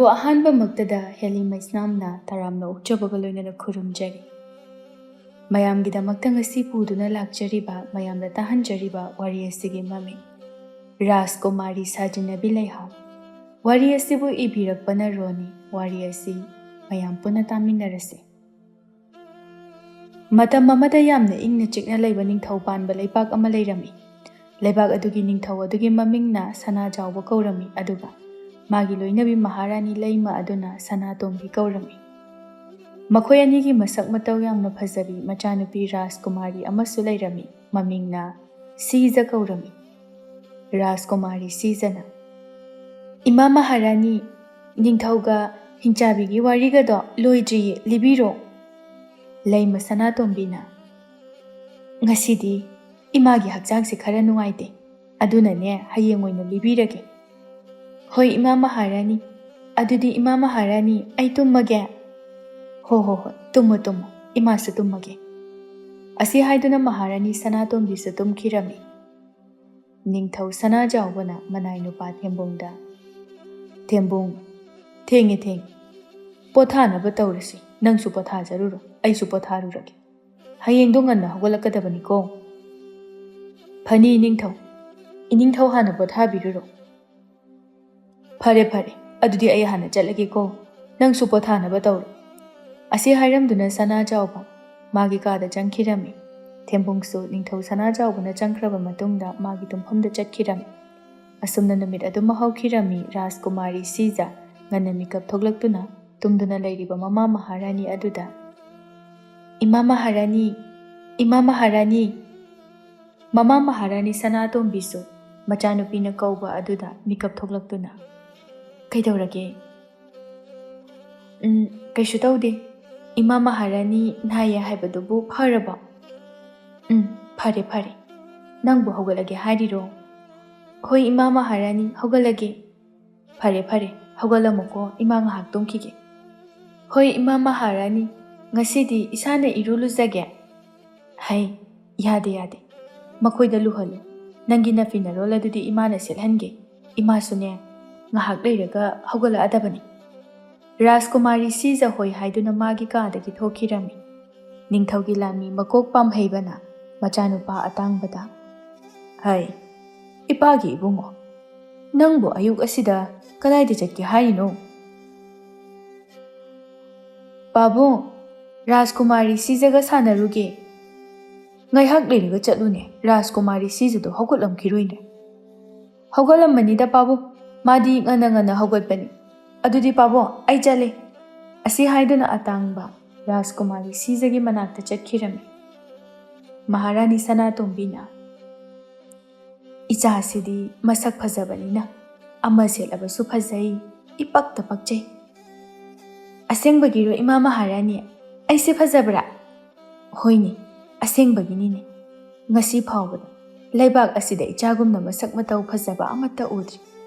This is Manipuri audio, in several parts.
ꯅꯪꯕꯨ ꯑꯍꯥꯟꯕꯃꯛꯇꯗ ꯍꯦꯂꯤ ꯃꯩꯁꯅꯥꯝꯅ ꯇꯔꯥꯝꯅ ꯑꯣꯛꯆꯕꯒ ꯂꯣꯏꯅꯅ ꯈꯨꯔꯨꯝꯖꯔꯤ꯫ ꯃꯌꯥꯝꯒꯤꯗꯃꯛꯇ ꯉꯁꯤ ꯄꯨꯗꯨꯅ ꯂꯥꯛꯆꯔꯤꯕ ꯃꯌꯥꯝꯗ ꯇꯥꯍꯟꯖꯔꯤꯕ ꯋꯥꯔꯤ ꯑꯁꯤꯒꯤ ꯃꯃꯤꯡ ꯔꯥꯖꯀꯨꯃꯥꯔꯤ ꯁꯥꯖꯤꯟꯅꯕꯤ ꯂꯩꯍꯥꯎ꯫ ꯋꯥꯔꯤ ꯑꯁꯤꯕꯨ ꯏꯕꯤꯔꯛꯄꯅ ꯔꯣꯅꯤ꯫ ꯋꯥꯔꯤ ꯑꯁꯤ ꯃꯌꯥꯝ ꯄꯨꯟꯅ ꯇꯥꯃꯤꯟꯅꯔꯁꯤ꯫ ꯃꯇꯝ ꯑꯃꯗ ꯌꯥꯝꯅ ꯏꯪꯅ ꯆꯤꯛꯅ ꯂꯩꯕ ꯅꯤꯡꯊꯧ ꯄꯥꯟꯕ ꯂꯩꯕꯥꯛ ꯑꯃ ꯂꯩꯔꯝꯃꯤ꯫ ꯂꯩꯕꯥꯛ ꯑꯗꯨꯒꯤ ꯅꯤꯡꯊꯧ ꯑꯗꯨꯒꯤ ꯃꯃꯤꯡꯅ ꯁꯅꯥꯖꯥꯎꯕ ꯀꯧꯔꯝꯃꯤ, ꯑꯗꯨꯒ ꯃꯥꯒꯤ ꯂꯣꯏꯅꯕꯤ ꯃꯍꯥꯔꯥꯅꯤ ꯂꯩꯃ ꯑꯗꯨꯅ ꯁꯅꯥꯇꯣꯝꯕꯤ ꯀꯧꯔꯝꯃꯤ꯫ ꯃꯈꯣꯏ ꯑꯅꯤꯒꯤ ꯃꯁꯛ ꯃꯇꯧ ꯌꯥꯝꯅ ꯐꯖꯕꯤ ꯃꯆꯥꯅꯨꯄꯤ ꯔꯥꯖꯀꯨꯃꯥꯔꯤ ꯑꯃꯁꯨ ꯂꯩꯔꯝꯃꯤ, ꯃꯃꯤꯡꯅ ꯁꯤꯖ ꯀꯧꯔꯝꯃꯤ꯫ ꯔꯥꯖꯀꯨꯃꯥꯔꯤ ꯁꯤꯖꯅ, "ꯏꯃꯥ ꯃꯍꯥꯔꯥꯅꯤ, ꯅꯤꯡꯊꯧꯒ ꯍꯤꯡꯆꯥꯕꯤꯒꯤ ꯋꯥꯔꯤꯒꯗꯣ ꯂꯣꯏꯗ꯭ꯔꯤꯌꯦ, ꯂꯤꯕꯤꯔꯣ"꯫ ꯂꯩꯃ ꯁꯅꯥꯇꯣꯝꯕꯤꯅ, "ꯉꯁꯤꯗꯤ ꯏꯃꯥꯒꯤ ꯍꯛꯆꯥꯡꯁꯦ ꯈꯔ ꯅꯨꯡꯉꯥꯏꯇꯦ, ꯑꯗꯨꯅꯅꯦ ꯍꯌꯦꯡ ꯑꯣꯏꯅ ꯂꯤꯕꯤꯔꯒꯦ"꯫ "ꯍꯣꯏ ꯏꯃꯥ ꯃꯍꯥꯔꯥꯅꯤ, ꯑꯗꯨꯗꯤ ꯏꯃꯥ ꯃꯍꯥꯔꯥꯅꯤ ꯑꯩ ꯇꯨꯝꯃꯒꯦ"꯫ ꯍꯣꯏ, ꯇꯨꯝꯃꯣ ꯇꯨꯝꯃꯣ, ꯏꯃꯥꯁꯨ ꯇꯨꯝꯃꯒꯦ"꯫ ꯑꯁꯤ ꯍꯥꯏꯗꯨꯅ ꯃꯍꯥꯔꯥꯅꯤ ꯁꯅꯥꯇꯣꯝꯕꯤꯁꯨ ꯇꯨꯝꯈꯤꯔꯝꯃꯤ꯫ ꯅꯤꯡꯊꯧ ꯁꯅꯥꯖꯥꯎꯕꯅ ꯃꯅꯥꯏ ꯅꯨꯄꯥ ꯊꯦꯝꯕꯨꯡꯗ, "ꯊꯦꯝꯕꯨꯡ, ꯊꯦꯡꯉꯦ, ꯄꯣꯊꯥꯅꯕ ꯇꯧꯔꯁꯤ, ꯅꯪꯁꯨ ꯄꯣꯊꯥꯖꯔꯨꯔꯣ, ꯑꯩꯁꯨ ꯄꯣꯊꯥꯔꯨꯔꯒꯦ, ꯍꯌꯦꯡꯗꯣ ꯉꯟꯅ ꯍꯧꯒꯠꯂꯛꯀꯗꯕꯅꯤꯀꯣ"꯫ "ꯐꯅꯤ ꯏꯅꯤꯡꯊꯧ, ꯏꯅꯤꯡꯊꯧ ꯍꯥꯟꯅ ꯄꯣꯊꯥꯕꯤꯔꯨꯔꯣ"꯫ ꯐꯔꯦ, ꯑꯗꯨꯗꯤ ꯑꯩ ꯍꯥꯟꯅ ꯆꯠꯂꯒꯦꯀꯣ, ꯅꯪꯁꯨ ꯄꯣꯊꯥꯅꯕ ꯇꯧꯔꯣ"꯫ ꯑꯁꯤ ꯍꯥꯏꯔꯝꯗꯨꯅ ꯁꯅꯥꯖꯥꯎꯕ ꯃꯥꯒꯤ ꯀꯥꯗ ꯆꯪꯈꯤꯔꯝꯃꯤ꯫ ꯊꯦꯝꯕꯨꯡꯁꯨ ꯅꯤꯡꯊꯧ ꯁꯅꯥꯖꯥꯎꯕꯅ ꯆꯪꯈ꯭ꯔꯕ ꯃꯇꯨꯡꯗ ꯃꯥꯒꯤ ꯇꯨꯝꯐꯝꯗ ꯆꯠꯈꯤꯔꯝꯃꯤ꯫ ꯑꯁꯨꯝꯅ ꯅꯨꯃꯤꯠ ꯑꯗꯨꯃ ꯍꯧꯈꯤꯔꯝꯃꯤ꯫ ꯔꯥꯖꯀꯨꯃꯥꯔꯤ ꯁꯤꯖ ꯉꯟꯅ ꯃꯤꯀꯞ ꯊꯣꯛꯂꯛꯇꯨꯅ ꯇꯨꯝꯗꯨꯅ ꯂꯩꯔꯤꯕ ꯃꯃꯥ ꯃꯍꯥꯔꯥꯅꯤ ꯑꯗꯨꯗ, "ꯏꯃꯥ ꯃꯍꯥꯔꯥꯅꯤ, ꯏꯃꯥ ꯃꯍꯥꯔꯥꯅꯤ"꯫ ꯃꯃꯥ ꯃꯍꯥꯔꯥꯅꯤ ꯁꯅꯥꯇꯣꯝꯕꯤꯁꯨ ꯃꯆꯥꯅꯨꯄꯤꯅ ꯀꯧꯕ ꯑꯗꯨꯗ ꯃꯤꯀꯞ ꯊꯣꯛꯂꯛꯇꯨꯅ, "ꯀꯩꯗꯧꯔꯒꯦ"? "ꯀꯩꯁꯨ ꯇꯧꯗꯦ, ꯏꯃꯥ ꯃꯍꯥꯔꯥꯅꯤ ꯅꯥꯏꯌꯦ ꯍꯥꯏꯕꯗꯨꯕꯨ ꯐꯔꯕꯣ"? ꯐꯔꯦ, ꯅꯪꯕꯨ ꯍꯧꯒꯠꯂꯒꯦ ꯍꯥꯏꯔꯤꯔꯣ"? "ꯍꯣꯏ ꯏꯃꯥ ꯃꯍꯥꯔꯥꯅꯤ, ꯍꯧꯒꯠꯂꯒꯦ"꯫ "ꯐꯔꯦ, ꯍꯧꯒꯠꯂꯝꯃꯨꯀꯣ, ꯏꯃꯥ ꯉꯥꯏꯍꯥꯛ ꯇꯨꯝꯈꯤꯒꯦ"꯫ "ꯍꯣꯏ ꯏꯃꯥ ꯃꯍꯥꯔꯥꯅꯤ, ꯉꯁꯤꯗꯤ ꯏꯁꯥꯅ ꯏꯔꯨ ꯂꯨꯖꯒꯦ"꯫ "ꯍꯩ, ꯌꯥꯗꯦ, ꯃꯈꯣꯏꯗ ꯂꯨꯍꯜꯂꯨ, ꯅꯪꯒꯤ ꯅꯐꯤ ꯅꯔꯣꯜ ꯑꯗꯨꯗꯤ ꯏꯃꯥꯅ ꯁꯦꯠꯍꯟꯒꯦ, ꯏꯃꯥꯁꯨꯅꯦ ꯉꯥꯏꯍꯥꯛ ꯂꯩꯔꯒ ꯍꯧꯒꯠꯂꯛꯑꯗꯕꯅꯤ"꯫ ꯔꯥꯖꯀꯨꯃꯥꯔꯤ ꯁꯤꯖ ꯍꯣꯏ ꯍꯥꯏꯗꯨꯅ ꯃꯥꯒꯤ ꯀꯥꯗꯒꯤ ꯊꯣꯛꯈꯤꯔꯝꯃꯤ꯫ ꯅꯤꯡꯊꯧꯒꯤ ꯂꯥꯟꯃꯤ ꯃꯀꯣꯛ ꯄꯥꯝꯍꯩꯕꯅ ꯃꯆꯥꯅꯨꯄꯥ ꯑꯇꯥꯡꯕꯗ, "ꯍꯩ, ꯏꯄꯥꯒꯤ ꯏꯕꯨꯡꯉꯣ, ꯅꯪꯕꯨ ꯑꯌꯨꯛ ꯑꯁꯤꯗ ꯀꯗꯥꯏꯗ ꯆꯠꯀꯦ ꯍꯥꯏꯔꯤꯅꯣ"? "ꯄꯥꯕꯨꯡ, ꯔꯥꯖꯀꯨꯃꯥꯔꯤ ꯁꯤꯖꯒ ꯁꯥꯟꯅꯔꯨꯒꯦ"꯫ "ꯉꯥꯏꯍꯥꯛ ꯂꯩꯔꯒ ꯆꯠꯂꯨꯅꯦ, ꯔꯥꯖꯀꯨꯃꯥꯔꯤ ꯁꯤꯖꯗꯣ ꯍꯧꯒꯠꯂꯝꯈꯤꯔꯣꯏꯅꯦ"꯫ "ꯍꯧꯒꯠꯂꯝꯃꯅꯤꯗ ꯄꯥꯕꯨꯡ, ꯃꯥꯗꯤ ꯉꯟꯅ ꯍꯧꯒꯠꯄꯅꯤ"꯫ "ꯑꯗꯨꯗꯤ ꯄꯥꯕꯨꯡ, ꯑꯩ ꯆꯠꯂꯦ"꯫ ꯑꯁꯤ ꯍꯥꯏꯗꯨꯅ ꯑꯇꯥꯡꯕ ꯔꯥꯖꯀꯨꯃꯥꯔꯤ ꯁꯤꯖꯒꯤ ꯃꯅꯥꯛꯇ ꯆꯠꯈꯤꯔꯝꯃꯤ꯫ ꯃꯍꯥꯔꯥꯅꯤ ꯁꯅꯥꯇꯣꯝꯕꯤꯅ, "ꯏꯆꯥꯁꯤꯗꯤ ꯃꯁꯛ ꯐꯖꯕꯅꯤꯅ ꯑꯃ ꯁꯦꯠꯂꯕꯁꯨ ꯐꯖꯩ, ꯏꯄꯛꯇ ꯄꯛꯆꯩ"꯫ "ꯑꯁꯦꯡꯕꯒꯤꯔꯣ ꯏꯃꯥ ꯃꯍꯥꯔꯥꯅꯤ, ꯑꯩꯁꯦ ꯐꯖꯕ꯭ꯔꯥ"? "ꯍꯣꯏꯅꯦ, ꯑꯁꯦꯡꯕꯒꯤꯅꯤꯅꯦ, ꯉꯁꯤ ꯐꯥꯎꯕꯗ ꯂꯩꯕꯥꯛ ꯑꯁꯤꯗ ꯏꯆꯥꯒꯨꯝꯅ ꯃꯁꯛ ꯃꯇꯧ ꯐꯖꯕ ꯑꯃꯠꯇ ꯎꯗ꯭ꯔꯤ,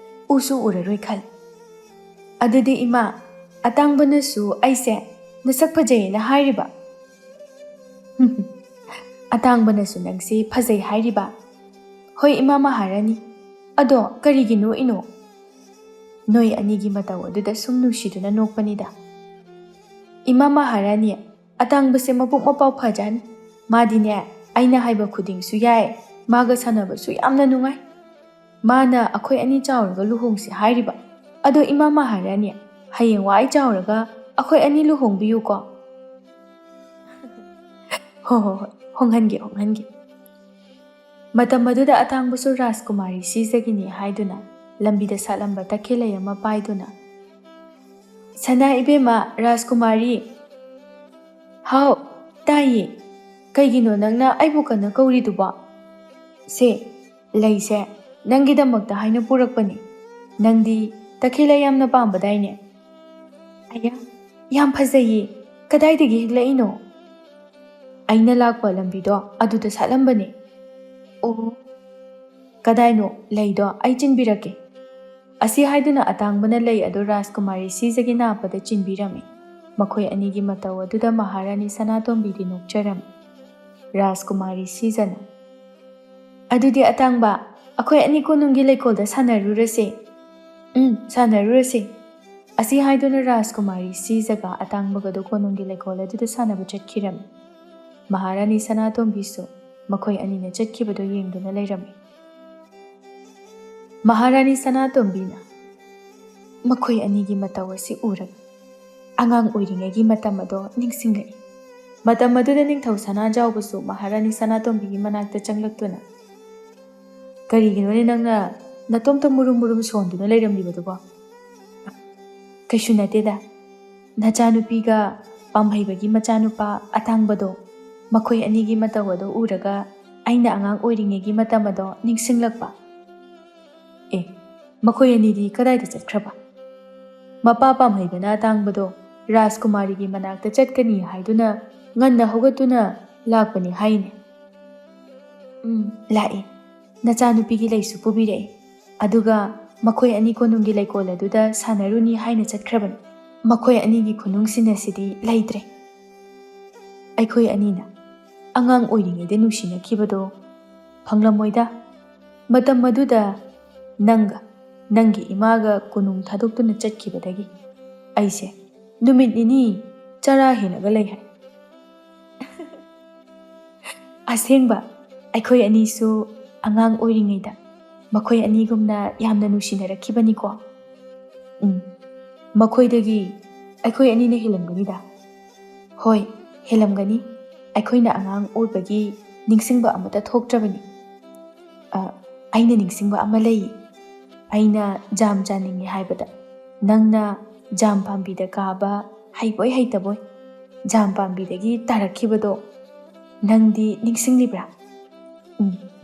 ꯎꯁꯨ ꯎꯔꯔꯣꯏ ꯈꯜꯂꯤ"꯫ "ꯑꯗꯨꯗꯤ ꯏꯃꯥ, ꯑꯇꯥꯡꯕꯅꯁꯨ ꯑꯩꯁꯦ ꯅꯁꯛ ꯐꯖꯩꯌꯦꯅ ꯍꯥꯏꯔꯤꯕ"? "ꯑꯇꯥꯡꯕꯅꯁꯨ ꯅꯪꯁꯦ ꯐꯖꯩ ꯍꯥꯏꯔꯤꯕ"? "ꯍꯣꯏ ꯏꯃꯥ ꯃꯍꯥꯔꯥꯅꯤ, ꯑꯗꯣ ꯀꯔꯤꯒꯤ ꯅꯣꯛꯏꯅꯣ"? "ꯅꯣꯏ ꯑꯅꯤꯒꯤ ꯃꯇꯧ ꯑꯗꯨꯗ ꯁꯨꯝ ꯅꯨꯡꯁꯤꯗꯨꯅ ꯅꯣꯛꯄꯅꯤꯗ"꯫ "ꯏꯃꯥ ꯃꯍꯥꯔꯥꯅꯤ, ꯑꯇꯥꯡꯕꯁꯦ ꯃꯕꯨꯛ ꯃꯄꯥꯎ ꯐꯖꯥꯅꯤ, ꯃꯥꯗꯤꯅꯦ ꯑꯩꯅ ꯍꯥꯏꯕ ꯈꯨꯗꯤꯡꯁꯨ ꯌꯥꯏ, ꯃꯥꯒ ꯁꯥꯟꯅꯕꯁꯨ ꯌꯥꯝꯅ ꯅꯨꯡꯉꯥꯏ, ꯃꯥꯅ ꯑꯩꯈꯣꯏ ꯑꯅꯤ ꯆꯥꯎꯔꯒ ꯂꯨꯍꯣꯡꯁꯤ ꯍꯥꯏꯔꯤꯕ, ꯑꯗꯣ ꯏꯃꯥ ꯃꯍꯥꯔꯥꯅꯤ, ꯍꯌꯦꯡꯋꯥꯏ ꯆꯥꯎꯔꯒ ꯑꯩꯈꯣই ꯑꯅꯤ ꯂꯨꯍꯣꯡꯕꯤꯌꯨꯀꯣ"꯫ "ꯍꯣꯏ, ꯍꯣꯡꯍꯟꯒꯦ". ꯃꯇꯝ ꯑꯗꯨꯗ ꯑꯇꯥꯡꯕꯁꯨ ꯔꯥꯖꯀꯨꯃꯥꯔꯤ ꯁꯤꯖꯒꯤꯅꯤ ꯍꯥꯏꯗꯨꯅ ꯂꯝꯕꯤꯗ ꯁꯥꯠꯂꯝꯕ ꯇꯈꯦꯜꯂꯩ ꯑꯃ ꯄꯥꯏꯗꯨꯅ, "ꯁꯅꯥ ꯏꯕꯦꯝꯃ ꯔꯥꯖꯀꯨꯃꯥꯔꯤ"꯫ "ꯍꯥꯎ, ꯇꯥꯏꯌꯦ, ꯀꯩꯒꯤꯅꯣ ꯅꯪꯅ ꯑꯩꯕꯨ ꯀꯟꯅ ꯀꯧꯔꯤꯗꯨꯕꯣ"? "ꯁꯦ, ꯂꯩꯁꯦ ꯅꯪꯒꯤꯗꯃꯛꯇ ꯍꯥꯏꯅ ꯄꯨꯔꯛꯄꯅꯤ, ꯅꯪꯗꯤ ꯇꯈꯦꯜꯂꯩ ꯌꯥꯝꯅ ꯄꯥꯝꯕꯗꯥꯏꯅꯦ"꯫ "ꯑꯌꯥ, ꯌꯥꯝ ꯐꯖꯩꯌꯦ, ꯀꯗꯥꯏꯗꯒꯤ ꯍꯦꯛꯂꯛꯏꯅꯣ"? "ꯑꯩꯅ ꯂꯥꯛꯄ ꯂꯝꯕꯤꯗꯣ ꯑꯗꯨꯗ ꯁꯥꯠꯂꯝꯕꯅꯦ"꯫ "ꯑꯣ, ꯀꯗꯥꯏꯅꯣ ꯂꯩꯗꯣ, ꯑꯩ ꯆꯤꯟꯕꯤꯔꯛꯀꯦ"꯫ ꯑꯁꯤ ꯍꯥꯏꯗꯨꯅ ꯑꯇꯥꯡꯕꯅ ꯂꯩ ꯑꯗꯨ ꯔꯥꯖꯀꯨꯃꯥꯔꯤ ꯁꯤꯖꯒꯤ ꯅꯥꯞꯄꯗ ꯆꯤꯟꯕꯤꯔꯝꯃꯤ꯫ ꯃꯈꯣꯏ ꯑꯅꯤꯒꯤ ꯃꯇꯧ ꯑꯗꯨꯗ ꯃꯍꯥꯔꯥꯅꯤ ꯁꯅꯥꯇꯣꯝꯕꯤꯗꯤ ꯅꯣꯛꯆꯔꯝꯃꯤ꯫ ꯔꯥꯖꯀꯨꯃꯥꯔꯤ ꯁꯤꯖꯅ, "ꯑꯗꯨꯗꯤ ꯑꯇꯥꯡꯕ, ꯑꯩꯈꯣꯏ ꯑꯅꯤ ꯀꯣꯅꯨꯡꯒꯤ ꯂꯩꯀꯣꯜꯗ ꯁꯥꯟꯅꯔꯨꯔꯁꯦ"꯫ "ꯁꯥꯟꯅꯔꯨꯔꯁꯦ"꯫ ꯑꯁꯤ ꯍꯥꯏꯗꯨꯅ ꯔꯥꯖꯀꯨꯃꯥꯔꯤ ꯁꯤꯖꯒ ꯑꯇꯥꯡꯕꯒꯗꯨ ꯀꯣꯅꯨꯡꯒꯤ ꯂꯩꯀꯣꯜ ꯑꯗꯨꯗ ꯁꯥꯟꯅꯕ ꯆꯠꯈꯤꯔꯝꯃꯤ꯫ ꯃꯍꯥꯔꯥꯅꯤ ꯁꯅꯥꯇꯣꯝꯕꯤꯁꯨ ꯃꯈꯣꯏ ꯑꯅꯤꯅ ꯆꯠꯈꯤꯕꯗꯨ ꯌꯦꯡꯗꯨꯅ ꯂꯩꯔꯝꯃꯤ꯫ ꯃꯍꯥꯔꯥꯅꯤ ꯁꯅꯥꯇꯣꯝꯕꯤꯅ ꯃꯈꯣꯏ ꯑꯅꯤꯒꯤ ꯃꯇꯧ ꯑꯁꯤ ꯎꯔꯒ ꯑꯉꯥꯡ ꯑꯣꯏꯔꯤꯉꯩꯒꯤ ꯃꯇꯝ ꯑꯗꯣ ꯅꯤꯡꯁꯤꯡꯂꯛꯏ꯫ ꯃꯇꯝ ꯑꯗꯨꯗ ꯅꯤꯡꯊꯧ ꯁꯅꯥꯖꯥꯎꯕꯁꯨ ꯃꯍꯥꯔꯥꯅꯤ ꯁꯅꯥꯇꯣꯝꯕꯤꯒꯤ ꯃꯅꯥꯛꯇ ꯆꯪꯂꯛꯇꯨꯅ "ꯀꯔꯤꯒꯤꯅꯣꯅꯦ ꯅꯪꯅ ꯅꯇꯣꯝꯇ ꯃꯨꯔꯨꯝ ꯃꯨꯔꯨꯝ ꯁꯣꯟꯗꯨꯅ ꯂꯩꯔꯝꯂꯤꯕꯗꯨꯕꯣ?" "ꯀꯩꯁꯨ ꯅꯠꯇꯦꯗ, ꯅꯆꯥꯅꯨꯄꯤꯒ ꯄꯥꯝꯍꯩꯕꯒꯤ ꯃꯆꯥꯅꯨꯄꯥ ꯑꯇꯥꯡꯕꯗꯣ ꯃꯈꯣꯏ ꯑꯅꯤꯒꯤ ꯃꯇꯧ ꯑꯗꯣ ꯎꯔꯒ ꯑꯩꯅ ꯑꯉꯥꯡ ꯑꯣꯏꯔꯤꯉꯩꯒꯤ ꯃꯇꯝ ꯑꯗꯣ ꯅꯤꯡꯁꯤꯡꯂꯛꯄ." "ꯑꯦ, ꯃꯈꯣꯏ ꯑꯅꯤꯗꯤ ꯀꯗꯥꯏꯗ ꯆꯠꯈ꯭ꯔꯕ?" "ꯃꯄꯥ ꯄꯥꯝꯍꯩꯕꯅ ꯑꯇꯥꯡꯕꯗꯣ ꯔꯥꯖꯀꯨꯃꯥꯔꯤꯒꯤ ꯃꯅꯥꯛꯇ ꯆꯠꯀꯅꯤ ꯍꯥꯏꯗꯨꯅ ꯉꯟꯅ ꯍꯧꯒꯠꯇꯨꯅ ꯂꯥꯛꯄꯅꯤ ꯍꯥꯏꯅꯦ." "ꯂꯥꯛꯏ, ꯅꯆꯥꯅꯨꯄꯤꯒꯤ ꯂꯩꯁꯨ ꯄꯨꯕꯤꯔꯛꯏ, ꯑꯗꯨꯒ ꯃꯈꯣꯏ ꯑꯅꯤ ꯀꯣꯅꯨꯡꯒꯤ ꯂꯩꯀꯣꯜ ꯑꯗꯨꯗ ꯁꯥꯟꯅꯔꯨꯅꯤ ꯍꯥꯏꯅ ꯆꯠꯈ꯭ꯔꯕꯅꯤ꯫ ꯃꯈꯣꯏ ꯑꯅꯤꯒꯤ ꯈꯨꯅꯨꯡꯁꯤꯟꯅꯁꯤꯗꯤ ꯂꯩꯇ꯭ꯔꯦ꯫ ꯑꯩꯈꯣꯏ ꯑꯅꯤꯅ ꯑꯉꯥꯡ ꯑꯣꯏꯔꯤꯉꯩꯗ ꯅꯨꯡꯁꯤꯅꯈꯤꯕꯗꯣ ꯐꯪꯂꯝꯃꯣꯏꯗ꯫ ꯃꯇꯝ ꯑꯗꯨꯗ ꯅꯪꯒ ꯅꯪꯒꯤ ꯏꯃꯥꯒ ꯀꯣꯅꯨꯡ ꯊꯥꯗꯣꯛꯇꯨꯅ ꯆꯠꯈꯤꯕꯗꯒꯤ ꯑꯩꯁꯦ ꯅꯨꯃꯤꯠ ꯅꯤꯅꯤ ꯆꯔꯥ ꯍꯦꯟꯅꯒ ꯂꯩ ꯍꯥꯏ." "ꯑꯁꯦꯡꯕ ꯑꯩꯈꯣꯏ ꯑꯅꯤꯁꯨ ꯑꯉꯥꯡ ꯑꯣꯏꯔꯤꯉꯩꯗ ꯃꯈꯣꯏ ꯑꯅꯤꯒꯨꯝꯅ ꯌꯥꯝꯅ ꯅꯨꯡꯁꯤꯅꯔꯛꯈꯤꯕꯅꯤꯀꯣ." "ꯃꯈꯣꯏꯗꯒꯤ ꯑꯩꯈꯣই ꯑꯅꯤꯅ ꯍꯦꯜꯂꯝꯒꯅꯤꯗ." "ꯍꯣꯏ, ꯍꯦꯜꯂꯝꯒꯅꯤ꯫ ꯑꯩꯈꯣꯏꯅ ꯑꯉꯥꯡ ꯑꯣꯏꯕꯒꯤ ꯅꯤꯡꯁꯤꯡꯕ ꯑꯃꯠꯇ ꯊꯣꯛꯇ꯭ꯔꯕꯅꯤ꯫ ꯑꯩꯅ ꯅꯤꯡꯁꯤꯡꯕ ꯑꯃ ꯂꯩ꯫ ꯑꯩꯅ ꯖꯥꯝ ꯆꯥꯅꯤꯡꯉꯦ ꯍꯥꯏꯕꯗ ꯅꯪꯅ ꯖꯥꯝ ꯄꯥꯝꯕꯤꯗ ꯀꯥꯕ ꯍꯩꯕꯣꯏ ꯍꯩꯇꯕꯣꯏ ꯖꯥꯝ ꯄꯥꯝꯕꯤꯗꯒꯤ ꯇꯥꯔꯛꯈꯤꯕꯗꯣ ꯅꯪꯗꯤ ꯅꯤꯡꯁꯤꯡꯂꯤꯕ꯭ꯔꯥ?"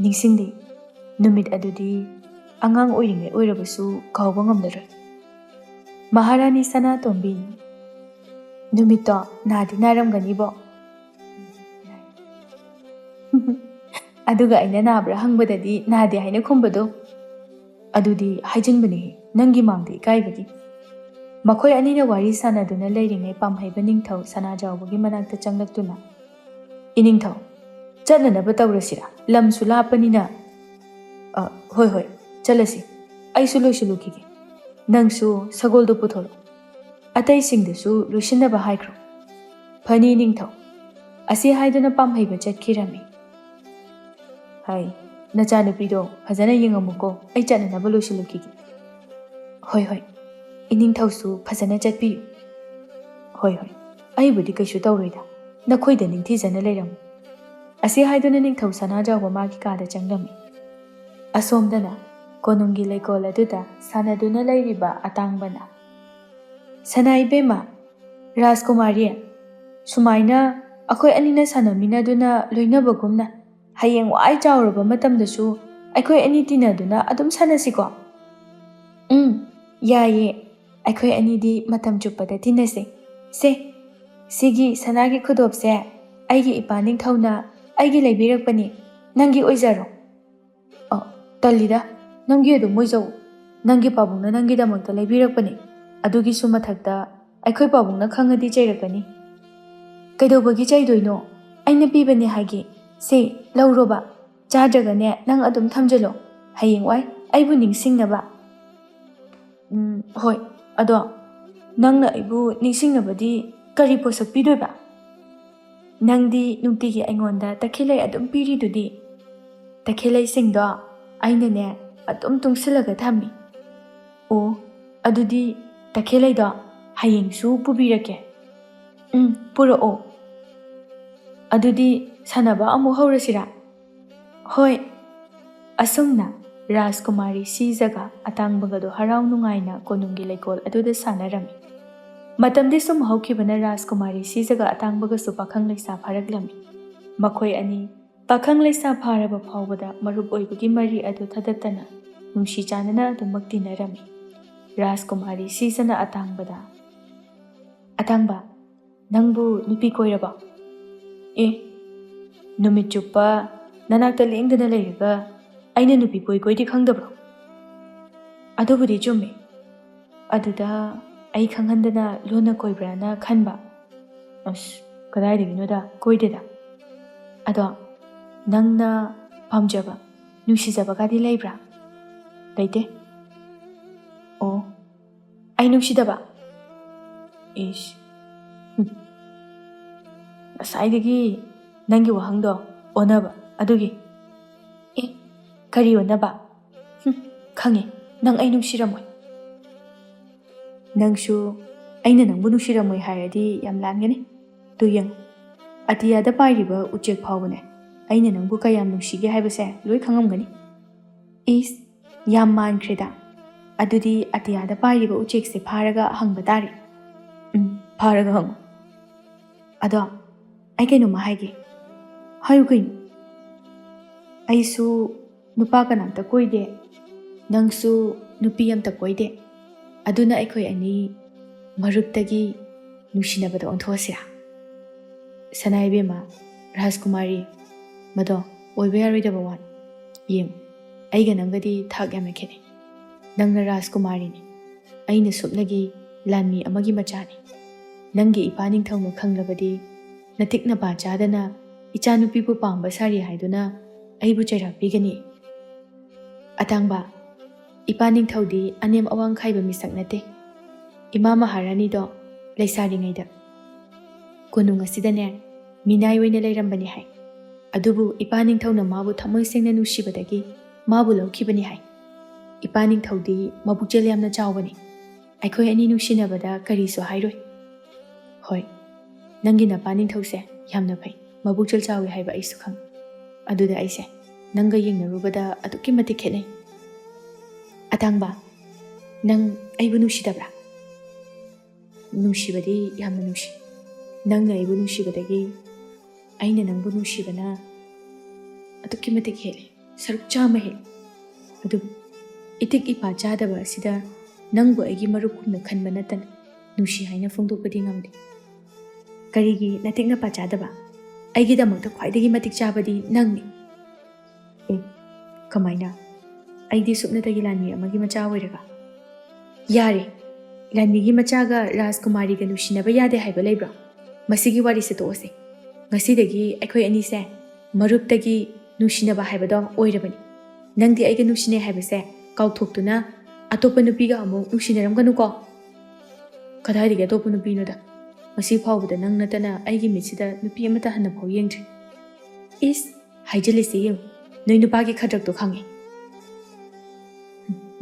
"ꯅꯤꯡꯁꯤꯡꯂꯤ꯫ ꯅꯨꯃꯤꯠ ꯑꯗꯨꯗꯤ ꯑꯉꯥꯡ ꯑꯣꯏꯔꯤꯉꯩ ꯑꯣꯏꯔꯕꯁꯨ ꯀꯥꯎꯕ ꯉꯝꯂꯔꯣꯏ." ꯃꯍꯥꯔꯥꯅꯤ ꯁꯅꯥꯇꯣꯝꯕꯤꯅ "ꯅꯨꯃꯤꯠꯇꯣ ꯅꯥꯗꯤ ꯅꯥꯔꯝꯒꯅꯤꯕꯣ?" "ꯑꯗꯨꯒ ꯑꯩꯅ ꯅꯥꯕ꯭ꯔꯥ ꯍꯪꯕꯗꯗꯤ ꯅꯥꯗꯦ ꯍꯥꯏꯅ ꯈꯨꯝꯕꯗꯣ." "ꯑꯗꯨꯗꯤ ꯍꯥꯏꯖꯤꯟꯕꯅꯤꯍꯦ, ꯅꯪꯒꯤ ꯃꯥꯡꯗ ꯏꯀꯥꯏꯕꯒꯤ." ꯃꯈꯣꯏ ꯑꯅꯤꯅ ꯋꯥꯔꯤ ꯁꯥꯟꯅꯗꯨꯅ ꯂꯩꯔꯤꯉꯩ ꯄꯥꯝꯍꯩꯕ ꯅꯤꯡꯊꯧ ꯁꯅꯥꯖꯥꯎꯕꯒꯤ ꯃꯅꯥꯛꯇ ꯆꯪꯂꯛꯇꯨꯅ "ꯏꯅꯤꯡꯊꯧ, ꯆꯠꯅꯅꯕ ꯇꯧꯔꯁꯤꯔꯥ? ꯂꯝꯁꯨ ꯂꯥꯞꯄꯅꯤꯅ." "ꯍꯣꯏ ꯍꯣꯏ, ꯆꯠꯂꯁꯤ꯫ ꯑꯩꯁꯨ ꯂꯣꯏꯁꯤꯜꯂꯨꯈꯤꯒꯦ꯫ ꯅꯪꯁꯨ ꯁꯒꯣꯜꯗꯣ ꯄꯨꯊꯣꯔꯛꯑꯣ, ꯑꯇꯩꯁꯤꯡꯗꯁꯨ ꯂꯣꯏꯁꯤꯟꯅꯕ ꯍꯥꯏꯈ꯭ꯔꯣ." "ꯐꯅꯤ ꯅꯤꯡꯊꯧ." ꯑꯁꯤ ꯍꯥꯏꯗꯨꯅ ꯄꯥꯝꯍꯩꯕ ꯆꯠꯈꯤꯔꯝꯃꯤ꯫ "ꯍꯥꯏ, ꯅꯆꯥꯅꯨꯄꯤꯗꯣ ꯐꯖꯅ ꯌꯦꯡꯉꯝꯃꯨꯀꯣ, ꯑꯩ ꯆꯠꯅꯅꯕ ꯂꯣꯏꯁꯤꯜꯂꯨꯈꯤꯒꯦ." "ꯍꯣꯏ ꯍꯣꯏ, ꯏꯅꯤꯡꯊꯧꯁꯨ ꯐꯖꯅ ꯆꯠꯄꯤꯌꯨ." "ꯍꯣꯏ ꯍꯣꯏ, ꯑꯩꯕꯨꯗꯤ ꯀꯩꯁꯨ ꯇꯧꯔꯣꯏꯗ, ꯅꯈꯣꯏꯗ ꯅꯤꯡꯊꯤꯖꯅ ꯂꯩꯔꯝꯃꯨ." ꯑꯁꯤ ꯍꯥꯏꯗꯨꯅ ꯅꯤꯡꯊꯧ ꯁꯅꯥꯖꯥꯎꯕ ꯃꯥꯒꯤ ꯀꯥꯗ ꯆꯪꯂꯝꯃꯤ꯫ ꯑꯁꯣꯝꯗꯅ ꯀꯣꯅꯨꯡꯒꯤ ꯂꯩꯀꯣꯜ ꯑꯗꯨꯗ ꯁꯥꯟꯅꯗꯨꯅ ꯂꯩꯔꯤꯕ ꯑꯇꯥꯡꯕꯅ "ꯁꯅꯥ ꯏꯕꯦꯝꯃ, ꯔꯥꯖꯀꯨꯃꯥꯔꯤ, ꯁꯨꯃꯥꯏꯅ ꯑꯩꯈꯣꯏ ꯑꯅꯤꯅ ꯁꯥꯟꯅꯃꯤꯟꯅꯗꯨꯅ ꯂꯣꯏꯅꯕꯒꯨꯝꯅ ꯍꯌꯦꯡ ꯋꯥꯏ ꯆꯥꯎꯔꯕ ꯃꯇꯝꯗꯁꯨ ꯑꯩꯈꯣꯏ ꯑꯅꯤ ꯇꯤꯟꯅꯗꯨꯅ ꯑꯗꯨꯝ ꯁꯥꯟꯅꯁꯤꯀꯣ?" "ꯌꯥꯏꯌꯦ, ꯑꯩꯈꯣꯏ ꯑꯅꯤꯗꯤ ꯃꯇꯝ ꯆꯨꯞꯄꯗ ꯇꯤꯟꯅꯁꯦ꯫ ꯁꯤꯒꯤ ꯁꯅꯥꯒꯤ ꯈꯨꯗꯣꯞꯁꯦ ꯑꯩꯒꯤ ꯏꯄꯥ ꯅꯤꯡꯊꯧꯅ ꯑꯩꯒꯤ ꯂꯩꯕꯤꯔꯛꯄꯅꯤ, ꯅꯪꯒꯤ ꯑꯣꯏꯖꯔꯣ." "ꯇꯜꯂꯤꯗ, ꯅꯪꯒꯤ ꯑꯗꯨꯝ ꯑꯣꯏꯖꯧ. ꯅꯪꯒꯤ ꯄꯥꯕꯨꯡꯅ ꯅꯪꯒꯤꯗꯃꯛꯇ ꯂꯩꯕꯤꯔꯛꯄꯅꯤ. ꯑꯗꯨꯒꯤꯁꯨ ꯃꯊꯛꯇ ꯑꯩꯈꯣꯏ ꯄꯥꯕꯨꯡꯅ ꯈꯪꯉꯗꯤ ꯆꯩꯔꯛꯀꯅꯤ." "ꯀꯩꯗꯧꯕꯒꯤ ꯆꯩꯗꯣꯏꯅꯣ? ꯑꯩꯅ ꯄꯤꯕꯅꯦ ꯍꯥꯏꯒꯦ. ꯂꯧꯔꯣꯕ. ꯆꯥꯗ꯭ꯔꯒꯅꯦ ꯅꯪ ꯑꯗꯨꯝ ꯊꯝꯖꯤꯜꯂꯣ, ꯍꯌꯦꯡꯋꯥꯏ ꯑꯩꯕꯨ ꯅꯤꯡꯁꯤꯡꯅꯕ." "ꯍꯣꯏ, ꯑꯗꯣ ꯅꯪꯅ ꯑꯩꯕꯨ ꯅꯤꯡꯁꯤꯡꯅꯕꯗꯤ ꯀꯔꯤ ꯄꯣꯠꯁꯛ ꯄꯤꯗꯣꯏꯕ?" "ꯅꯪꯗꯤ ꯅꯨꯡꯇꯤꯒꯤ ꯑꯩꯉꯣꯟꯗ ꯇꯈꯦꯜꯂꯩ ꯑꯗꯨꯝ ꯄꯤꯔꯤꯗꯨꯗꯤ." "ꯇꯈꯦꯜꯂꯩꯁꯤꯡꯗꯣ ꯑꯩꯅꯅꯦ ꯑꯗꯨꯝ ꯇꯨꯡꯁꯤꯜꯂꯒ ꯊꯝꯃꯤ." "ꯑꯣ, ꯑꯗꯨꯗꯤ ꯇꯈꯦꯜꯂꯩꯗꯣ ꯍꯌꯦꯡꯁꯨ ꯄꯨꯕꯤꯔꯛꯀꯦ." "ꯄꯨꯔꯛꯑꯣ." "ꯑꯗꯨꯗꯤ ꯁꯥꯟꯅꯕ ꯑꯃꯨꯛ ꯍꯧꯔꯁꯤꯔꯥ?" "ꯍꯣꯏ." ꯑꯁꯨꯝꯅ ꯔꯥꯖꯀꯨꯃꯥꯔꯤ ꯁꯤꯖꯒ ꯑꯇꯥꯡꯕꯒꯗꯣ ꯍꯔꯥꯎ ꯅꯨꯡꯉꯥꯏꯅ ꯀꯣꯅꯨꯡꯒꯤ ꯂꯩꯀꯣꯜ ꯑꯗꯨꯗ ꯁꯥꯟꯅꯔꯝꯃꯤ꯫ ꯃꯇꯝꯗꯤ ꯁꯨꯝ ꯍꯧꯈꯤꯕꯅ ꯔꯥꯖꯀꯨꯃꯥꯔꯤ ꯁꯤꯖꯒ ꯑꯇꯥꯡꯕꯒꯁꯨ ꯄꯥꯈꯪ ꯂꯩꯁꯥ ꯐꯥꯔꯛꯂꯝꯃꯤ꯫ ꯃꯈꯣꯏ ꯑꯅꯤ ꯄꯥꯈꯪ ꯂꯩꯁꯥ ꯐꯥꯔꯕ ꯐꯥꯎꯕꯗ ꯃꯔꯨꯞ ꯑꯣꯏꯕꯒꯤ ꯃꯔꯤ ꯑꯗꯨ ꯊꯗꯠꯇꯅ ꯅꯨꯡꯁꯤ ꯆꯥꯟꯅꯅ ꯑꯗꯨꯃꯛ ꯇꯤꯟꯅꯔꯝꯃꯤ꯫ ꯔꯥꯖꯀꯨꯃꯥꯔꯤ ꯁꯤꯖꯅ ꯑꯇꯥꯡꯕꯗ "ꯑꯇꯥꯡꯕ, ꯅꯪꯕꯨ ꯅꯨꯄꯤ ꯀꯣꯏꯔꯕꯣ?" "ꯅꯨꯃꯤꯠ ꯆꯨꯞꯄ ꯅꯅꯥꯛꯇ ꯂꯦꯡꯗꯅ ꯂꯩꯔꯒ ꯑꯩꯅ ꯅꯨꯄꯤ ꯀꯣꯏꯗꯤ ꯈꯪꯗꯕ꯭ꯔꯣ?" "ꯑꯗꯨꯕꯨꯗꯤ ꯆꯨꯝꯃꯤ. ꯑꯗꯨꯗ ꯑꯩ ꯈꯪꯍꯟꯗꯅ ꯂꯣꯟꯅ ꯀꯣꯏꯕ꯭ꯔꯥꯅ ꯈꯟꯕ." "ꯀꯗꯥꯏꯗꯒꯤꯅꯣꯗ, ꯀꯣꯏꯗꯦꯗ." "ꯑꯗꯣ ꯅꯪꯅ ꯄꯥꯝꯖꯕ, ꯅꯨꯡꯁꯤꯖꯕꯒꯗꯤ ꯂꯩꯕ꯭ꯔꯥ?" "ꯂꯩꯇꯦ." "ꯑꯣ, ꯑꯩ ꯅꯨꯡꯁꯤꯗꯕ?" ꯏꯁ ꯉꯁꯥꯏꯗꯒꯤ ꯅꯪꯒꯤ ꯋꯥꯍꯪꯗꯣ ꯑꯣꯟꯅꯕ ꯑꯗꯨꯒꯤ ꯀꯔꯤ ꯑꯣꯟꯅꯕ ꯈꯪꯉꯦ ꯅꯪ ꯑꯩ ꯅꯨꯡꯁꯤꯔꯝꯃꯣꯏ ꯅꯪꯁꯨ ꯑꯩꯅ ꯅꯪꯕꯨ ꯅꯨꯡꯁꯤꯔꯝꯃꯣꯏ ꯍꯥꯏꯔꯗꯤ ꯌꯥꯝ ꯂꯥꯟꯒꯅꯤ ꯇꯨ ꯌꯦꯡꯉꯨ ꯑꯇꯤꯌꯥꯗ ꯄꯥꯏꯔꯤꯕ ꯎꯆꯦꯛ ꯐꯥꯎꯕꯅꯦ ꯑꯩꯅ ꯅꯪꯕꯨ ꯀꯌꯥꯝ ꯅꯨꯡꯁꯤꯒꯦ ꯍꯥꯏꯕꯁꯦ ꯂꯣꯏ ꯈꯪꯉꯝꯒꯅꯤ ꯏꯁ ꯌꯥꯝ ꯃꯥꯟꯈ꯭ꯔꯦꯗ ꯑꯗꯨꯗꯤ ꯑꯇꯤꯌꯥꯗ ꯄꯥꯏꯔꯤꯕ ꯎꯆꯦꯛꯁꯦ ꯐꯥꯔꯒ ꯍꯪꯕ ꯇꯥꯔꯦ ꯐꯥꯔꯒ ꯍꯪꯉꯨ ꯑꯗꯣ ꯑꯩ ꯀꯩꯅꯣꯝꯃ ꯍꯥꯏꯒꯦ ꯍꯥꯏꯌꯨ ꯀꯩꯅꯣ ꯑꯩꯁꯨ नुपा कनामता कोइदे नंगसु नुपी अमता कोइदे अदुना अखोय अनि मरुपतगी नुसिनबदा ओंथोसिरा सनाइबेमा राजकुमारी मदो ओइबे यारोइदबा वान येम अइगा नंगदी थाक यामना खेने नंगना राजकुमारी ने अइना सुपनगी लानमी अमगी मचानी नंगे इपा निंगथौना खंगलबदी नतिकना पा चादना इचा नुपीबु पांबा सारी हाइदुना अइबु चैरापीगनी अतांगबा इपा निंगथौदी अनेम अवांग खाइबा मिसक नते इमा महारानी दो लैसारिङैदा कोनुंग असिदने मिनाय ओइना लैरम्बनी हाय अदुबु इपा निंगथौना माबु थमोय सेंना नुसिबदगी माबु लौखिबनी हाय इपा निंगथौदी मबुकचेल यामना चावबनी अखोय अनि नुसिनबदा करिसु हाइरोय होय नंगी नपा निंगथौसे यामना फै मबुकचेल चावे हाइबा आइसु खंग अदुदा आइसे नंगा येंगनरुबदा अदुक्कि मतिक खेनै अतांगबा नंग अइबु नुसिदब्रा नुसिबदी यामना नुसि नंगना अइबु नुसिबदगी अइना नंगबु नुसिबना अदुक्कि मतिक हेले सरुक चामा हेले अदु इतिक इपा चादबा असिदा नंगबु अइगी मरुकुमना खनबा नतना नुसि हाइना फोंदोकपदी ngamde करिगी नतिकना पा चादबा अइगिदमक्ता ख्वाइदगी मतिक चाबदी नंगनि कमाइना अइदी सुपनतगी लानमी अमगी मचा ओइरगा यारे लानमीगी मचागा राजकुमारीगा नुसिनबा यादे हाइबा लैब्रा मसिगी वारिसे तोसे ngasiदगी अखोय अनिसे मरुपतगी नुसिनबा हाइबदो ओइरबनी नंगदि अइगा नुसिने हाइबसे काउथोक्तुना अतोपा नुपीगा अमु नुसिनरमगनुको कदाइदगी अतोपा नुपीनोदा ngasi फाउबदा नंग नतना अइगी मिसिदा नुपी अमता हन्ना फाउ येंगद्रि इस हाइजलिसे यें नोइ नुपागी खड्रक्तो खांगे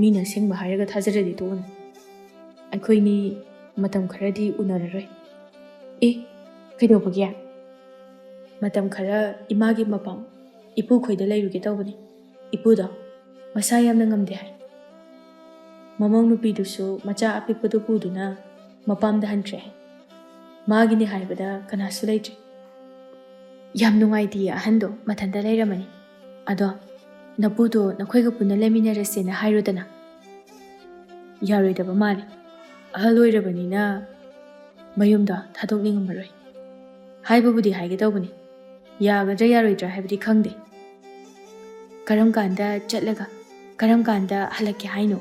मीना सेंबा हाइरगा थाजरदि तोना अखोइनी मतम खरदि उनररोय कइदोबगिया मतम खरा इमागी मपाम इपु खोइदा लैरुगे तौबनी इपुदा मसा यामना ngamde हाय ममंग नुपीदुसु मचा अपिकपदु पुदुना मपामदा हनख्रे मागिनी हाइबदा कनासु लैत्रि याम नुंगाइदि अहंदो मथंदा लैरमनी अदो नपुदो नखोइगा पुन्ना लेमिनरसेना हाइरोदना यारोइदबा माले अहल ओइरबनीना मयुमदा थादोकनिंगमरोय हाइबबुदि हाइगे तौबनी यागद्रा यारोइद्रा हाइबदि खंगदे करम कांदा चटलगा करम कांदा हलक्के हाइनो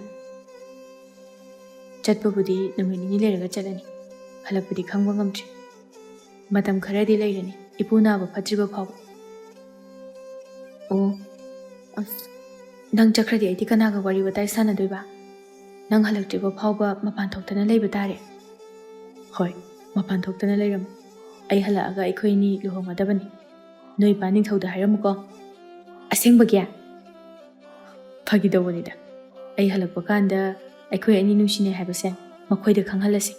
चटपबुदि नुमिनिनि लेरगा चलनी हलकपुदि खंगबा ngamद्रि मतम खरदि लैरनी इपुनाबा फत्रिबा फाव ओ नंग चक्रदि अइदि कनागा वारि बताइ सानदोइबा नंग हलक्ट्रिबा फावबा मपान थोक्तना लैबा तारे होय मपान थोक्तना लैरम अइ हलागा अइखोइनी लुहोंगदबनी नोइ पानी थौदा हाइरमुको असेंबगिया फगिदोबनिदा अइ हलकपा कांदा अइखोइ अनि नुसिने हाइबसे मखोइदा खंगहलसि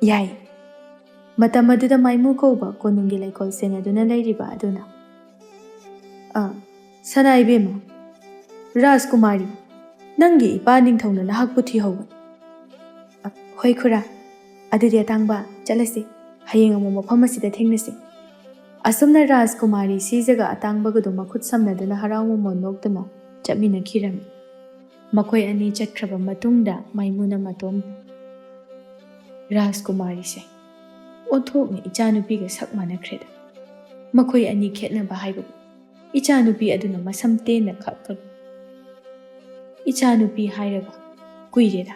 याइ मतम अदुदा माइमु कौबा कोनुंगी लैकोल सेनदुना लैरिबा अदुना सनाइबेमा राजकुमारी नंगी इपा निंगथौना नहाकपु थिहौबन होय खुरा अदुदि अतांगबा चलसि हयेंग अमु मफम असिदा थेंगनसि असुमना राजकुमारी सिजगा अतांगबगदु मखुत समनदुना हराउ मोनोक्तना चटमिनखिरमि मखोय अनि चटख्रबा मतुंगदा माइमुना मतोम राजकुमारी से ओथोकने इचानुपीगा सक मानख्रेदा मखोय अनि खेतनबा हाइबबु इचानुपी अदुना मसम तेना खक्कल इचानुपी हाइरगा कुइरेदा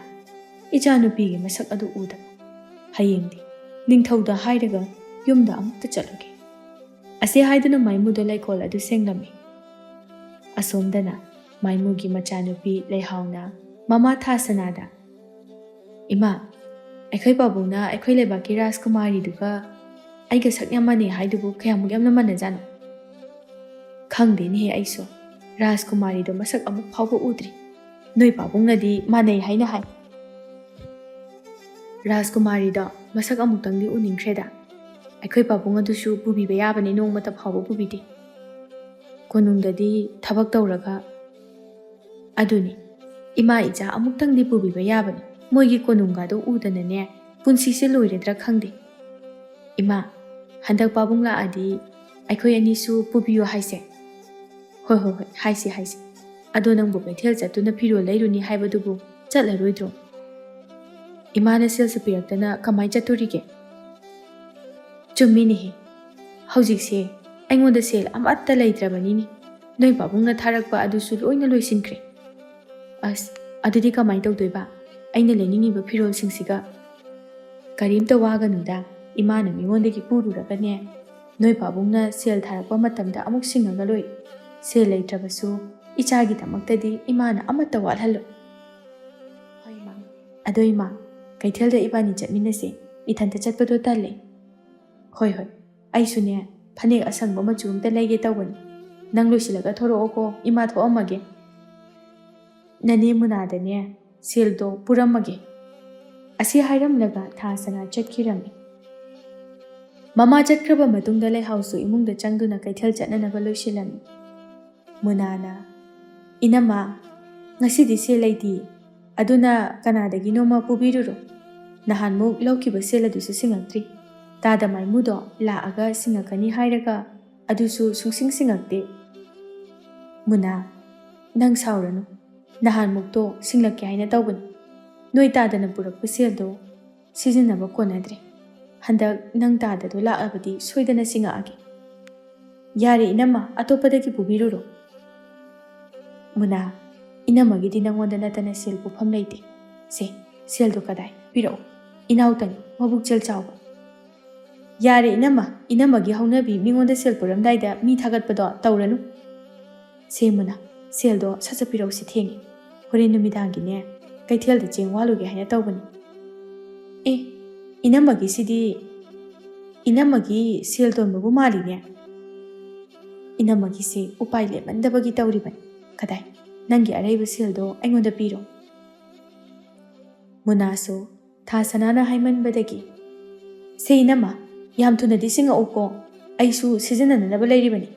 इचानुपीगे मसक अदु उदा हयेंगदि निंगथौदा हाइरगा युमदा अमुक्ता चलगे असे हाइदुना माइमुदा लैकोल अदु सेंगलमी असोमदना माइमुगी मचानुपी लैहाउना ममा थासनादा इमा ꯑꯩꯈꯣꯏ ꯄꯥꯕꯨꯡꯅ ꯑꯩꯈꯣꯏ ꯂꯩꯕꯥꯛꯀꯤ ꯔꯥꯖꯀꯨꯃꯥꯔꯤꯗꯨꯒ ꯑꯩꯒ ꯁꯛ ꯌꯥꯝ ꯃꯥꯟꯅꯩ ꯍꯥꯏꯗꯨꯕꯨ ꯀꯌꯥꯃꯨꯛ ꯌꯥꯝꯅ ꯃꯥꯟꯅꯖꯥꯠꯅꯣ? ꯈꯪꯗꯦꯅꯦꯍꯦ ꯑꯩꯁꯨ ꯔꯥꯖꯀꯨꯃꯥꯔꯤꯗꯣ ꯃꯁꯛ ꯑꯃꯨꯛ ꯐꯥꯎꯕ ꯎꯗ꯭ꯔꯤ꯫ ꯅꯣꯏ ꯄꯥꯕꯨꯡꯅꯗꯤ ꯃꯥꯟꯅꯩ ꯍꯥꯏꯅ ꯍꯥꯏ꯫ ꯔꯥꯖꯀꯨꯃꯥꯔꯤꯗꯣ ꯃꯁꯛ ꯑꯃꯨꯛꯇꯪꯗꯤ ꯎꯅꯤꯡꯈ꯭ꯔꯦꯗ꯫ ꯑꯩꯈꯣꯏ ꯄꯥꯕꯨꯡ ꯑꯗꯨꯁꯨ ꯄꯨꯕꯤꯕ ꯌꯥꯕꯅꯤ, ꯅꯣꯡꯃꯇ ꯐꯥꯎꯕ ꯄꯨꯕꯤꯗꯦ꯫ ꯀꯣꯅꯨꯡꯗꯗꯤ ꯊꯕꯛ ꯇꯧꯔꯒ ꯑꯗꯨꯅꯤ ꯏꯃꯥ ꯏꯆꯥ ꯑꯃꯨꯛꯇꯪꯗꯤ ꯄꯨꯕꯤꯕ ꯌꯥꯕꯅꯤ꯫ ꯃꯣꯏꯒꯤ ꯀꯣꯅꯨꯡꯒꯗꯣ ꯎꯗꯅꯅꯦ ꯄꯨꯟꯁꯤꯁꯦ ꯂꯣꯏꯔꯗ꯭ꯔꯥ ꯈꯪꯗꯦ꯫ ꯏꯃꯥ, ꯍꯟꯗꯛ ꯄꯥꯕꯨꯡ ꯂꯥꯛꯑꯗꯤ ꯑꯩꯈꯣꯏ ꯑꯅꯤꯁꯨ ꯄꯨꯕꯤꯌꯨ ꯍꯥꯏꯁꯦ꯫ ꯍꯣꯏ ꯍꯥꯏꯁꯤ꯫ ꯑꯗꯣ ꯅꯪꯕꯨ ꯀꯩꯊꯦꯜ ꯆꯠꯇꯨꯅ ꯐꯤꯔꯣꯜ ꯂꯩꯔꯨꯅꯤ ꯍꯥꯏꯕꯗꯨꯕꯨ ꯆꯠꯂꯔꯣꯏꯗ꯭ꯔꯣ? ꯏꯃꯥꯅ ꯁꯦꯜꯁꯨ ꯄꯤꯔꯛꯇꯅ ꯀꯃꯥꯏ ꯆꯠꯇꯣꯔꯤꯒꯦ? ꯆꯨꯝꯃꯤꯅꯦꯍꯦ, ꯍꯧꯖꯤꯛꯁꯦ ꯑꯩꯉꯣꯟꯗ ꯁꯦꯜ ꯑꯃꯠꯇ ꯂꯩꯇ꯭ꯔꯕꯅꯤꯅꯦ꯫ ꯅꯣꯏ ꯄꯥꯕꯨꯡꯅ ꯊꯥꯔꯛꯄ ꯑꯗꯨꯁꯨ ꯂꯣꯏꯅ ꯂꯣꯏꯁꯤꯟꯈ꯭ꯔꯦ꯫ ꯑꯁ, ꯑꯗꯨꯗꯤ ꯀꯃꯥꯏ ꯇꯧꯗꯣꯏꯕ? ꯑꯩꯅ ꯂꯩꯅꯤꯡꯉꯤꯕ ꯐꯤꯔꯣꯜꯁꯤꯡꯁꯤꯒ? ꯀꯔꯤꯝꯇ ꯋꯥꯒꯅꯨꯗ, ꯏꯃꯥꯅ ꯃꯤꯉꯣꯟꯗꯒꯤ ꯄꯨꯔꯨꯔꯒꯅꯦ ꯅꯣꯏ ꯄꯥꯕꯨꯡꯅ ꯁꯦꯜ ꯊꯥꯔꯛꯄ ꯃꯇꯝꯗ ꯑꯃꯨꯛ ꯁꯤꯡꯉꯒ ꯂꯣꯏ꯫ ꯁꯦꯜ ꯂꯩꯇ꯭ꯔꯕꯁꯨ ꯏꯆꯥꯒꯤꯗꯃꯛꯇꯗꯤ ꯏꯃꯥꯅ ꯑꯃꯠꯇ ꯋꯥꯠꯍꯜꯂꯣꯏ꯫ ꯍꯣꯏ ꯏꯃꯥ, ꯑꯗꯣ ꯏꯃꯥ, ꯀꯩꯊꯦꯜꯗ ꯏꯕꯥꯅꯤ ꯆꯠꯃꯤꯟꯅꯁꯦ, ꯏꯊꯟꯇ ꯆꯠꯄꯗꯣ ꯇꯜꯂꯦ꯫ ꯍꯣꯏ, ꯑꯩꯁꯨꯅꯦ ꯐꯅꯦꯛ ꯑꯁꯪꯕ ꯃꯆꯨ ꯑꯝꯇ ꯂꯩꯒꯦ ꯇꯧꯕꯅꯤ꯫ ꯅꯪ ꯂꯣꯏꯁꯤꯜꯂꯒ ꯊꯣꯔꯛꯑꯣꯀꯣ, ꯏꯃꯥ ꯊꯣꯛꯑꯝꯃꯒꯦ꯫ ꯅꯅꯦ ꯃꯨꯅꯥꯗꯅꯦ ꯁꯦꯜꯗꯣ ꯄꯨꯔꯝꯃꯒꯦ꯫ ꯑꯁꯤ ꯍꯥꯏꯔꯝꯂꯒ ꯊꯥꯁꯅꯥ ꯆꯠꯈꯤꯔꯝꯃꯤ꯫ ꯃꯃꯥ ꯆꯠꯈ꯭ꯔꯕ ꯃꯇꯨꯡꯗ ꯂꯩꯍꯥꯎꯁꯨ ꯏꯃꯨꯡꯗ ꯆꯪꯗꯨꯅ ꯀꯩꯊꯦꯜ ꯆꯠꯅꯅꯕ ꯂꯣꯏꯁꯤꯜꯂꯝꯃꯤ꯫ ꯃꯨꯅꯥꯅ, ꯏꯅꯝꯃ, ꯉꯁꯤꯗꯤ ꯁꯦꯜ ꯂꯩꯇꯦ, ꯑꯗꯨꯅ ꯀꯅꯥꯗꯒꯤꯅꯣꯃ ꯄꯨꯕꯤꯔꯨꯔꯣ꯫ ꯅꯍꯥꯟꯃꯨꯛ ꯂꯧꯈꯤꯕ ꯁꯦꯜ ꯑꯗꯨꯁꯨ ꯁꯤꯡꯉꯛꯇ꯭ꯔꯤ꯫ ꯇꯥꯗ ꯃꯥꯏꯃꯨꯗꯣ ꯂꯥꯛꯑꯒ ꯁꯤꯡꯉꯛꯀꯅꯤ ꯍꯥꯏꯔꯒ ꯑꯗꯨꯁꯨ ꯁꯨꯡꯁꯤꯡꯉꯛꯇꯦ꯫ ꯃꯨꯅꯥ, ꯅꯪ ꯁꯥꯎꯔꯅꯨ, ꯅꯍꯥꯟꯃꯨꯛꯇꯣ ꯁꯤꯡꯂꯛꯀꯦ ꯍꯥꯏꯅ ꯇꯧꯕꯅꯤ꯫ ꯅꯣꯏ ꯇꯥꯗꯅ ꯄꯨꯔꯛꯄ ꯁꯦꯜꯗꯣ ꯁꯤꯖꯤꯟꯅꯕ ꯀꯣꯟꯅꯗ꯭ꯔꯦ꯫ ꯍꯟꯗꯛ ꯅꯪ ꯇꯥꯗꯗꯣ ꯂꯥꯛꯑꯕꯗꯤ ꯁꯣꯏꯗꯅ ꯁꯤꯡꯉꯛꯑꯒꯦ꯫ ꯌꯥꯔꯦ ꯏꯅꯝꯃ, ꯑꯇꯣꯞꯄꯗꯒꯤ ꯄꯨꯕꯤꯔꯨꯔꯣ꯫ ꯃꯨꯅꯥ, ꯏꯅꯝꯃꯒꯤꯗꯤ ꯅꯪꯉꯣꯟꯗ ꯅꯠꯇꯅ ꯁꯦꯜ ꯄꯨꯐꯝ ꯂꯩꯇꯦ꯫ ꯁꯦ, ꯁꯦꯜꯗꯣ ꯀꯗꯥꯏ ꯄꯤꯔꯛꯑꯣ, ꯏꯅꯥꯎꯇꯅꯤ, ꯃꯕꯨꯛꯆꯦꯜ ꯆꯥꯎꯕ꯫ ꯌꯥꯔꯦ ꯏꯅꯝꯃ, ꯏꯅꯝꯃꯒꯤ ꯍꯧꯅꯕꯤ ꯃꯤꯉꯣꯟꯗ ꯁꯦꯜ ꯄꯨꯔꯝꯗꯥꯏꯗ ꯃꯤ ꯊꯥꯒꯠꯄꯗꯣ ꯇꯧꯔꯅꯨ꯫ ꯁꯦ ꯃꯨꯅꯥ, ꯁꯦꯜꯗꯣ ꯁꯠ ꯄꯤꯔꯛꯎꯁꯤ, ꯊꯦꯡꯉꯦ꯫ ꯍꯣꯔꯦꯟ ꯅꯨꯃꯤꯗꯥꯡꯒꯤꯅꯦ ꯀꯩꯊꯦꯜꯗ ꯆꯦꯡ ꯋꯥꯜꯂꯨꯒꯦ ꯍꯥꯏꯅ ꯇꯧꯕꯅꯤ꯫ ꯑꯦ, ꯏꯅꯝꯃꯒꯤ ꯁꯦꯜ ꯇꯣꯟꯕꯕꯨ ꯃꯥꯜꯂꯤꯅꯦ꯫ ꯏꯅꯝꯃꯒꯤꯁꯦ ꯎꯄꯥꯏ ꯂꯩꯃꯟꯗꯕꯒꯤ ꯇꯧꯔꯤꯕꯅꯤ꯫ ꯀꯗꯥꯏ, ꯅꯪꯒꯤ ꯑꯔꯩꯕ ꯁꯦꯜꯗꯣ ꯑꯩꯉꯣꯟꯗ ꯄꯤꯔꯣ꯫ ꯃꯨꯅꯥꯁꯨ ꯊꯥꯁꯅꯥꯅ ꯍꯥꯏꯃꯟꯕꯗꯒꯤ, ꯁꯦ ꯏꯅꯝꯃ, ꯌꯥꯝ ꯊꯨꯅꯗꯤ ꯁꯤꯡꯉꯛꯎꯀꯣ, ꯑꯩꯁꯨ ꯁꯤꯖꯤꯟꯅꯅꯕ ꯂꯩꯔꯤꯕꯅꯤ꯫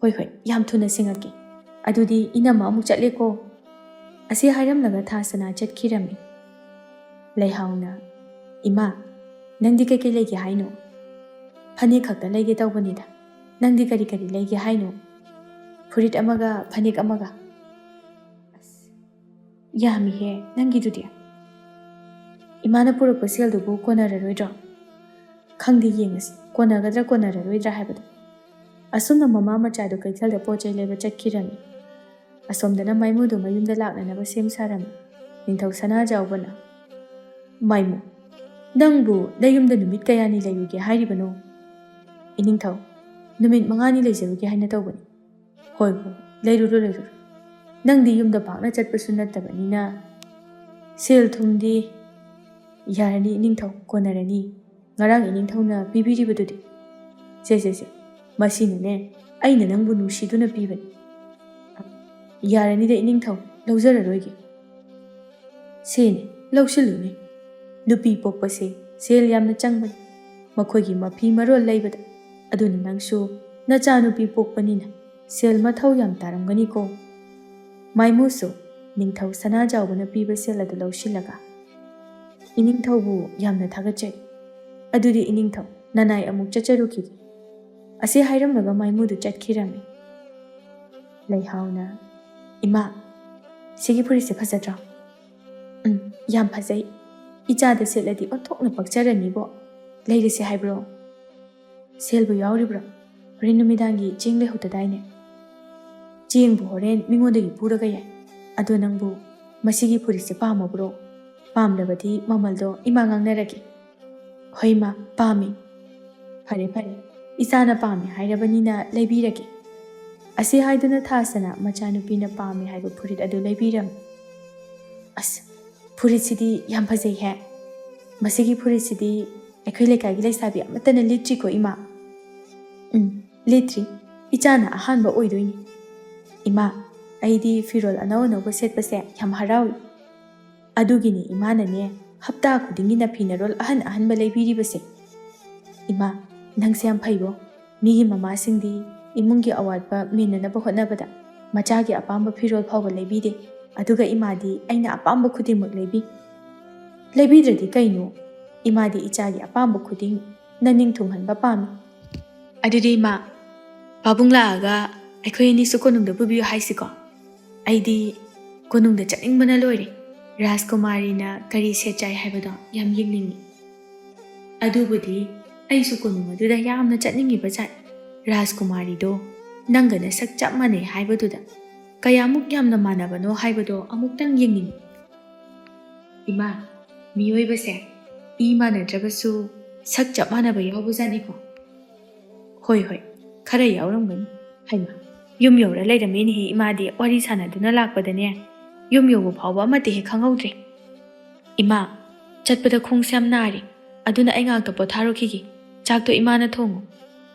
ꯍꯣꯏ, ꯌꯥꯝ ꯊꯨꯅ ꯁꯤꯡꯉꯛꯀꯦ꯫ ꯑꯗꯨꯗꯤ ꯏꯅꯝꯃ ꯑꯃꯨꯛ ꯆꯠꯂꯦꯀꯣ꯫ ꯑꯁꯤ ꯍꯥꯏꯔꯝꯂꯒ ꯊꯥꯁꯅꯥ ꯆꯠꯈꯤꯔꯝꯃꯤ꯫ ꯂꯩꯍꯥꯎꯅ, ꯏꯃꯥ, ꯅꯪꯗꯤ ꯀꯩꯀꯩ ꯂꯩꯒꯦ ꯍꯥꯏꯅꯣ? ꯐꯅꯦꯛ ꯈꯛꯇ ꯂꯩꯒꯦ ꯇꯧꯕꯅꯤꯗ꯫ ꯅꯪꯗꯤ ꯀꯔꯤ ꯂꯩꯒꯦ ꯍꯥꯏꯅꯣ? ꯐꯨꯔꯤꯠ ꯑꯃꯒ ꯐꯅꯦꯛ ꯑꯃꯒ꯫ ꯑꯁ, ꯌꯥꯝꯃꯤꯍꯦ ꯅꯪꯒꯤꯗꯨꯗꯤ꯫ ꯏꯃꯥꯅ ꯄꯨꯔꯛꯄ ꯁꯦꯜꯗꯨꯕꯨ ꯀꯣꯟꯅꯔꯔꯣꯏꯗ꯭ꯔꯣ? ꯈꯪꯗꯦ, ꯌꯦꯡꯉꯁꯤ ꯀꯣꯟꯅꯒꯗ꯭ꯔꯥ ꯀꯣꯟꯅꯔꯔꯣꯏꯗ꯭ꯔꯥ ꯍꯥꯏꯕꯗꯣ꯫ ꯑꯁꯨꯝꯅ ꯃꯃꯥ ꯃꯆꯥꯗꯨ ꯀꯩꯊꯦꯜꯗ ꯄꯣꯠ ꯆꯩ ꯂꯩꯕ ꯆꯠꯈꯤꯔꯝꯃꯤ꯫ ꯑꯁꯣꯝꯗꯅ ꯃꯥꯏꯃꯨꯗꯨ ꯃꯌꯨꯝꯗ ꯂꯥꯛꯅꯅꯕ ꯁꯦꯝ ꯁꯥꯔꯝꯃꯤ꯫ ꯅꯤꯡꯊꯧ ꯁꯅꯥꯖꯥꯎꯕꯅ, ꯃꯥꯏꯃꯨ, ꯅꯪꯕꯨ ꯅꯌꯨꯝꯗ ꯅꯨꯃꯤꯠ ꯀꯌꯥꯅꯤ ꯂꯩꯔꯨꯒꯦ ꯍꯥꯏꯔꯤꯕꯅꯣ? ꯏꯅꯤꯡꯊꯧ, ꯅꯨꯃꯤꯠ 5ꯅꯤ ꯂꯩꯖꯔꯨꯒꯦ ꯍꯥꯏꯅ ꯇꯧꯕꯅꯤ꯫ ꯍꯣꯏ, ꯂꯩꯔꯨꯔꯣ꯫ ꯅꯪꯗꯤ ꯌꯨꯝꯗ ꯄꯥꯛꯅ ꯆꯠꯄꯁꯨ ꯅꯠꯇꯕꯅꯤꯅ ꯁꯦꯜ ꯊꯨꯝꯗꯤ ꯌꯥꯔꯅꯤ ꯏꯅꯤꯡꯊꯧ, ꯀꯣꯟꯅꯔꯅꯤ꯫ ꯉꯔꯥꯡ ꯏꯅꯤꯡꯊꯧꯅ ꯄꯤꯕꯤꯔꯤꯕꯗꯨꯗꯤ? ꯁꯦ, ꯃꯁꯤꯅꯅꯦ ꯑꯩꯅ ꯅꯪꯕꯨ ꯅꯨꯡꯁꯤꯗꯨꯅ ꯄꯤꯕꯅꯤ꯫ ꯌꯥꯔꯅꯤꯗ ꯏꯅꯤꯡꯊꯧ, ꯂꯧꯖꯔꯔꯣꯏꯒꯦ꯫ ꯁꯦꯅꯦ, ꯂꯧꯁꯤꯜꯂꯨꯅꯦ꯫ ꯅꯨꯄꯤ ꯄꯣꯛꯄꯁꯦ ꯁꯦꯜ ꯌꯥꯝꯅ ꯆꯪꯕꯅꯤ, ꯃꯈꯣꯏꯒꯤ ꯃꯐꯤ ꯃꯔꯣꯜ ꯂꯩꯕꯗ꯫ ꯑꯗꯨꯅ ꯅꯪꯁꯨ ꯅꯆꯥꯅꯨꯄꯤ ꯄꯣꯛꯄꯅꯤꯅ ꯁꯦꯜ ꯃꯊꯧ ꯌꯥꯝ ꯇꯥꯔꯝꯒꯅꯤꯀꯣ꯫ ꯃꯥꯏꯃꯨꯁꯨ ꯅꯤꯡꯊꯧ ꯁꯅꯥꯖꯥꯎꯕꯅ ꯄꯤꯕ ꯁꯦꯜ ꯑꯗꯨ ꯂꯧꯁꯤꯜꯂꯒ, ꯏꯅꯤꯡꯊꯧꯕꯨ ꯌꯥꯝꯅ ꯊꯥꯒꯠꯆꯔꯤ꯫ ꯑꯗꯨꯗꯤ ꯏꯅꯤꯡꯊꯧ, ꯅꯅꯥꯏ ꯑꯃꯨꯛ ꯆꯠꯆꯔꯨꯈꯤꯒꯦ꯫ ꯑꯁꯤ ꯍꯥꯏꯔꯝꯂꯒ ꯃꯥꯏꯃꯨꯗꯨ ꯆꯠꯈꯤꯔꯝꯃꯤ꯫ ꯂꯩꯍꯥꯎꯅ, ꯏꯃꯥ, ꯁꯤꯒꯤ ꯐꯨꯔꯤꯠꯁꯦ ꯐꯖꯗ꯭ꯔꯣ? ꯌꯥꯝ ꯐꯖꯩ꯫ ꯏꯆꯥꯗ ꯁꯦꯠꯂꯗꯤ ꯑꯣꯟꯊꯣꯛꯅ ꯄꯛꯆꯔꯅꯤꯕꯣ꯫ ꯂꯩꯔꯁꯦ ꯍꯥꯏꯕ꯭ꯔꯣ? ꯁꯦꯜꯕꯨ ꯌꯥꯎꯔꯤꯕ꯭ꯔꯣ? ꯍꯣꯔꯦꯟ ꯅꯨꯃꯤꯗꯥꯡꯒꯤ ꯆꯦꯡ ꯂꯩꯍꯧꯗꯗꯥꯏꯅꯦ? ꯆꯦꯡꯕꯨ ꯍꯣꯔꯦꯟ ꯃꯤꯉꯣꯟꯗꯒꯤ ꯄꯨꯔꯒ ꯌꯥꯏ꯫ ꯑꯗꯣ ꯅꯪꯕꯨ ꯃꯁꯤꯒꯤ ꯐꯨꯔꯤꯠꯁꯦ ꯄꯥꯝꯃꯕ꯭ꯔꯣ? ꯄꯥꯝꯂꯕꯗꯤ ꯃꯃꯜꯗꯣ ꯏꯃꯥ ꯉꯥꯡꯅꯔꯒꯦ꯫ ꯍꯣꯏ ꯏꯃꯥ, ꯄꯥꯝꯃꯤ꯫ ꯐꯔꯦ, ꯏꯆꯥꯅ ꯄꯥꯝꯃꯤ ꯍꯥꯏꯔꯕꯅꯤꯅ ꯂꯩꯕꯤꯔꯒꯦ꯫ ꯑꯁꯤ ꯍꯥꯏꯗꯨꯅ ꯊꯥꯁꯅꯥ ꯃꯆꯥꯅꯨꯄꯤꯅ ꯄꯥꯝꯃꯤ ꯍꯥꯏꯕ ꯐꯨꯔꯤꯠ ꯑꯗꯨ ꯂꯩꯕꯤꯔꯝꯃꯤ꯫ ꯑꯁ, ꯐꯨꯔꯤꯠꯁꯤꯗꯤ ꯌꯥꯝ ꯐꯖꯩꯍꯦ꯫ ꯃꯁꯤꯒꯤ ꯐꯨꯔꯤꯠꯁꯤꯗꯤ ꯑꯩꯈꯣꯏ ꯂꯩꯀꯥꯏꯒꯤ ꯂꯩꯁꯥꯕꯤ ꯑꯃꯠꯇꯅ ꯂꯤꯠꯇ꯭ꯔꯤꯀꯣ ꯏꯃꯥ? ꯂꯤꯠꯇ꯭ꯔꯤ. ꯏꯆꯥꯅ ꯑꯍꯥꯟꯕ ꯑꯣꯏꯗꯣꯏꯅꯤ. ꯏꯃꯥ, ꯑꯩꯗꯤ ꯐꯤꯔꯣꯜ ꯑꯅꯧ ꯑꯅꯧꯕ ꯁꯦꯠꯄꯁꯦ ꯌꯥꯝ ꯍꯔꯥꯎꯏ. ꯑꯗꯨꯒꯤꯅꯤ ꯏꯃꯥꯅꯅꯦ ꯍꯞꯇꯥ ꯈꯨꯗꯤꯡꯒꯤ ꯅꯐꯤ-ꯅꯔꯣꯜ ꯑꯍꯟꯕ ꯂꯩꯕꯤꯔꯤꯕꯁꯦ. ꯏꯃꯥ, ꯅꯪꯁꯦ ꯌꯥꯝ ꯐꯩꯕꯣ. ꯃꯤꯒꯤ ꯃꯃꯥꯁꯤꯡꯗꯤ ꯏꯃꯨꯡꯒꯤ ꯑꯋꯥꯠꯄ ꯃꯦꯟꯅꯅꯕ ꯍꯣꯠꯅꯕꯗ ꯃꯆꯥꯒꯤ ꯑꯄꯥꯝꯕ ꯐꯤꯔꯣꯜ ꯐꯥꯎꯕ ꯂꯩꯕꯤꯗꯦ. ꯑꯗꯨꯒ ꯏꯃꯥꯗꯤ ꯑꯩꯅ ꯑꯄꯥꯝꯕ ꯈꯨꯗꯤꯡꯃꯛ ꯂꯩꯕꯤ. ꯂꯩꯕꯤꯗ꯭ꯔꯗꯤ ꯀꯩꯅꯣ? ꯏꯃꯥꯗꯤ ꯏꯆꯥꯒꯤ ꯑꯄꯥꯝꯕ ꯈꯨꯗꯤꯡ ꯅꯅꯤꯡ ꯊꯨꯡꯍꯟꯕ ꯄꯥꯝꯃꯤ. ꯑꯗꯨꯗꯤ ꯏꯃꯥ, ꯄꯥꯕꯨꯡ ꯂꯥꯛꯑꯒ ꯑꯩꯈꯣꯏ ꯑꯅꯤꯁꯨ ꯀꯣꯅꯨꯡꯗ ꯄꯨꯕꯤꯌꯨ ꯍꯥꯏꯁꯤꯀꯣ? ꯑꯩꯗꯤ ꯀꯣꯅꯨꯡꯗ ꯆꯠꯅꯤꯡꯕꯅ ꯂꯣꯏꯔꯦ. ꯔꯥꯖꯀꯨꯃꯥꯔꯤꯅ ꯀꯔꯤ ꯁꯦꯠꯆꯥꯏ ꯍꯥꯏꯕꯗꯣ ꯌꯥꯝ ꯌꯦꯡꯅꯤꯡꯉꯤ. ꯑꯗꯨꯕꯨꯗꯤ ꯑꯩꯁꯨ ꯀꯣꯅꯨꯡ ꯑꯗꯨꯗ ꯌꯥꯝꯅ ꯆꯠꯅꯤꯡꯉꯤꯕ ꯖꯥꯠ. ꯔꯥꯖꯀꯨꯃꯥꯔꯤꯗꯣ ꯅꯪꯒ ꯅꯁꯛ ꯆꯞ ꯃꯥꯟꯅꯩ ꯍꯥꯏꯕꯗꯨꯗ ꯀꯌꯥꯃꯨꯛ ꯌꯥꯝꯅ ꯃꯥꯟꯅꯕꯅꯣ ꯍꯥꯏꯕꯗꯣ ꯑꯃꯨꯛꯇꯪ ꯌꯦꯡꯅꯤꯡꯉꯤ. ꯏꯃꯥ, ꯃꯤꯑꯣꯏꯕꯁꯦ ꯏ ꯃꯥꯟꯅꯗ꯭ꯔꯕꯁꯨ ꯁꯛ ꯆꯞ ꯃꯥꯟꯅꯕ ꯌꯥꯎꯕꯖꯥꯠꯅꯤꯀꯣ? ꯍꯣꯏ, ꯈꯔ ꯌꯥꯎꯔꯝꯒꯅꯤ. ꯍꯩꯃꯥ, ꯌꯨꯝ ꯌꯧꯔ ꯂꯩꯔꯝꯃꯦꯅꯦꯍꯦ ꯏꯃꯥꯗꯤ. ꯋꯥꯔꯤ ꯁꯥꯟꯅꯗꯨꯅ ꯂꯥꯛꯄꯗꯅꯦ ꯌꯨꯝ ꯌꯧꯕ ꯐꯥꯎꯕ ꯑꯃꯠꯇ ꯍꯦꯛ ꯈꯪꯍꯧꯗ꯭ꯔꯦ. ꯏꯃꯥ, ꯆꯠꯄꯗ ꯈꯣꯡꯁꯦ ꯌꯥꯝ ꯅꯥꯔꯤ. ꯑꯗꯨꯅ ꯑꯩ ꯉꯥꯛꯇ ꯄꯣꯊꯥꯔꯨꯈꯤꯒꯦ. ꯆꯥꯛꯇꯣ ꯏꯃꯥꯅ ꯊꯣꯡꯉꯨ.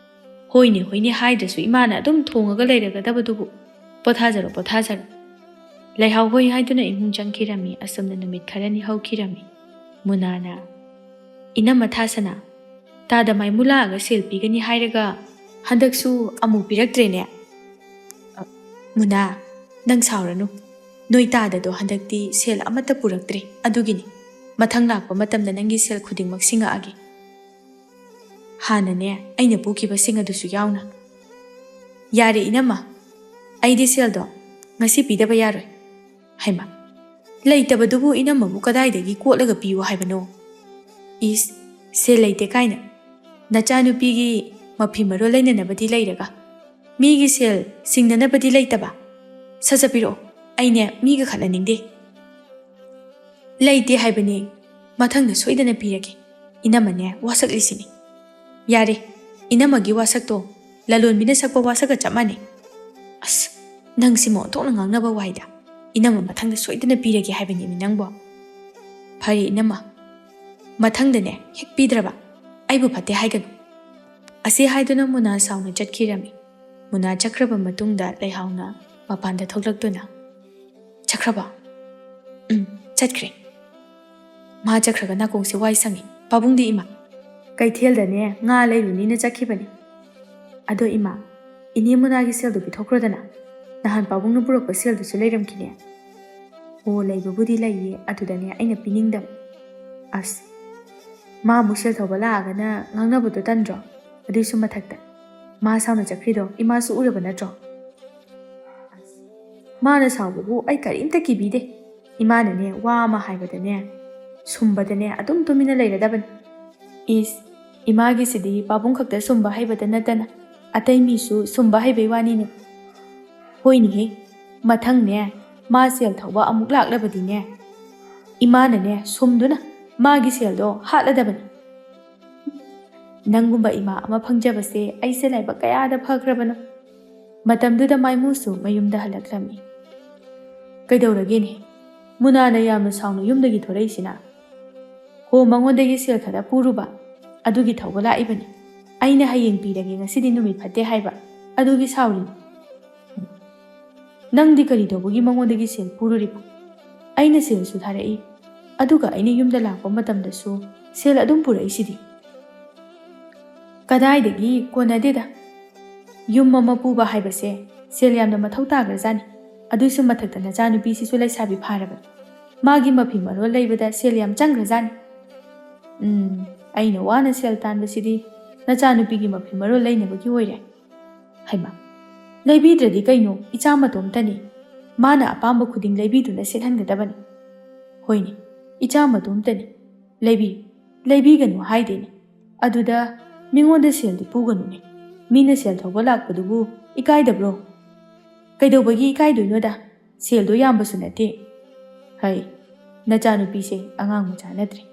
ꯍꯣꯏꯅꯦ ꯍꯥꯏꯗ꯭ꯔꯁꯨ ꯏꯃꯥꯅ ꯑꯗꯨꯝ ꯊꯣꯡꯉꯒ ꯂꯩꯔꯒꯗꯕꯗꯨꯕꯨ. ꯄꯣꯊꯥꯖꯔꯣ. ꯂꯩꯍꯥꯎ ꯍꯣꯏ ꯍꯥꯏꯗꯨꯅ ꯏꯃꯨꯡ ꯆꯪꯈꯤꯔꯝꯃꯤ. ꯑꯁꯨꯝꯅ ꯅꯨꯃꯤꯠ ꯈꯔꯅꯤ ꯍꯧꯈꯤꯔꯝꯃꯤ. ꯃꯨꯅꯥꯅ, "ꯏꯅꯝꯃ ꯊꯥꯁꯅꯥ, ꯇꯥꯗ ꯃꯥꯏꯃꯨ ꯂꯥꯛꯑꯒ ꯁꯦꯜ ꯄꯤꯒꯅꯤ ꯍꯥꯏꯔꯒ ꯍꯟꯗꯛꯁꯨ ꯑꯃꯨꯛ ꯄꯤꯔꯛꯇ꯭ꯔꯦꯅꯦ." ꯃꯨꯅꯥ, ꯅꯪ ꯁꯥꯎꯔꯅꯨ. ꯅꯣꯏ ꯇꯥꯗꯗꯣ ꯍꯟꯗꯛꯇꯤ ꯁꯦꯜ ꯑꯃꯠꯇ ꯄꯨꯔꯛꯇ꯭ꯔꯦ. ꯑꯗꯨꯒꯤꯅꯤ. ꯃꯊꯪ ꯂꯥꯛꯄ ꯃꯇꯝꯗ ꯅꯪꯒꯤ ꯁꯦꯜ ꯈꯨꯗꯤꯡꯃꯛ ꯁꯤꯡꯉꯛꯑꯒꯦ. ꯍꯥꯟꯅꯅꯦ ꯑꯩꯅ ꯄꯨꯈꯤꯕꯁꯤꯡ ꯑꯗꯨꯁꯨ ꯌꯥꯎꯅ. ꯌꯥꯔꯦ ꯏꯅꯝꯃ, ꯑꯩꯗꯤ ꯁꯦꯜꯗꯣ ꯉꯁꯤ ꯄꯤꯗꯕ ꯌꯥꯔꯣꯏ. ꯍꯩꯃꯥ, ꯂꯩꯇꯕꯗꯨꯕꯨ ꯏꯅꯝꯃꯕꯨ ꯀꯗꯥꯏꯗꯒꯤ ꯀꯣꯠꯂꯒ ꯄꯤꯌꯨ ꯍꯥꯏꯕꯅꯣ? ꯏꯁ, ꯁꯦꯜ ꯂꯩꯇꯦ ꯀꯥꯏꯅ. ꯅꯆꯥꯅꯨꯄꯤꯒꯤ ꯃꯐꯤ ꯃꯔꯣꯜ ꯂꯩꯅꯅꯕꯗꯤ ꯂꯩꯔꯒ ꯃꯤꯒꯤ ꯁꯦꯜ ꯁꯤꯡꯅꯅꯕꯗꯤ ꯂꯩꯇꯕ. ꯁꯠ ꯄꯤꯔꯛꯑꯣ. ꯑꯩꯅꯦ ꯃꯤꯒ ꯈꯠꯅꯅꯤꯡꯗꯦ. ꯂꯩꯇꯦ ꯍꯥꯏꯕꯅꯦ. ꯃꯊꯪꯗ ꯁꯣꯏꯗꯅ ꯄꯤꯔꯒꯦ. ꯏꯅꯝꯃꯅꯦ ꯋꯥꯁꯛꯂꯤꯁꯤꯅꯤ. ꯌꯥꯔꯦ, ꯏꯅꯝꯃꯒꯤ ꯋꯥꯁꯛꯇꯣ ꯂꯂꯣꯟꯕꯤꯅ ꯁꯛꯄ ꯋꯥꯁꯛꯀ ꯆꯞ ꯃꯥꯟꯅꯩ. ꯑꯁ, ꯅꯪꯁꯤꯃ ꯑꯣꯟꯊꯣꯛꯅ ꯉꯥꯡꯅꯕ ꯋꯥꯏꯗ. ꯏꯅꯝꯃ ꯃꯊꯪꯗ ꯁꯣꯏꯗꯅ ꯄꯤꯔꯒꯦ ꯍꯥꯏꯕꯅꯤꯅꯦ ꯅꯪꯕꯣ. ꯐꯔꯦ ꯏꯅꯝꯃ, ꯃꯊꯪꯗꯅꯦ ꯍꯦꯛ ꯄꯤꯗ꯭ꯔꯕ ꯑꯩꯕꯨ ꯐꯠꯇꯦ ꯍꯥꯏꯒꯅꯨ. ꯑꯁꯤ ꯍꯥꯏꯗꯨꯅ ꯃꯨꯅꯥ ꯁꯥꯎꯅ ꯆꯠꯈꯤꯔꯝꯃꯤ. ꯃꯨꯅꯥ ꯆꯠꯈ꯭ꯔꯕ ꯃꯇꯨꯡꯗ ꯂꯩꯍꯥꯎꯅ ꯃꯄꯥꯟꯗ ꯊꯣꯛꯂꯛꯇꯨꯅ, "ꯆꯠꯈ꯭ꯔꯕ?" "ꯆꯠꯈ꯭ꯔꯦ." ꯃꯥ ꯆꯠꯈ꯭ꯔꯒ ꯅꯥꯀꯣꯡꯁꯦ ꯋꯥꯏ ꯁꯪꯉꯤ. ꯄꯥꯕꯨꯡꯗꯤ ꯏꯃꯥ? ꯀꯩꯊꯦꯜꯗꯅꯦ ꯉꯥ ꯂꯩꯔꯨꯅꯤꯅ ꯆꯠꯈꯤꯕꯅꯤ. ꯑꯗꯣ ꯏꯃꯥ, ꯏꯅꯦ ꯃꯨꯅꯥꯒꯤ ꯁꯦꯜꯗꯨ ꯄꯤꯊꯣꯛꯈ꯭ꯔꯣꯗꯅ. ꯅꯍꯥꯟ ꯄꯥꯕꯨꯡꯅ ꯄꯨꯔꯛꯄ ꯁꯦꯜꯗꯨꯁꯨ ꯂꯩꯔꯝꯈꯤꯅꯦ. ꯑꯣ, ꯂꯩꯕꯕꯨꯗꯤ ꯂꯩꯌꯦ. ꯑꯗꯨꯗꯅꯦ ꯑꯩꯅ ꯄꯤꯅꯤꯡꯗꯕ. ꯑꯁ, ꯃꯥ ꯑꯃꯨꯛ ꯁꯦꯜ ꯊꯧꯕ ꯂꯥꯛꯑꯒꯅ ꯉꯥꯡꯅꯕꯗꯣ ꯇꯟꯗ꯭ꯔꯣ? ꯑꯗꯨꯏꯁꯨ ꯃꯊꯛꯇ ꯃꯥ ꯁꯥꯎꯅ ꯆꯠꯈ꯭ꯔꯤꯗꯣ ꯏꯃꯥꯁꯨ ꯎꯔꯕ ꯅꯠꯇ꯭ꯔꯣ? ꯃꯥꯅ ꯁꯥꯎꯕꯕꯨ ꯑꯩ ꯀꯔꯤꯝꯇ ꯀꯤꯕꯤꯗꯦ. ꯏꯃꯥꯅꯅꯦ ꯋꯥ ꯑꯃ ꯍꯥꯏꯕꯗꯅꯦ ꯁꯨꯝꯕꯗꯅꯦ ꯑꯗꯨꯝ ꯇꯨꯃꯤꯟꯅ ꯂꯩꯔꯗꯕꯅꯤ. ꯏꯁ, ꯏꯃꯥꯒꯤꯁꯤꯗꯤ ꯄꯥꯕꯨꯡ ꯈꯛꯇ ꯁꯨꯝꯕ ꯍꯩꯕꯗ ꯅꯠꯇꯅ ꯑꯇꯩ ꯃꯤꯁꯨ ꯁꯨꯝꯕ ꯍꯩꯕꯩ ꯋꯥꯅꯤꯅꯦ. ꯍꯣꯏꯅꯦꯍꯦ, ꯃꯊꯪꯅꯦ ꯃꯥ ꯁꯦꯜ ꯊꯧꯕ ꯑꯃꯨꯛ ꯂꯥꯛꯂꯕꯗꯤꯅꯦ ꯏꯃꯥꯅꯅꯦ ꯁꯨꯝꯗꯨꯅ ꯃꯥꯒꯤ ꯁꯦꯜꯗꯣ ꯍꯥꯠꯂꯗꯕꯅꯤ. ꯅꯪꯒꯨꯝꯕ ꯏꯃꯥ ꯑꯃ ꯐꯪꯖꯕꯁꯦ ꯑꯩꯁꯦ ꯂꯥꯏꯕꯛ ꯀꯌꯥꯗ ꯐꯈ꯭ꯔꯕꯅꯣ. ꯃꯇꯝꯗꯨꯗ ꯃꯥꯏꯃꯨꯁꯨ ꯃꯌꯨꯝꯗ ꯍꯜꯂꯛꯂꯝꯃꯤ. ꯀꯩꯗꯧꯔꯒꯦꯅꯦ? ꯃꯨꯅꯥꯅ ꯌꯥꯝꯅ ꯁꯥꯎꯅ ꯌꯨꯝꯗꯒꯤ ꯊꯣꯔꯛꯏꯁꯤꯅ? ꯍꯣ, ꯃꯉꯣꯟꯗꯒꯤ ꯁꯦꯜ ꯈꯔ ꯄꯨꯔꯨꯕ, ꯑꯗꯨꯒꯤ ꯊꯧꯕ ꯂꯥꯛꯏꯕꯅꯤ. ꯑꯩꯅ ꯍꯌꯦꯡ ꯄꯤꯔꯒꯦ, ꯉꯁꯤꯗꯤ ꯅꯨꯃꯤꯠ ꯐꯠꯇꯦ ꯍꯥꯏꯕ, ꯑꯗꯨꯒꯤ ꯁꯥꯎꯔꯤꯅꯤ. ꯅꯪꯗꯤ ꯀꯔꯤ ꯇꯧꯕꯒꯤ ꯃꯉꯣꯟꯗꯒꯤ ꯁꯦꯜ ꯄꯨꯔꯨꯔꯤꯕ? ꯑꯩꯅ ꯁꯦꯜꯁꯨ ꯊꯥꯔꯛꯏ, ꯑꯗꯨꯒ ꯑꯩꯅ ꯌꯨꯝꯗ ꯂꯥꯛꯄ ꯃꯇꯝꯗꯁꯨ ꯁꯦꯜ ꯑꯗꯨꯝ ꯄꯨꯔꯛꯏꯁꯤꯗꯤ. ꯀꯗꯥꯏꯗꯒꯤ ꯀꯣꯟꯅꯗꯦꯗ. ꯌꯨꯝ ꯑꯃ ꯄꯨꯕ ꯍꯥꯏꯕꯁꯦ ꯁꯦꯜ ꯌꯥꯝꯅ ꯃꯊꯧ ꯇꯥꯈ꯭ꯔꯖꯥꯠꯅꯤ. ꯑꯗꯨꯏꯁꯨ ꯃꯊꯛꯇ ꯅꯆꯥꯅꯨꯄꯤꯁꯤꯁꯨ ꯂꯩꯁꯥꯕꯤ ꯐꯥꯔꯕꯅꯤ. ꯃꯥꯒꯤ ꯃꯐꯤ ꯃꯔꯣꯜ ꯂꯩꯕꯗ ꯁꯦꯜ ꯌꯥꯝ ꯆꯪꯈ꯭ꯔꯖꯥꯠꯅꯤ. ꯑꯩꯅ ꯋꯥꯅ ꯁꯦꯜ ꯇꯥꯟꯕꯁꯤꯗꯤ ꯅꯆꯥꯅꯨꯄꯤꯒꯤ ꯃꯐꯤ ꯃꯔꯣꯜ ꯂꯩꯅꯕꯒꯤ ꯑꯣꯏꯔꯦ. ꯍꯩꯃꯥ, ꯂꯩꯕꯤꯗ꯭ꯔꯗꯤ ꯀꯩꯅꯣ? ꯏꯆꯥ ꯃꯇꯣꯝꯇꯅꯤ. ꯃꯥꯅ ꯑꯄꯥꯝꯕ ꯈꯨꯗꯤꯡ ꯂꯩꯕꯤꯗꯨꯅ ꯁꯦꯠꯍꯟꯒꯗꯕꯅꯤ. ꯍꯣꯏꯅꯦ, ꯏꯆꯥ ꯃꯇꯣꯝꯇꯅꯤ. ꯂꯩꯕꯤꯌꯨ, ꯂꯩꯕꯤꯒꯅꯨ ꯍꯥꯏꯗꯦꯅꯦ. ꯑꯗꯨꯗ ꯃꯤꯉꯣꯟꯗ ꯁꯦꯜꯗꯤ ꯄꯨꯒꯅꯨꯅꯦ. ꯃꯤꯅ ꯁꯦꯜ ꯊꯧꯕ ꯂꯥꯛꯄꯗꯨꯕꯨ ꯏꯀꯥꯏꯗꯕ꯭ꯔꯣ? ꯀꯩꯗꯧꯕꯒꯤ ꯏꯀꯥꯏꯗꯣꯏꯅꯣꯗ? ꯁꯦꯜꯗꯣ ꯌꯥꯝꯕꯁꯨ ꯅꯠꯇꯦ. ꯍꯩ, ꯅꯆꯥꯅꯨꯄꯤꯁꯦ ꯑꯉꯥꯡ ꯃꯆꯥ ꯅꯠꯇ꯭ꯔꯦ.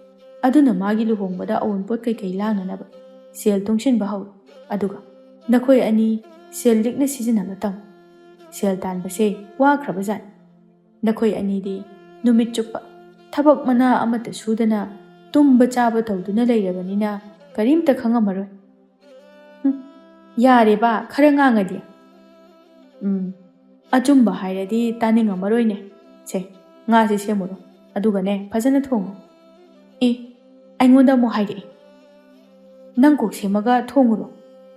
ꯑꯗꯨꯅ ꯃꯥꯒꯤ ꯂꯨꯍꯣꯡꯕꯗ ꯑꯎꯟꯄꯣꯠ ꯀꯩꯀꯩ ꯂꯥꯡꯅꯅꯕ ꯁꯦꯜ ꯇꯨꯡꯁꯤꯟꯕ ꯍꯧꯔꯣ. ꯑꯗꯨꯒ ꯅꯈꯣꯏ ꯑꯅꯤ ꯁꯦꯜ ꯂꯤꯛꯅ ꯁꯤꯖꯤꯟꯅꯕ ꯇꯝꯃꯨ. ꯁꯦꯜ ꯇꯥꯟꯕꯁꯦ ꯋꯥꯈ꯭ꯔꯕꯖꯥꯠꯅꯤ. ꯅꯈꯣꯏ ꯑꯅꯤꯗꯤ ꯅꯨꯃꯤꯠ ꯆꯨꯞꯄ ꯊꯕꯛ ꯃꯅꯥ ꯑꯃꯠꯇ ꯁꯨꯗꯅ ꯇꯨꯝꯕ ꯆꯥꯕ ꯇꯧꯗꯨꯅ ꯂꯩꯔꯕꯅꯤꯅ ꯀꯔꯤꯝꯇ ꯈꯪꯉꯝꯃꯔꯣꯏ. ꯌꯥꯔꯦꯕ ꯈꯔ ꯉꯥꯡꯉꯗꯤ. ꯑꯆꯨꯝꯕ ꯍꯥꯏꯔꯗꯤ ꯇꯥꯅꯤꯡꯉꯝꯃꯔꯣꯏꯅꯦ. ꯁꯦ ꯉꯥꯁꯦ ꯁꯦꯝꯃꯨꯔꯣ ꯑꯗꯨꯒꯅꯦ ꯐꯖꯅ ꯊꯣꯡꯉꯨ. ꯑꯩꯉꯣꯟꯗ ꯑꯃꯨꯛ ꯍꯥꯏꯔꯛꯑꯦ. ꯅꯪ ꯀꯣꯛ ꯁꯦꯝꯃꯒ ꯊꯣꯡꯉꯨꯔꯣ.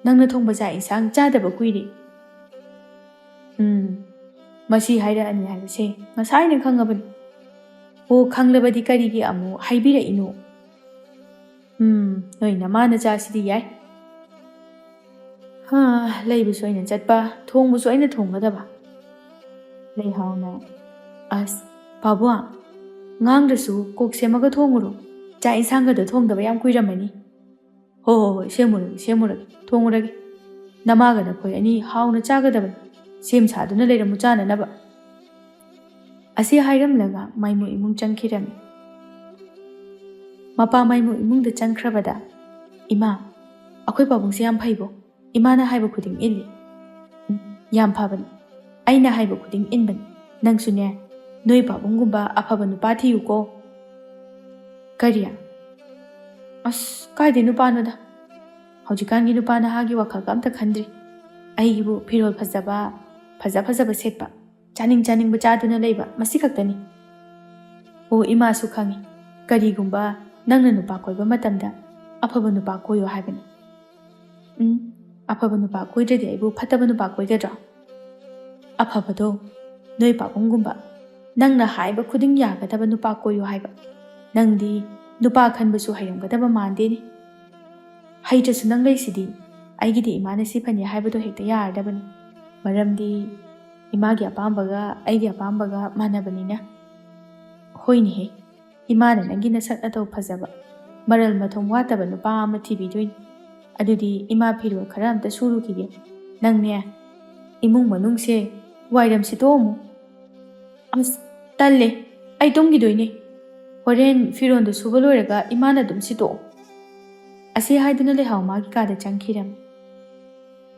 ꯅꯪꯅ ꯊꯣꯡꯕ ꯆꯥꯛ ꯏꯟꯁꯥꯡ ꯆꯥꯗꯕ ꯀꯨꯏꯔꯦ. ꯃꯁꯤ ꯍꯥꯏꯔꯛꯑꯅꯤ ꯍꯥꯏꯕꯁꯦ ꯉꯁꯥꯏꯅ ꯈꯪꯉꯕꯅꯤ. ꯑꯣ ꯈꯪꯂꯕꯗꯤ ꯀꯔꯤꯒꯤ ꯑꯃꯨꯛ ꯍꯥꯏꯕꯤꯔꯛꯏꯅꯣ? ꯅꯣꯏ ꯅꯃꯥ ꯅꯆꯥꯁꯤꯗꯤ ꯌꯥꯏ. ꯂꯩꯕꯁꯨ ꯑꯩꯅ ꯆꯠꯄ, ꯊꯣꯡꯕꯁꯨ ꯑꯩꯅ ꯊꯣꯡꯒꯗꯕ. ꯂꯩꯍꯥꯎꯅ ꯑꯁ ꯄꯥꯕꯨꯡ, ꯉꯥꯡꯗ꯭ꯔꯁꯨ ꯀꯣꯛ ꯁꯦꯝꯃꯒ ꯊꯣꯡꯉꯨꯔꯣ. ꯆꯥꯛ ꯏꯟꯁꯥꯡꯒꯗꯣ ꯊꯣꯡꯗꯕ ꯌꯥꯝ ꯀꯨꯏꯔꯝꯃꯅꯤ. ꯍꯣꯏ ꯁꯦꯝꯃꯨꯔꯒꯦ ꯊꯣꯡꯉꯨꯔꯒꯦ. ꯅꯃꯥꯒ ꯅꯈꯣꯏ ꯑꯅꯤ ꯍꯥꯎꯅ ꯆꯥꯒꯗꯕꯅꯤ. ꯁꯦꯝ ꯁꯥꯗꯨꯅ ꯂꯩꯔꯝꯃꯨ ꯆꯥꯅꯅꯕ. ꯑꯁꯤ ꯍꯥꯏꯔꯝꯂꯒ ꯃꯥꯏꯃꯨ ꯏꯃꯨꯡ ꯆꯪꯈꯤꯔꯝꯃꯤ. ꯃꯄꯥ ꯃꯥꯏꯃꯨ ꯏꯃꯨꯡꯗ ꯆꯪꯈ꯭ꯔꯕꯗ, ꯏꯃꯥ, ꯑꯩꯈꯣꯏ ꯄꯥꯕꯨꯡꯁꯦ ꯌꯥꯝ ꯐꯩꯕꯣ. ꯏꯃꯥꯅ ꯍꯥꯏꯕ ꯈꯨꯗꯤꯡ ꯏꯜꯂꯤ. ꯌꯥꯝ ꯐꯕꯅꯤ. ꯑꯩꯅ ꯍꯥꯏꯕ ꯈꯨꯗꯤꯡ ꯏꯟꯕꯅꯤ. ꯅꯪꯁꯨꯅꯦ ꯅꯣꯏ ꯄꯥꯕꯨꯡꯒꯨꯝꯕ ꯑꯐꯕ ꯅꯨꯄꯥ ꯊꯤꯌꯨꯀꯣ. ꯀꯔꯤ? ꯑꯁ ꯀꯥꯏꯗꯩ ꯅꯨꯄꯥꯅꯣꯗ. ꯍꯧꯖꯤꯛꯀꯥꯟꯒꯤ ꯅꯨꯄꯥ ꯅꯍꯥꯒꯤ ꯋꯥꯈꯜꯒ ꯑꯝꯇ ꯈꯟꯗ꯭ꯔꯤ. ꯑꯩꯒꯤꯕꯨ ꯐꯤꯔꯣꯜ ꯐꯖꯕ, ꯐꯖꯕ ꯁꯦꯠꯄ, ꯆꯥꯅꯤꯡꯕ ꯆꯥꯗꯨꯅ ꯂꯩꯕ, ꯃꯁꯤ ꯈꯛꯇꯅꯤ. ꯑꯣ ꯏꯃꯥꯁꯨ ꯈꯪꯉꯤ. ꯀꯔꯤꯒꯨꯝꯕ ꯅꯪꯅ ꯅꯨꯄꯥ ꯀꯣꯏꯕ ꯃꯇꯝꯗ ꯑꯐꯕ ꯅꯨꯄꯥ ꯀꯣꯏꯌꯣ ꯍꯥꯏꯕꯅꯤ. ꯑꯐꯕ ꯅꯨꯄꯥ ꯀꯣꯏꯗ꯭ꯔꯗꯤ ꯑꯩꯕꯨ ꯐꯠꯇꯕ ꯅꯨꯄꯥ ꯀꯣꯏꯒꯗ꯭ꯔꯣ? ꯑꯐꯕꯗꯣ ꯅꯣꯏ ꯄꯥꯕꯨꯡꯒꯨꯝꯕ ꯅꯪꯅ ꯍꯥꯏꯕ ꯈꯨꯗꯤꯡ ꯌꯥꯒꯗꯕ ꯅꯨꯄꯥ ꯀꯣꯏꯌꯣ ꯍꯥꯏꯕ. ꯅꯪꯗꯤ ꯅꯨꯄꯥ ꯈꯟꯕꯁꯨ ꯍꯩꯔꯝꯒꯗꯕ ꯃꯥꯟꯗꯦꯅꯤ. ꯍꯩꯇ꯭ꯔꯁꯨ ꯅꯪ ꯂꯩꯁꯤꯗꯤ. ꯑꯩꯒꯤꯗꯤ ꯏꯃꯥꯅ ꯁꯤ ꯐꯅꯤ ꯍꯥꯏꯕꯗꯣ ꯍꯦꯛꯇ ꯌꯥꯔꯗꯕꯅꯤ. ꯃꯔꯝꯗꯤ ꯏꯃꯥꯒꯤ ꯑꯄꯥꯝꯕꯒ ꯑꯩꯒꯤ ꯑꯄꯥꯝꯕꯒ ꯃꯥꯟꯅꯕꯅꯤꯅ. ꯍꯣꯏꯅꯦꯍꯦ, ꯏꯃꯥꯅ ꯅꯪꯒꯤ ꯅꯁꯛ ꯅꯇꯧ ꯐꯖꯕ, ꯃꯔꯜ ꯃꯊꯨꯝ ꯋꯥꯠꯇꯕ ꯅꯨꯄꯥ ꯑꯃ ꯊꯤꯕꯤꯗꯣꯏꯅꯤ. ꯑꯗꯨꯗꯤ ꯏꯃꯥ ꯐꯤꯔꯣꯜ ꯈꯔ ꯑꯝꯇ ꯁꯨꯔꯨꯈꯤꯒꯦ. ꯅꯪꯅꯦ ꯏꯃꯨꯡ ꯃꯅꯨꯡꯁꯦ ꯋꯥꯏꯔꯝ ꯁꯤꯠꯇꯣꯛꯑꯝꯃꯨ. ꯑꯁ ꯇꯜꯂꯦ, ꯑꯩ ꯇꯨꯝꯈꯤꯗꯣꯏꯅꯦ. ꯍꯣꯔꯦꯟ ꯐꯤꯔꯣꯜꯗꯣ ꯁꯨꯕ ꯂꯣꯏꯔꯒ ꯏꯃꯥꯅ ꯑꯗꯨꯝ ꯁꯤꯠꯇꯣꯛꯑꯣ. ꯑꯁꯤ ꯍꯥꯏꯗꯨꯅ ꯂꯩꯍꯥꯎ ꯃꯥꯒꯤ ꯀꯥꯗ ꯆꯪꯈꯤꯔꯝꯃꯤ.